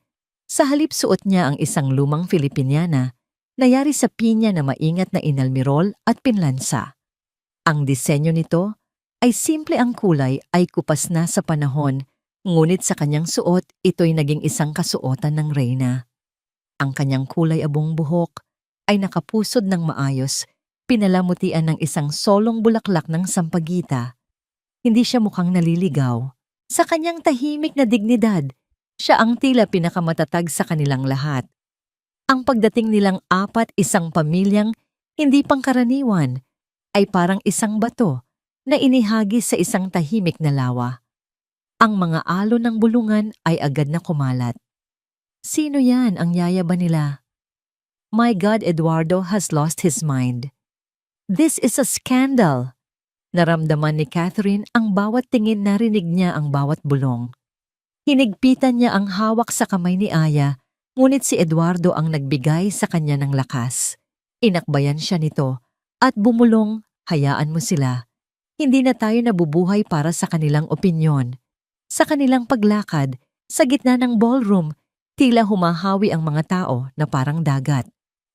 Sa halip suot niya ang isang lumang Filipiniana na yari sa pinya na maingat na inalmirol at pinlansa. Ang disenyo nito ay simple, ang kulay ay kupas na sa panahon, ngunit sa kanyang suot ito'y naging isang kasuotan ng reyna. Ang kanyang kulay abong buhok ay nakapusod ng maayos, pinalamutian ng isang solong bulaklak ng sampagita. Hindi siya mukhang naliligaw. Sa kanyang tahimik na dignidad, siya ang tila pinakamatatag sa kanilang lahat. Ang pagdating nilang apat, isang pamilyang hindi pangkaraniwan, ay parang isang bato na inihagis sa isang tahimik na lawa. Ang mga alon ng bulungan ay agad na kumalat. Sino yan, ang yaya ba nila? My God, Eduardo has lost his mind. This is a scandal. Naramdaman ni Catherine ang bawat tingin, narinig niya ang bawat bulong. Hinigpitan niya ang hawak sa kamay ni Aya, ngunit si Eduardo ang nagbigay sa kanya ng lakas. Inakbayan siya nito at bumulong, hayaan mo sila. Hindi na tayo nabubuhay para sa kanilang opinyon. Sa kanilang paglakad, sa gitna ng ballroom, tila humahawi ang mga tao na parang dagat.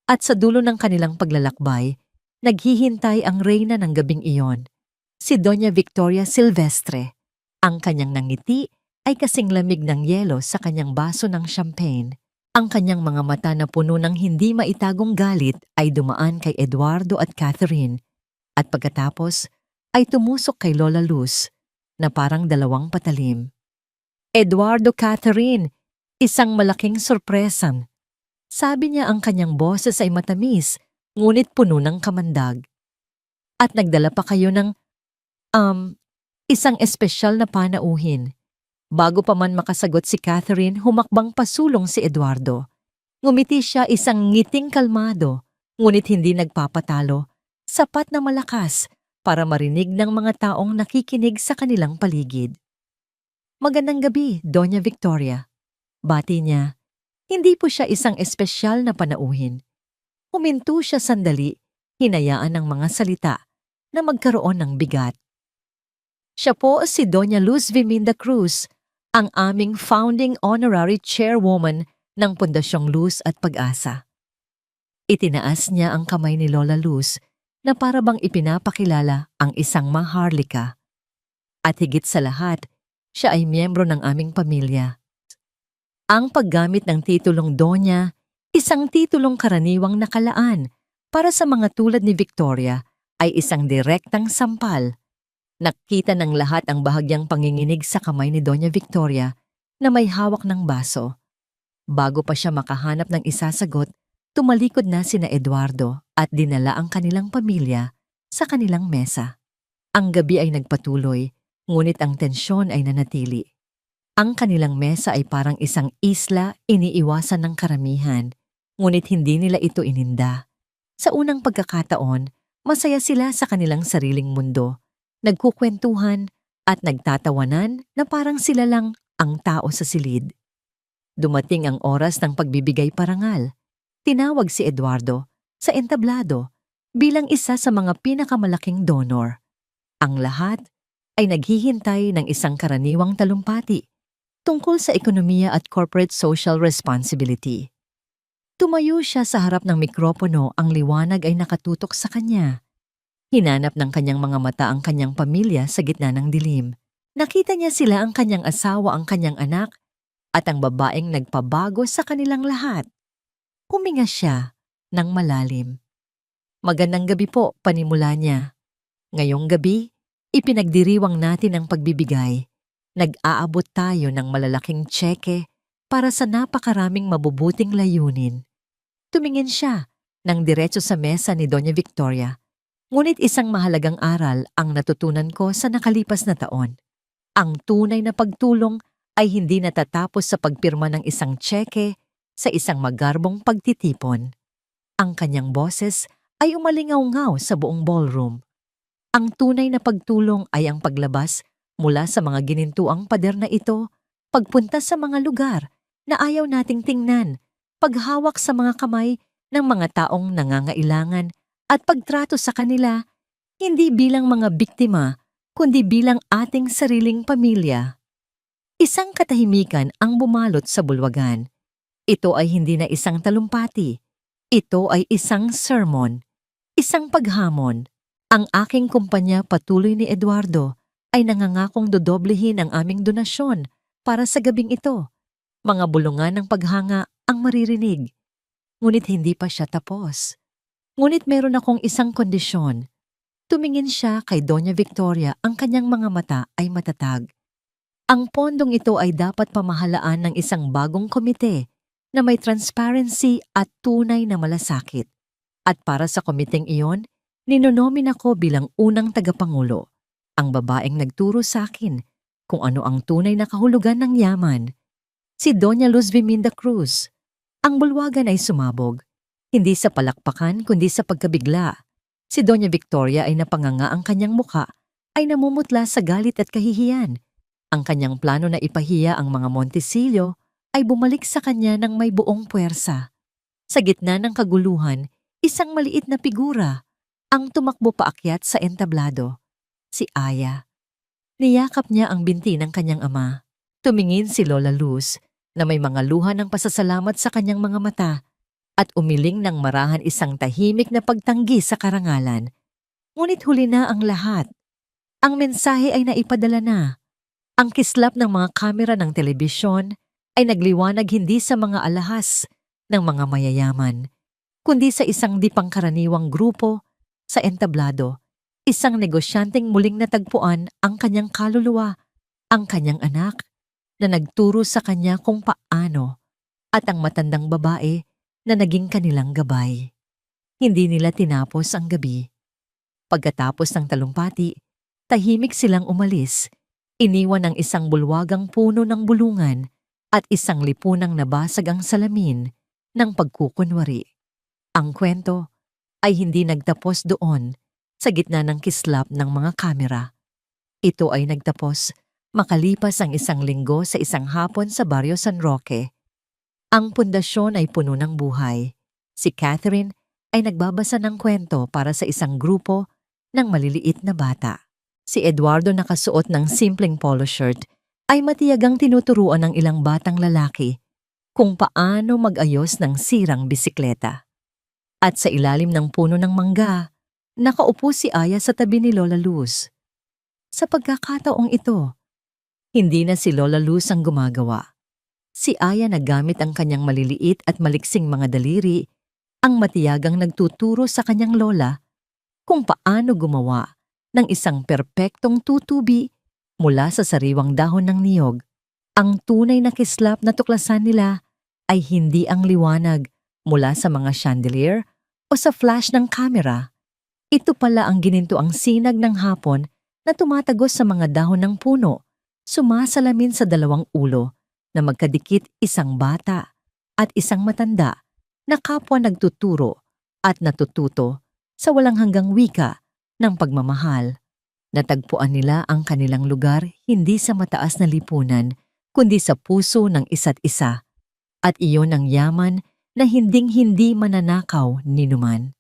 At sa dulo ng kanilang paglalakbay, naghihintay ang reyna ng gabing iyon, si Doña Victoria Silvestre. Ang kanyang nangiti ay kasing lamig ng yelo sa kanyang baso ng champagne. Ang kanyang mga mata na puno ng hindi maitagong galit ay dumaan kay Eduardo at Catherine, at pagkatapos ay tumusok kay Lola Luz na parang dalawang patalim. Eduardo, Catherine, isang malaking sorpresan. Sabi niya, ang kanyang boses ay matamis, ngunit puno ng kamandag. At nagdala pa kayo ng, isang espesyal na panauhin. Bago pa man makasagot si Catherine, humakbang pasulong si Eduardo. Ngumiti siya, isang ngiting kalmado, ngunit hindi nagpapatalo, sapat na malakas para marinig ng mga taong nakikinig sa kanilang paligid. Magandang gabi, Doña Victoria. Bati niya. Hindi po siya isang espesyal na panauhin. Huminto siya sandali, hinayaan ng mga salita na magkaroon ng bigat. Siya po si Doña Luz Viminda Cruz, ang aming founding honorary chairwoman ng Pundasyong Luz at Pag-asa. Itinaas niya ang kamay ni Lola Luz na para bang ipinapakilala ang isang maharlika. At higit sa lahat, siya ay miyembro ng aming pamilya. Ang paggamit ng titulong Doña, isang titulong karaniwang nakalaan para sa mga tulad ni Victoria, ay isang direktang sampal. Nakita ng lahat ang bahagyang panginginig sa kamay ni Doña Victoria na may hawak ng baso. Bago pa siya makahanap ng isasagot, tumalikod na sina Eduardo at dinala ang kanilang pamilya sa kanilang mesa. Ang gabi ay nagpatuloy, ngunit ang tensyon ay nanatili. Ang kanilang mesa ay parang isang isla, iniiwasan ng karamihan, ngunit hindi nila ito ininda. Sa unang pagkakataon, masaya sila sa kanilang sariling mundo, nagkukwentuhan at nagtatawanan na parang sila lang ang tao sa silid. Dumating ang oras ng pagbibigay parangal. Tinawag si Eduardo sa entablado bilang isa sa mga pinakamalaking donor. Ang lahat ay naghihintay ng isang karaniwang talumpati tungkol sa ekonomiya at corporate social responsibility. Tumayo siya sa harap ng mikropono, ang liwanag ay nakatutok sa kanya. Hinanap ng kanyang mga mata ang kanyang pamilya sa gitna ng dilim. Nakita niya sila, ang kanyang asawa, ang kanyang anak, at ang babaeng nagpabago sa kanilang lahat. Huminga siya ng malalim. Magandang gabi po, panimula niya. Ngayong gabi, ipinagdiriwang natin ang pagbibigay. Nag-aabot tayo ng malalaking tseke para sa napakaraming mabubuting layunin. Tumingin siya ng diretso sa mesa ni Doña Victoria. Ngunit isang mahalagang aral ang natutunan ko sa nakalipas na taon. Ang tunay na pagtulong ay hindi natatapos sa pagpirma ng isang tseke sa isang magarbong pagtitipon. Ang kanyang boses ay umalingaw-ngaw sa buong ballroom. Ang tunay na pagtulong ay ang paglabas mula sa mga ginintuang pader na ito, pagpunta sa mga lugar na ayaw nating tingnan, paghawak sa mga kamay ng mga taong nangangailangan at pagtrato sa kanila hindi bilang mga biktima kundi bilang ating sariling pamilya. Isang katahimikan ang bumalot sa bulwagan. Ito ay hindi na isang talumpati. Ito ay isang sermon, isang paghamon. Ang aking kumpanya, patuloy ni Eduardo, ay nangangakong dodoblehin ang aming donasyon para sa gabing ito. Mga bulungan ng paghanga ang maririnig. Ngunit hindi pa siya tapos. Ngunit meron akong isang kondisyon. Tumingin siya kay Doña Victoria, ang kanyang mga mata ay matatag. Ang pondong ito ay dapat pamahalaan ng isang bagong komite na may transparency at tunay na malasakit. At para sa komiteng iyon, ninonomin ako bilang unang tagapangulo, ang babaeng nagturo sa akin kung ano ang tunay na kahulugan ng yaman. Si Doña Luz Viminda Cruz. Ang bulwagan ay sumabog, hindi sa palakpakan kundi sa pagkabigla. Si Doña Victoria ay napanganga, ang kanyang muka ay namumutla sa galit at kahihiyan. Ang kanyang plano na ipahiya ang mga Montesillo ay bumalik sa kanya ng may buong puwersa. Sa gitna ng kaguluhan, isang maliit na figura ang tumakbo paakyat sa entablado. Si Aya. Niyakap niya ang binti ng kanyang ama. Tumingin si Lola Luz na may mga luha ng pasasalamat sa kanyang mga mata at umiling ng marahan, isang tahimik na pagtanggi sa karangalan. Ngunit huli na ang lahat. Ang mensahe ay naipadala na. Ang kislap ng mga kamera ng telebisyon ay nagliwanag hindi sa mga alahas ng mga mayayaman, kundi sa isang di pangkaraniwang grupo sa entablado. Isang negosyanteng muling natagpuan ang kanyang kaluluwa, ang kanyang anak na nagturo sa kanya kung paano, at ang matandang babae na naging kanilang gabay. Hindi nila tinapos ang gabi. Pagkatapos ng talumpati, tahimik silang umalis. Iniwan ang isang bulwagang puno ng bulungan at isang lipunang nabasag ang salamin ng pagkukunwari. Ang kwento ay hindi nagtapos doon sa gitna ng kislap ng mga kamera. Ito ay nagtapos makalipas ang isang linggo sa isang hapon sa Barrio San Roque. Ang pundasyon ay puno ng buhay. Si Catherine ay nagbabasa ng kwento para sa isang grupo ng maliliit na bata. Si Eduardo, nakasuot ng simpleng polo shirt, ay matiyagang tinuturuan ng ilang batang lalaki kung paano mag-ayos ng sirang bisikleta. At sa ilalim ng puno ng mangga, nakaupo si Aya sa tabi ni Lola Luz. Sa pagkakataong ito, hindi na si Lola Luz ang gumagawa. Si Aya, nagamit ang kanyang maliliit at maliksing mga daliri, ang matiyagang nagtuturo sa kanyang lola kung paano gumawa ng isang perpektong tutubi mula sa sariwang dahon ng niyog. Ang tunay na kislap na tuklasan nila ay hindi ang liwanag mula sa mga chandelier o sa flash ng kamera. Ito pala ang ginintuang sinag ng hapon na tumatagos sa mga dahon ng puno, sumasalamin sa dalawang ulo na magkadikit, isang bata at isang matanda na kapwa nagtuturo at natututo sa walang hanggang wika ng pagmamahal. Natagpuan nila ang kanilang lugar hindi sa mataas na lipunan, kundi sa puso ng isa't isa. At iyon ang yaman na hinding-hindi mananakaw ni numan.